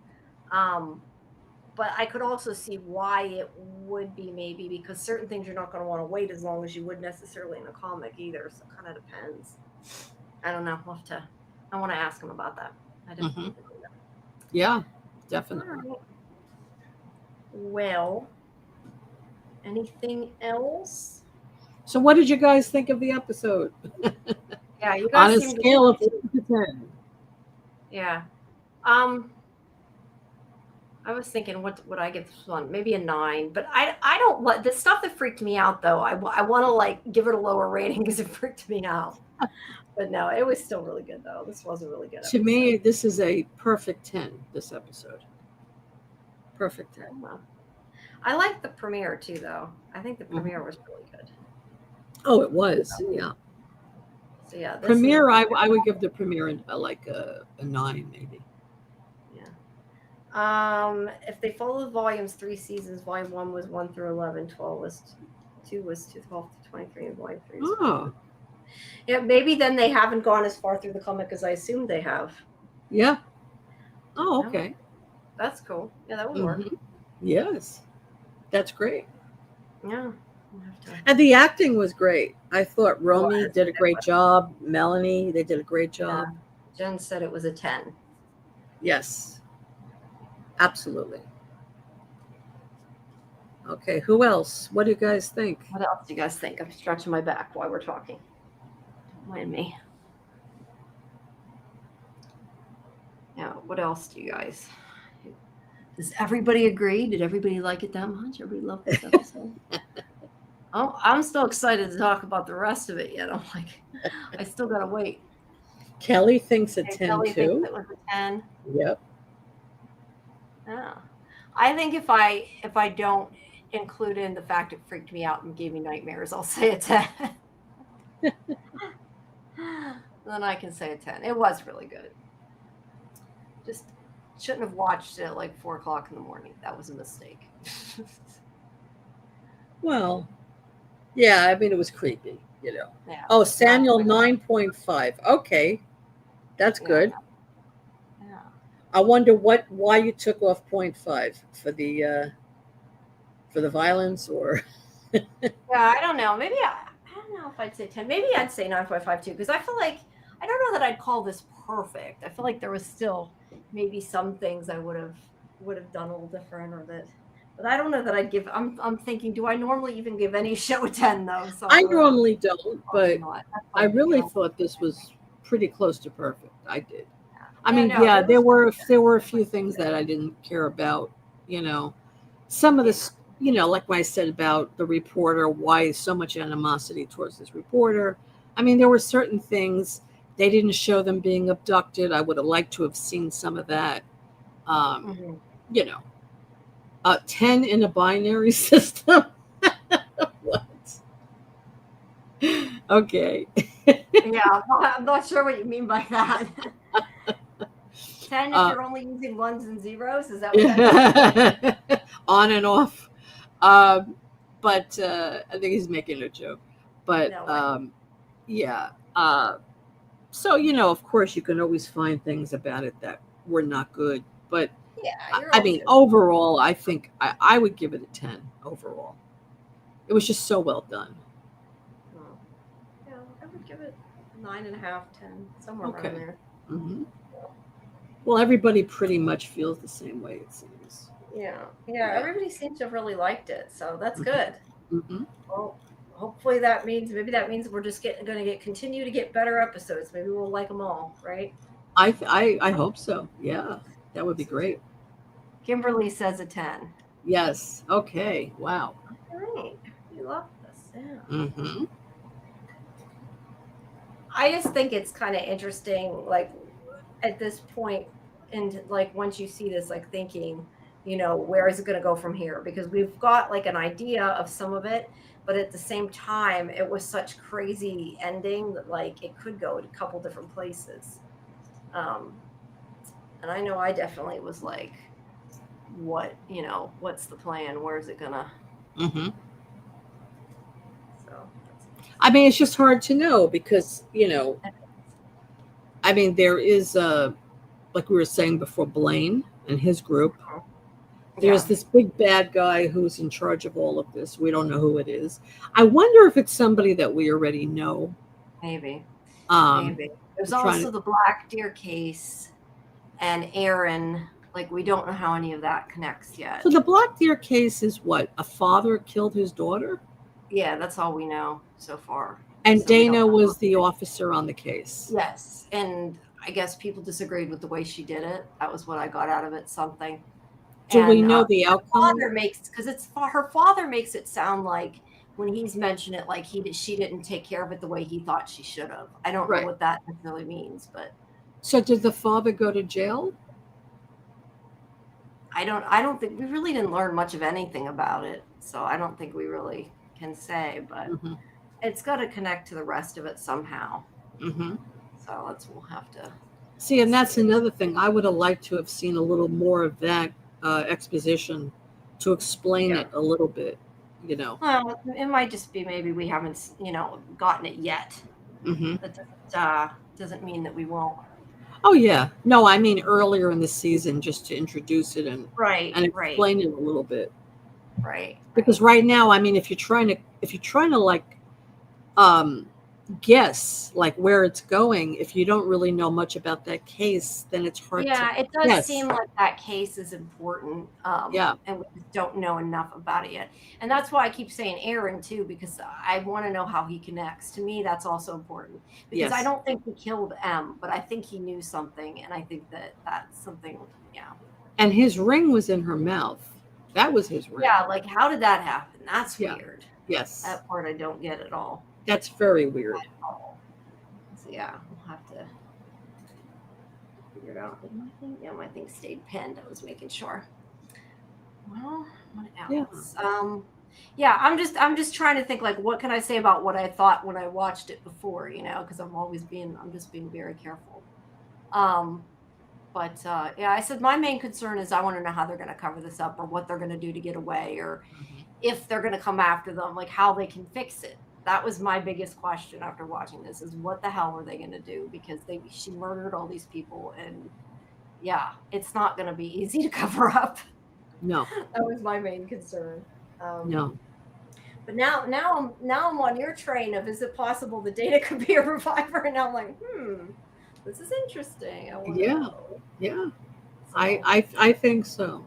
But I could also see why it would be maybe because certain things you're not going to want to wait as long as you would necessarily in a comic either. So it kind of depends. I don't know. I want to ask him about that. I definitely do that. Yeah, definitely. All right. Well, anything else? So what did you guys think of the episode? Yeah, you On guys a seem scale of to 1 to 10. Yeah. I was thinking, what would I give this one? Maybe a 9. But I don't like the stuff that freaked me out, though. I want to like give it a lower rating because it freaked me out. But no, it was still really good, though. This was a really good episode. To me, this is a perfect 10, this episode. Perfect 10. Well, I liked the premiere, too, though. I think the premiere was really good. Oh, it was. Yeah. So, yeah. Premiere, I would give the premiere like a 9, maybe. If they follow the volumes 3 seasons, volume 1 was 1 through 11, 2 was 12 to 23, and volume 3 is 12. Yeah, maybe then they haven't gone as far through the comic as I assumed they have. Yeah. Oh, okay. That's cool. Yeah, that would work. Yes. That's great. Yeah. We'll have to. And the acting was great. I thought Romy Was. did a great Was. job. Melanie, they did a great Yeah. job. Jen said it was a 10. Yes, absolutely. Okay, who else? What do you guys think? What else do you guys think? I'm stretching my back while we're talking. Don't mind me. Yeah, what else do you guys? Does everybody agree? Did everybody like it that much? Everybody love this episode? Oh, I'm still excited to talk about the rest of it yet. I'm like, I still gotta wait. Kelly thinks a Okay, 10 Kelly thinks too. it was a 10. Yep. Yeah. I think if I don't include in the fact it freaked me out and gave me nightmares, I'll say a 10. Then I can say a 10. It was really good. Just shouldn't have watched it at like 4 o'clock in the morning. That was a mistake. Well, yeah, I mean, it was creepy, Yeah. Oh, Samuel 9.5. Okay, that's good. Yeah. I wonder why you took off 0.5 for the violence or. Yeah, I don't know. Maybe I don't know if I'd say 10. Maybe I'd say 9.5 too, because I feel like I don't know that I'd call this perfect. I feel like there was still maybe some things I would have done a little different, or that. But I don't know that I'd give. I'm thinking, do I normally even give any show a 10 though? So I normally don't, but I really thought thought this was pretty close to perfect. I did. I Yeah, mean, no, yeah, it there was were a few things that I didn't care about. Some of this, like what I said about the reporter, why so much animosity towards this reporter. I mean, there were certain things they didn't show them being abducted. I would have liked to have seen some of that. Mhm. 10 in a binary system. What? Okay. Yeah, I'm not sure what you mean by that. 10 if you're only using ones and zeros? Is that what that means? On and off. But I think he's making a joke. But No, yeah. So, of course, you can always find things about it that were not good. But yeah, I mean, overall, I think I would give it a 10 overall. It was just so well done. Yeah, I would give it 9.5, 10, somewhere Okay. around there. Mm-hmm. Well, everybody pretty much feels the same way, it seems. Yeah, everybody seems to have really liked it, so that's good. Mm-hmm. Well, hopefully that means we're just going to continue to get better episodes. Maybe we'll like them all, right? I hope so. Yeah, that would be great. Kimberly says a 10. Yes. Okay. Wow. All right. We love this. Yeah. Mm-hmm. I just think it's kind of interesting, like at this point, and like once you see this, like thinking, where is it going to go from here? Because we've got like an idea of some of it, but at the same time, it was such crazy ending that like it could go to a couple different places. And I know I definitely was like, what's the plan? Where is it gonna? Mm-hmm. So. I mean, it's just hard to know because I mean, there is like we were saying before, Blaine and his group. There's this big bad guy who's in charge of all of this. We don't know who it is. I wonder if it's somebody that we already know. Maybe. Maybe. There's also the Black Deer case and Aaron. Like, we don't know how any of that connects yet. So the Black Deer case is what? A father killed his daughter? Yeah, that's all we know so far. And so Dana was the officer on the case. Yes. And I guess people disagreed with the way she did it. That was what I got out of it, something. Do we know the outcome? Her father makes it sound like when he's mentioned it, like she didn't take care of it the way he thought she should have. I don't know what that necessarily means, but. So did the father go to jail? I don't think we really didn't learn much of anything about it. So I don't think we really can say, but it's got to connect to the rest of it somehow. Mm-hmm. So we'll have to see. And that's another thing. I would have liked to have seen a little more of that exposition to explain it a little bit, Well, it might just be maybe we haven't, gotten it yet. Mm-hmm. That doesn't mean that we won't. Oh, yeah. No, I mean earlier in the season, just to introduce it and explain it a little bit. Right. Because right now, I mean, if you're trying to like um guess like where it's going, if you don't really know much about that case, then it's hard to Yeah, it does guess. seem like that case is important, Yeah. and we just don't know enough about it yet. And that's why I keep saying Aaron too, because I want to know how he connects. To me, that's also important because I Yes. don't think he killed M, but I think he knew something, and I think that that's something. Yeah, And his ring was in her mouth. That was his ring. yeah. Like, how did that happen? That's Yeah. weird. Yes. That part I don't get at all. That's very weird. So yeah, we'll have to figure it out. Did my thing? Yeah, my thing stayed pinned. I was making sure. Well, what Yeah. else? Yeah, I'm just trying to think like what can I say about what I thought when I watched it before, because I'm just being very careful. Um, but yeah, I said my main concern is I want to know how they're going to cover this up or what they're going to do to get away or Mhm. if they're going to come after them, like how they can fix it. That was my biggest question after watching this is what the hell are they going to do because she murdered all these people and yeah, it's not going to be easy to cover up. No. That was my main concern. Um, No. but now I'm on your train of is it possible the Data could be a reviver? And now I'm like, this is interesting. I want to Yeah. know. Yeah. So, I think so.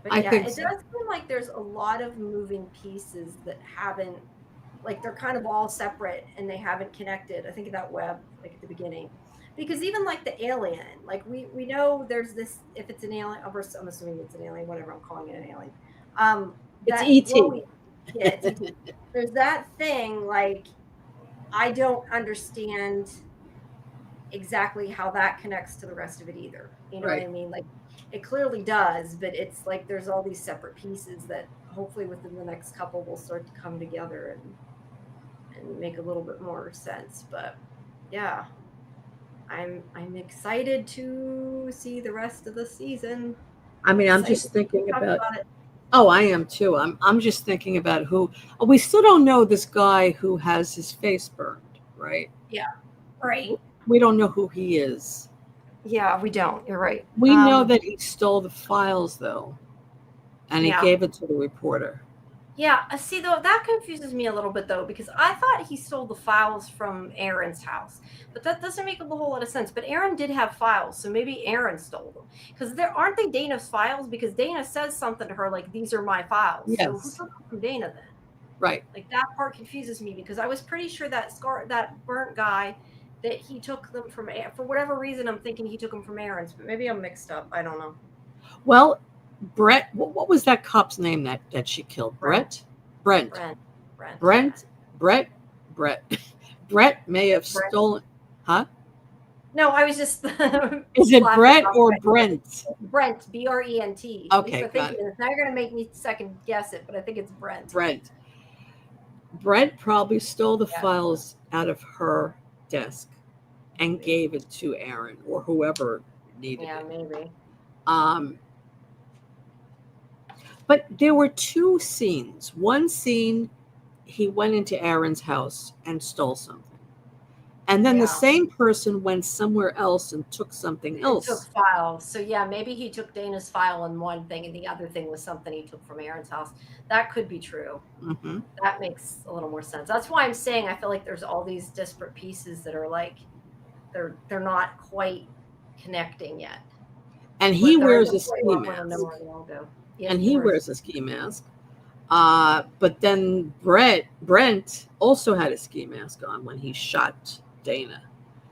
but I yeah, think it so. does seem like there's a lot of moving pieces that haven't, like they're kind of all separate and they haven't connected. I think of that web like at the beginning, because even like the alien, like we know there's this if it's an alien, I'm assuming it's an alien, whatever I'm calling it an alien. It's That ET. glowing, yeah, it's ET. There's that thing like I don't understand exactly how that connects to the rest of it either. You know what Right. I mean? Like it clearly does, but it's like there's all these separate pieces that hopefully within the next couple will start to come together and make a little bit more sense. But yeah, I'm excited to see the rest of the season. I mean, I'm Excited just to thinking talk about. about it. Oh, I am too. I'm just thinking about who. We still don't know this guy who has his face burned, right? Yeah, right. We don't know who he is. Yeah, we don't. You're right. We know that he stole the files though, and he Yeah. gave it to the reporter. Yeah, see though that confuses me a little bit though because I thought he stole the files from Aaron's house, but that doesn't make a whole lot of sense. But Aaron did have files, so maybe Aaron stole them because there aren't they Dana's files because Dana says something to her like these are my files. So who Yes. took them from Dana then? Right. Like that part confuses me because I was pretty sure that burnt guy that he took them from for whatever reason I'm thinking he took them from Aaron's, but maybe I'm mixed up. I don't know. Well, Brett. What was that cop's name that she killed? Brent, Brett. Brent. Brent, Brent, yeah, Brent. Brett. Brett. Brett may have Brent. stolen. Huh? No, I was just Is it laughing Brett off or my Brent? Brent, Brent. At least Okay, I think got it it. is. Now you're gonna make me second guess it, but I think it's Brent. Brent. Brent probably stole the Yeah, files out of her desk and maybe. gave it to Aaron or whoever needed Yeah, it. maybe. Um, but there were two scenes. One scene, he went into Aaron's house and stole something. And then the Yeah. same person went somewhere else and took something And took else. files. So yeah, maybe he took Dana's file in one thing and the other thing was something he took from Aaron's house. That could be true. Hmm. That makes a little more sense. That's why I'm saying I feel like there's all these disparate pieces that are like they're not quite connecting yet. And he But they're at wears the a point where ski I want to know mask. where they all go. Yeah, And he he wears wears a ski mask. But then Brent also had a ski mask on when he shot Dana.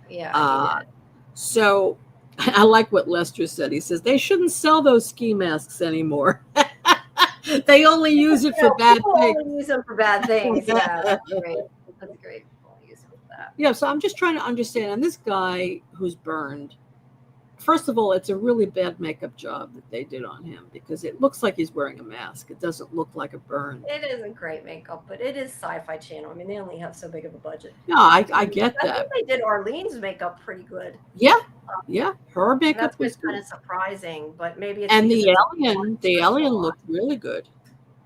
yeah, he Uh, did. so I like what Lester said. He says they shouldn't sell those ski masks anymore. They only use it for bad People things. only use them for bad things. Yeah, that's great. That's great. People only use them for that. Yeah, so I'm just trying to understand. And this guy who's burned, first of all, it's a really bad makeup job that they did on him because it looks like he's wearing a mask. It doesn't look like a burn. It isn't great makeup, but it is Sci-Fi Channel. I mean, they only have so big of a budget. No, I get I think that. they did Arlene's makeup pretty good. Yeah, yeah. Her And makeup that's was what's kind good. of surprising, but maybe it's And because it's on the screen a alien lot. looked really good.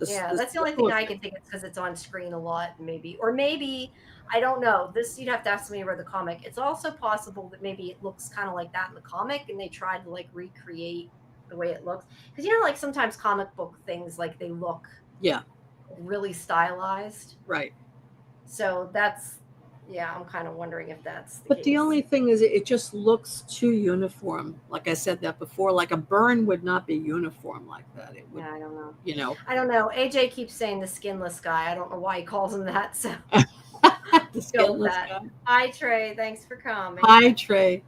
Yeah, The that's the stuff only thing looked I can think it's because it's on screen a lot, maybe. Or maybe, I don't know. This you'd have to ask me about the comic. It's also possible that maybe it looks kind of like that in the comic and they tried to like recreate the way it looks. Because you know, like sometimes comic book things, like they look Yeah, really stylized. right. So that's, yeah, I'm kind of wondering if that's the But the case. only thing is, it just looks too uniform. Like I said that before, like a burn would not be uniform like that. It would, Yeah, I don't know. you know, I don't know. AJ keeps saying the skinless guy. I don't know why he calls him that. So the go with skinless that. guy. Hi, Trey. Thanks for coming. Hi, Trey.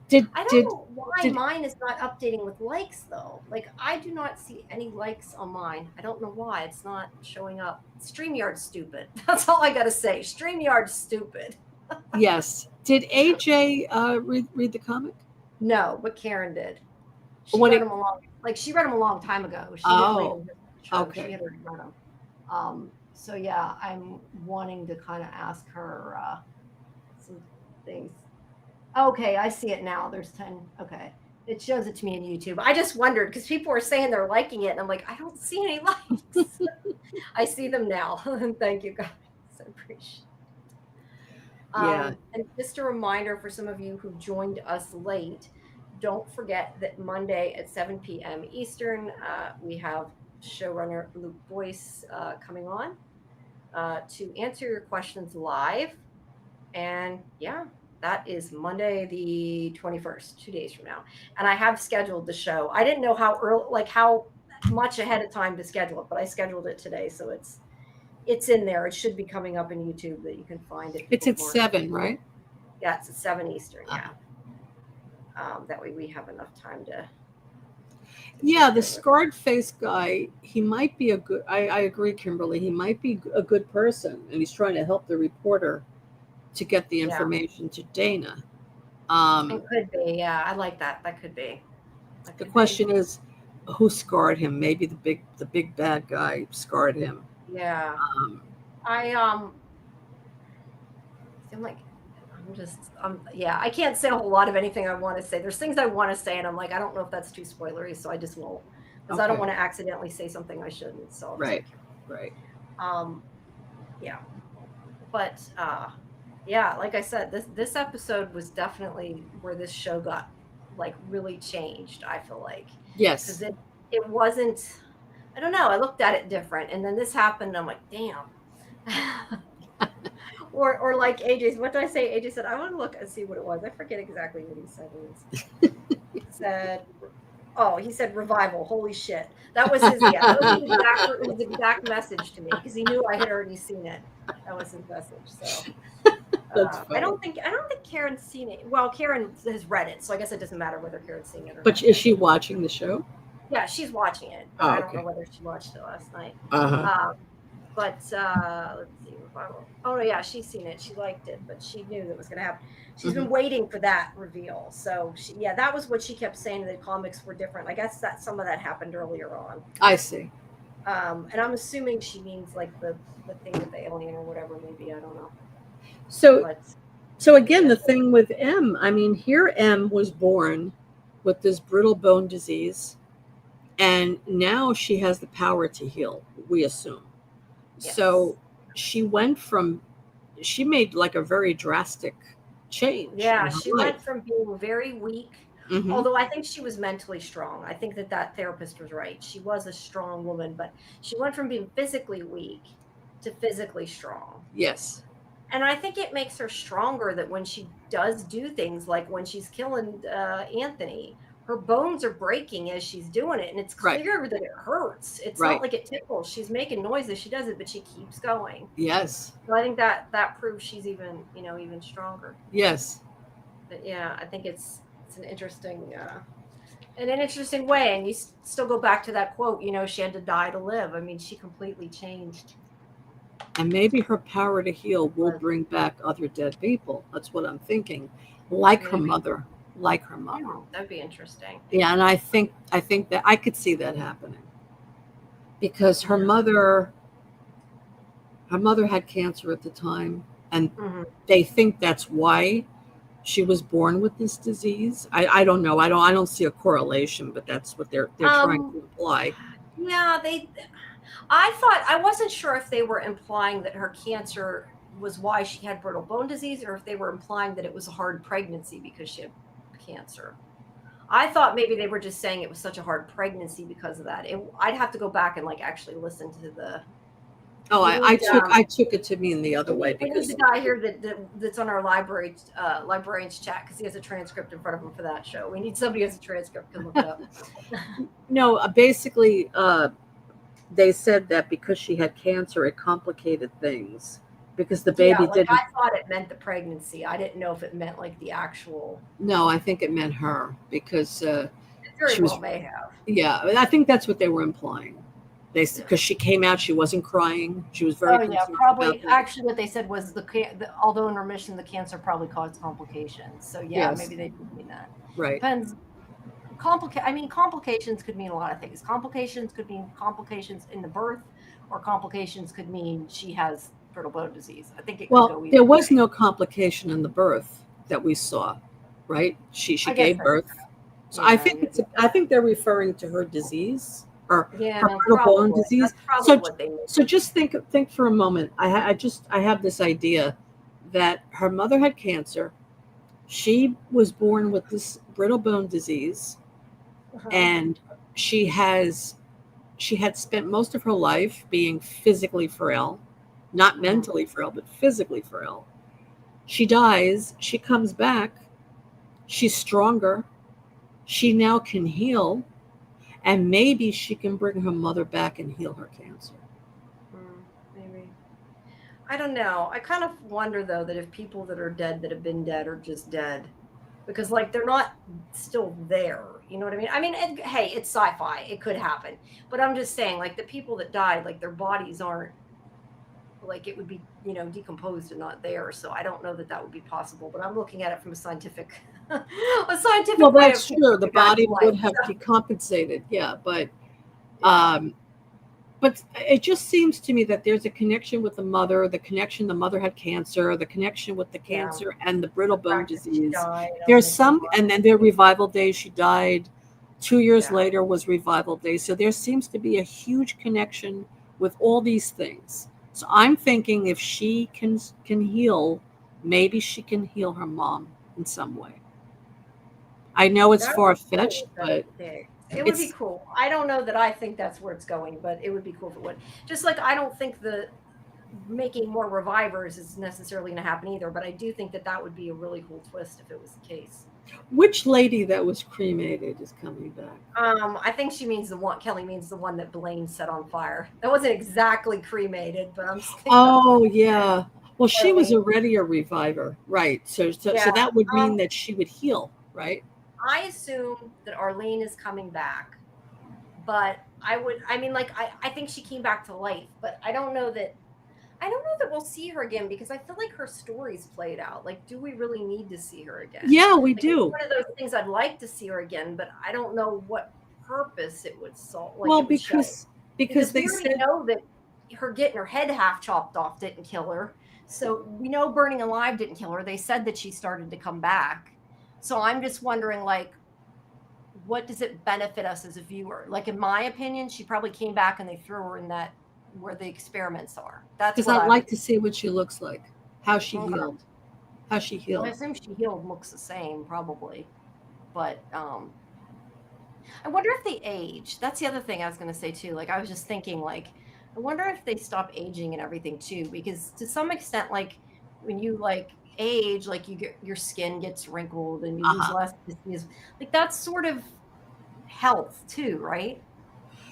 Did I don't did know why did mine is not updating with likes though. Like I do not see any likes on mine. I don't know why it's not showing up. StreamYard's stupid. That's all I gotta say. StreamYard's stupid. yes? Did AJ read the comic? No, but Karen did. She When read it? them along. Like she read them a long time ago. She didn't read Oh, them just for the show. She okay. had already read them. So yeah, I'm wanting to kind of ask her some things. Okay, I see it now. There's 10. Okay. It shows it to me in YouTube. I just wondered because people were saying they're liking it, and I'm like, I don't see any likes. I see them now. Thank you guys. I appreciate it. Yeah. And just a reminder for some of you who joined us late, don't forget that Monday at 7 p.m. Eastern, we have showrunner Luke Boyce coming on to answer your questions live. And yeah, that is Monday the 21st, 2 days from now. And I have scheduled the show. I didn't know how early, like how much ahead of time to schedule it, but I scheduled it today, so it's in there. It should be coming up in YouTube that you can find it. It's at 7, right? Yeah, it's at 7 Eastern. Yeah. Uh-huh. That way we have enough time to Yeah, the prepare with. scarred face guy, he might be a good, I agree, Kimberly. He might be a good person, and he's trying to help the reporter to get the Yeah, information to Dana. it could be. Yeah, I like that. That could be. That The could be. question is, who scarred him? Maybe the big bad guy scarred him. Yeah. Um, I I'm like, yeah, I can't say a whole lot of anything I want to say. There's things I want to say, and I'm like, I don't know if that's too spoilery, so I just won't, because I don't okay, want to accidentally say something I shouldn't. So I'll just right, be careful. right. Um, yeah, but yeah, like I said, this episode was definitely where this show got like really changed. I feel like because Yes. it wasn't. I don't know. I looked at it different, and then this happened. And I'm like, damn. Or like AJ's, what did I say? AJ said, I want to look and see what it was. I forget exactly what he said. He said, oh, he said revival. Holy shit. That was his, yeah, that was his exact message to me because he knew I had already seen it. That was his message. So That's I funny. don't think Karen's seen it. Well, Karen has read it, so I guess it doesn't matter whether Karen's seen it or But not is yet. she watching the show? Yeah, she's watching it, but Oh, I don't know okay. whether she watched it last night. Uh-huh. But let's see, revival. Oh no, yeah, she's seen it. She liked it, but she knew that was going to happen. She's been waiting for that reveal. So yeah, that was what she kept saying. The comics were different. I guess that some of that happened earlier on. I see. And I'm assuming she means like the thing with the alien or whatever. Maybe I don't know. So But so again, yeah, the thing with M, I mean, here M was born with this brittle bone disease, and now she has the power to heal, we assume. yes, So she made like a very drastic change in yeah, her she went life. from being very weak. Hmm. Although I think she was mentally strong. I think that therapist was right. She was a strong woman, but she went from being physically weak to physically strong. Yes. And I think it makes her stronger that when she does do things like when she's killing Anthony, her bones are breaking as she's doing it, and it's Right. clear that it hurts. It's not Right. like it tickles. She's making noise as she does it, but she keeps going. Yes. So I think that proves she's even stronger. Yes. But yeah, I think it's an interesting in an interesting way. And you still go back to that quote. She had to die to live. I mean, she completely changed. And maybe her power to heal will bring back other dead people. That's what I'm thinking. Like her Maybe. mother. Like her mother. Yeah, that'd be interesting. Yeah, and I think that I could see that happening. Because her mother had cancer at the time, and they think that's why she was born with this disease. I don't know. I don't see a correlation, but that's what they're trying to imply. Yeah, I wasn't sure if they were implying that her cancer was why she had brittle bone disease, or if they were implying that it was a hard pregnancy because she had cancer. I thought maybe they were just saying it was such a hard pregnancy because of that. I'd have to go back and like actually listen to the. Oh, We need I took it to mean the other way we need because the guy here that's on our librarians chat because he has a transcript in front of him for that show. We need somebody who has a transcript can look it up. no, basically, they said that because she had cancer, it complicated things because the Yeah, baby like I didn't. thought it meant the pregnancy. I didn't know if it meant like the actual. No, I think it meant her because It very she well was. may have. Yeah, I think that's what they were implying. They Yeah. because she came out, she wasn't crying. She was very Oh yeah, concerned about probably. that. Actually, what they said was although in remission, the cancer probably caused complications. So yeah, Yes, maybe they did mean that. right. Depends. I mean, complications could mean a lot of things. Complications could mean complications in the birth, or complications could mean she has brittle bone disease. I think it could Well, go either there was way. no complication in the birth that we saw, right? She I guess gave that's birth. So I yeah, think I think they're referring to her disease or yeah, her brittle bone probably. disease. That's probably So what they mean. so just think for a moment. I have this idea that her mother had cancer. She was born with this brittle bone disease, Uh-huh. and she had spent most of her life being physically frail, not Hmm. mentally frail, but physically frail. She dies, she comes back, she's stronger, she now can heal, and maybe she can bring her mother back and heal her cancer. Maybe. I don't know. I kind of wonder though that if people that are dead that have been dead are just dead because like they're not still there. You know what I mean? I mean, hey, it's sci-fi. It could happen. But I'm just saying like the people that died like their bodies aren't like it would be, decomposed and not there. So I don't know that that would be possible, but I'm looking at it from a scientific a Well, scientific way of that's thinking true. The back to body life. would have So, decompensated, yeah, yeah. um, but it just seems to me that there's a connection with the mother, the connection the mother had cancer, the connection with the Yeah. cancer and the brittle The bone fact that she disease. died on There's this a some, lot. and then their revival day, she died. 2 years Yeah. later was revival day. So there seems to be a huge connection with all these things. So I'm thinking if she can heal, maybe she can heal her mom in some way. I know it's That would far be cool fetched, if that's but the case. It would be it's cool. I don't know that I think that's where it's going, but it would be cool if it would. Just like I don't think the making more revivers is necessarily going to happen either, but I do think that that would be a really cool twist if it was the case. which lady that was cremated is coming back. I think she means the one Kelly means the one that Blaine set on fire. That wasn't exactly cremated, but I'm just thinking of Oh yeah. Well, she was Arlene. already a reviver, right? So Yeah. that would Um, mean that she would heal, right? I assume that Arlene is coming back, but I mean, like, I think she came back to life, but I don't know that we'll see her again because I feel like her story's played out. Like, do we really need to see her again? Yeah, we Like, it's do. one of those things I'd like to see her again, but I don't know what purpose it would solve, like Well, it would show. because Because we they already said know that her getting her head half chopped off didn't kill her. So we know burning alive didn't kill her. They said that she started to come back. So I'm just wondering, like, what does it benefit us as a viewer? Like, in my opinion, she probably came back and they threw her in that where the experiments are. That's because what I'd I would. like to see what she looks like, how she Okay. healed, how she Well, I healed. assume she healed looks the same, probably. But I wonder if they age. That's the other thing I was going to say too. Like I was just thinking, like, I wonder if they stop aging and everything too, because to some extent, like when you like age, like you get your skin gets wrinkled and you lose Uh-huh. elasticity. Like that's sort of health too, right?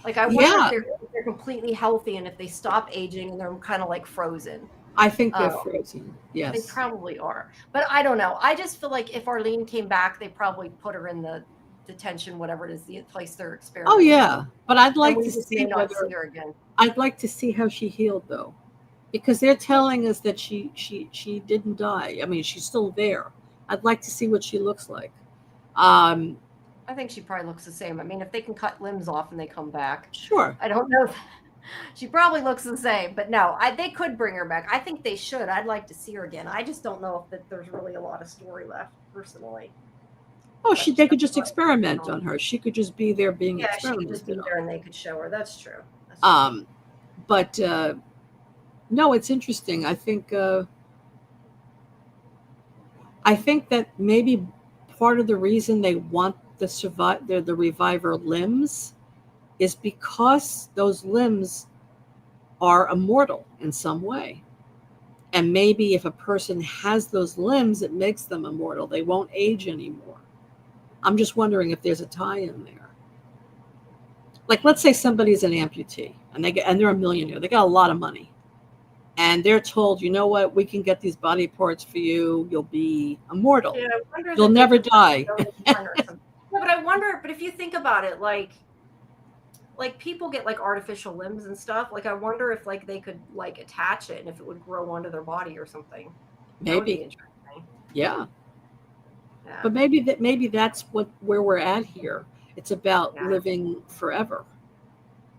Like I wonder Yeah, if they're completely healthy and if they stop aging and they're kind of like frozen. I think they're Uh, frozen. they Yes. probably are. But I don't know. I just feel like if Arlene came back, they probably put her in the detention, whatever it is, the place they're Oh experimenting on. yeah, but I'd And like we to just may see not see whether her again. I'd like to see how she healed though, because they're telling us that she didn't die. I mean, she's still there. I'd like to see what she looks like. Um, I think she probably looks the same. I mean, if they can cut limbs off and they come back, sure. I don't know. She probably looks the same, but no, they could bring her back. I think they should. I'd like to see her again. I just don't know if that there's really a lot of story left, personally. Oh, But they could that's just what experiment on her. She could just be there being yeah, she could just experimented be on. there and they could show her. That's true. That's true. But no, it's interesting. I think that maybe part of the reason they want the reviver limbs is because those limbs are immortal in some way. And maybe if a person has those limbs, it makes them immortal. They won't age anymore. I'm just wondering if there's a tie in there. Like, let's say somebody's an amputee and they're a millionaire. They got a lot of money. And they're told, you know what, we can get these body parts for you. You'll be immortal. Yeah, I wonder You'll that never they die. Yeah, but I wonder, but if you think about it, like people get like artificial limbs and stuff. Like I wonder if like they could like attach it and if it would grow onto their body or something. That would be Maybe. interesting. Yeah. Yeah. But maybe that's where we're at here. It's about Yeah. living forever.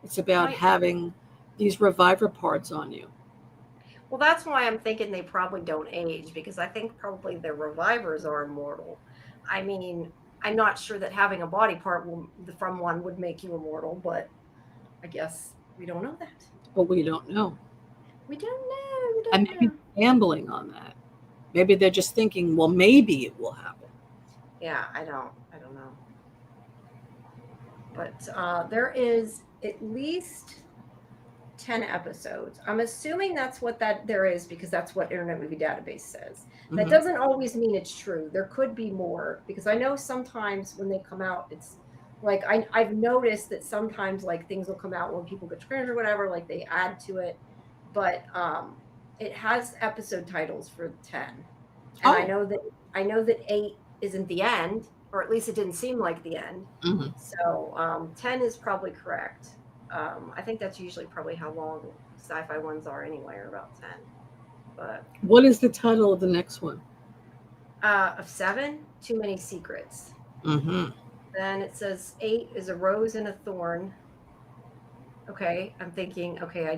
It's about Right. having these reviver parts on you. Well, that's why I'm thinking they probably don't age, because I think probably their revivers are immortal. I mean, I'm not sure that having a body part from one would make you immortal, but I guess we don't know that. But we don't know. We don't know. We And don't maybe know. gambling on that. Maybe they're just thinking, well, maybe it will happen. Yeah, I don't know. But there is at least 10 episodes. I'm assuming that's what that there is, because that's what Internet Movie Database says. That Mhm. doesn't always mean it's true. There could be more, because I know sometimes when they come out, it's like I've noticed that sometimes like things will come out when people get screened or whatever, like they add to it. But it has episode titles for 10. And I know that 8 isn't the end, or at least it didn't seem like the end. Mhm. So 10 is probably correct. I think that's usually probably how long sci-fi ones are anyway, or about 10. But What is the title of the next one? of 7, Too Many Secrets. Mm-hmm. Then it says 8 is a rose and a thorn. Okay, I'm thinking, okay,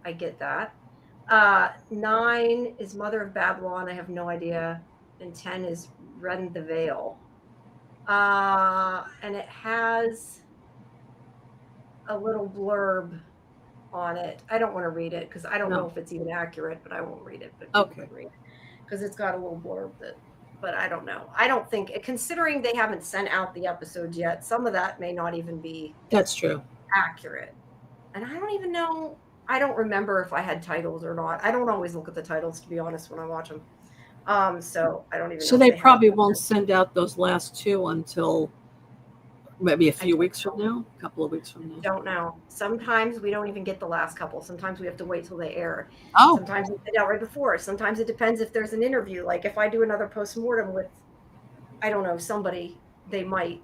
I get that. 9 is Mother of Babylon. I have no idea. And 10 is Rend the Veil. And it has a little blurb on it. I don't want to read it because I don't know if it's even accurate, but I won't read it. But okay, because it's got a little blurb but I don't know. I don't think, considering they haven't sent out the episodes yet, some of that may not even be that's true, accurate. And I don't even know. I don't remember if I had titles or not. I don't always look at the titles, to be honest, when I watch them. So I don't even. So know they probably won't send out those last 2 until maybe a few weeks from now, a couple of weeks from now. Don't know. Sometimes we don't even get the last couple. Sometimes we have to wait till they air. Oh. Sometimes we get out right before. Sometimes it depends if there's an interview. Like if I do another postmortem with, I don't know, somebody, they might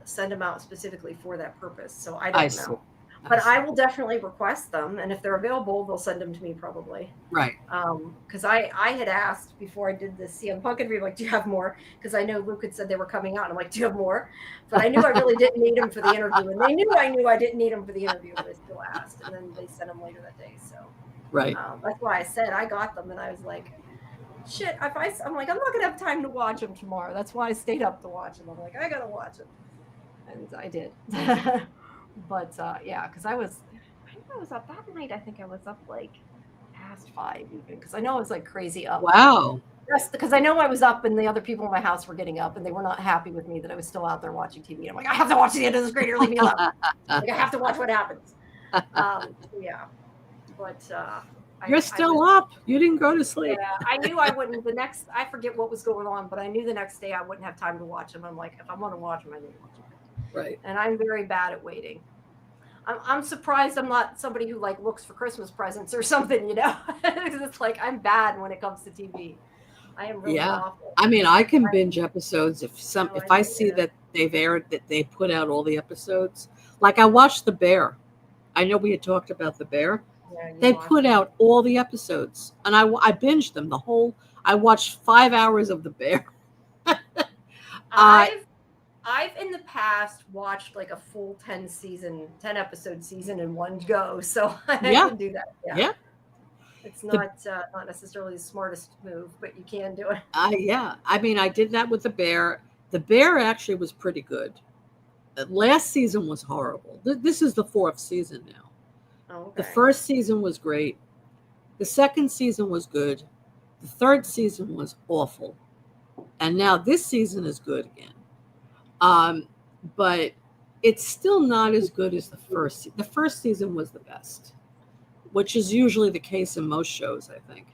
send them out specifically for that purpose. So I don't know. But I will definitely request them, and if they're available, they'll send them to me probably. Right. Because I had asked before I did the CM Punk interview, like, do you have more? Because I know Luke had said they were coming out, and I'm like, do you have more? But I knew I really didn't need them for the interview, and they knew I didn't need them for the interview, but I still asked, and then they sent them later that day. So right. That's why I said I got them, and I was like, shit. I'm like, I'm not gonna have time to watch them tomorrow. That's why I stayed up to watch them. I'm like, I gotta watch them, and I did. But yeah, because I was up that night. I think I was up like past 5 even, because I know I was like crazy up. Wow. Just because I know I was up and the other people in my house were getting up and they were not happy with me that I was still out there watching TV. I'm like, I have to watch the end of this greater, leave me alone. Like I have to watch what happens. Yeah, but you're still up. You didn't go to sleep. Yeah, I knew I wouldn't. I forget what was going on, but I knew the next day I wouldn't have time to watch them. I'm like, if I want to watch them, I need to watch them. Right. And I'm very bad at waiting. I'm surprised I'm not somebody who like looks for Christmas presents or something, you know, because it's like I'm bad when it comes to TV. I am really awful. I mean, I can binge episodes if I see that they've aired, that they put out all the episodes. Like I watched The Bear. I know we had talked about The Bear. Yeah, they put out all the episodes, and I binged them I watched 5 hours of The Bear. I've in the past watched like a full 10 episode season in one go, so I can do that. Yeah. It's not necessarily the smartest move, but you can do it. Yeah. I mean, I did that with The Bear. The Bear actually was pretty good. The last season was horrible. This is the 4th season now. Oh, okay. The first season was great. The second season was good. The third season was awful. And now this season is good again. but it's still not as good as the first. The first season was the best, which is usually the case in most shows, I think.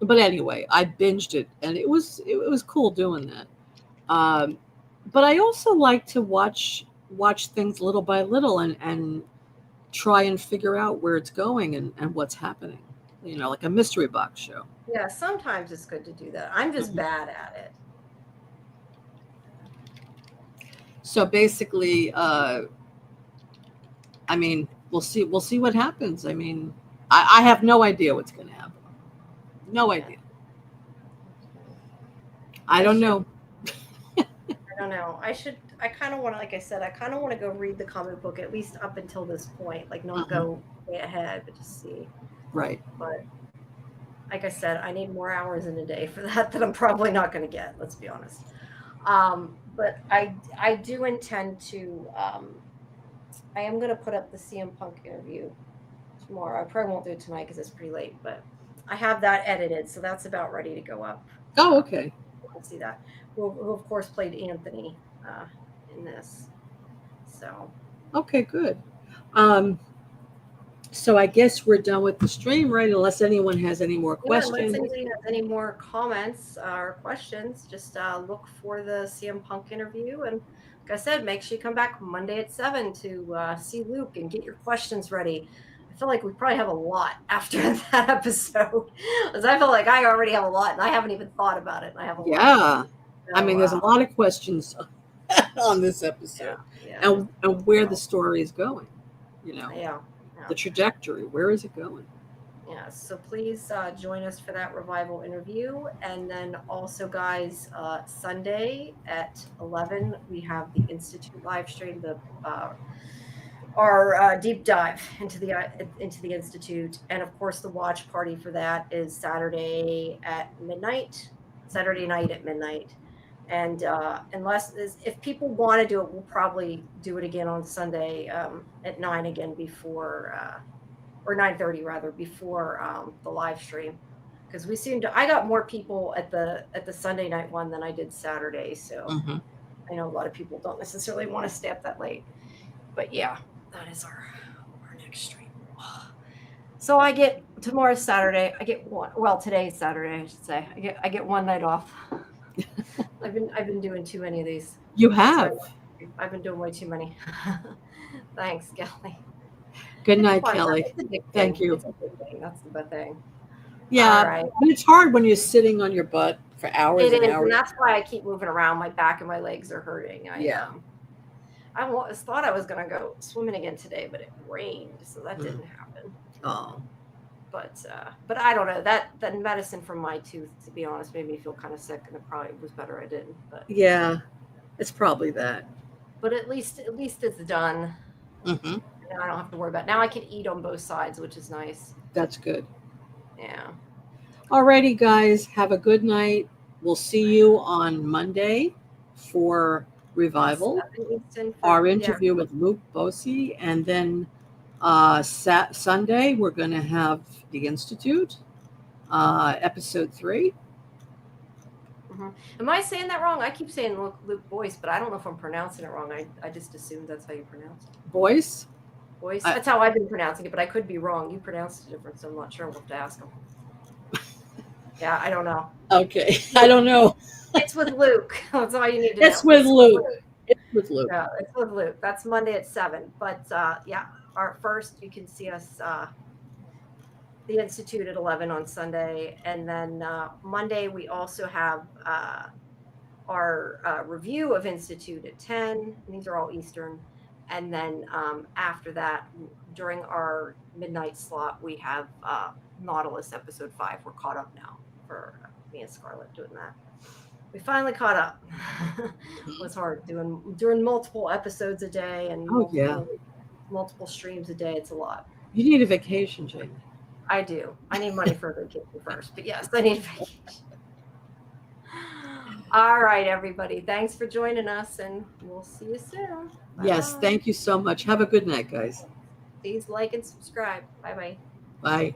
But anyway, I binged it, and it was cool doing that. But I also like to watch things little by little and try and figure out where it's going and what's happening. You know, like a mystery box show. Yeah, sometimes it's good to do that. I'm just bad at it. So basically, I mean, we'll see what happens. I mean, I have no idea what's going to happen. No idea. I don't know. I don't know. I kind of want to, like I said, I kind of want to go read the comic book at least up until this point, like not go way ahead, but just see. Right. But like I said, I need more hours in a day for that I'm probably not going to get. Let's be honest. But I do intend to. I am going to put up the CM Punk interview tomorrow. I probably won't do it tonight because it's pretty late, but I have that edited, so that's about ready to go up. Oh, okay. Let's see that. Who of course played Anthony in this. So. Okay, good. So I guess we're done with the stream, right? Unless anyone has any more questions. Unless anybody has any more comments or questions, just look for the CM Punk interview. And like I said, make sure you come back Monday at 7 to see Luke and get your questions ready. I feel like we probably have a lot after that episode. Because I feel like I already have a lot and I haven't even thought about it. And I have a lot. Yeah. I mean, there's a lot of questions on this episode. Yeah. And where the story is going, you know. Yeah. The trajectory, where is it going? Yeah, so please join us for that revival interview. And then also, guys, Sunday at 11, we have the Institute live stream, our deep dive into the Institute. And of course, the watch party for that is Saturday night at midnight. And if people want to do it, we'll probably do it again on Sunday at 9 again before, or 9:30 rather, before the live stream, because I got more people at the Sunday night one than I did Saturday. So I know a lot of people don't necessarily want to stay up that late, but yeah, that is our next stream. So tomorrow's Saturday. I get one. Well, today's Saturday, I should say. I get one night off. I've been doing too many of these. You have. So I've been doing way too many. Thanks, Kelly. Good night, Kelly. Thank you. That's the bad thing. Yeah, right. But it's hard when you're sitting on your butt for hours and hours. And that's why I keep moving around. My back and my legs are hurting. I thought I was going to go swimming again today, but it rained, so that didn't happen. Oh. But I don't know, that medicine from my tooth, to be honest, made me feel kind of sick, and it probably was better I didn't. But yeah, it's probably that. But at least it's done. And I don't have to worry about it. Now I can eat on both sides, which is nice. That's good. Yeah. Alrighty, guys, have a good night. We'll see you on Monday for Revival, our interview with Luke Boyce, and then Sunday we're going to have the Institute, episode 3. Am I saying that wrong? I keep saying Luke Boyce, but I don't know if I'm pronouncing it wrong. I just assumed that's how you pronounce it. Boyce? Boyce. That's how I've been pronouncing it, but I could be wrong. You pronounced it different, so I'm not sure. We'll have to ask him. Yeah, I don't know. Okay, I don't know. It's with Luke. That's all you need to know. It's with Luke. It's with Luke. Yeah, it's with Luke. That's Monday at 7. But yeah, first you can see us the Institute at 11 on Sunday, and then Monday we also have our review of Institute at 10. And these are all Eastern, and then after that, during our midnight slot, we have Nautilus episode 5. We're caught up now for me and Scarlett doing that. We finally caught up. It was hard doing multiple episodes a day and multiple streams a day. It's a lot. You need a vacation, Jamie. I do. I need money for a vacation first, but yes, I need a vacation. All right, everybody. Thanks for joining us, and we'll see you soon. Bye. Yes, thank you so much. Have a good night, guys. Please like and subscribe. Bye-bye. Bye.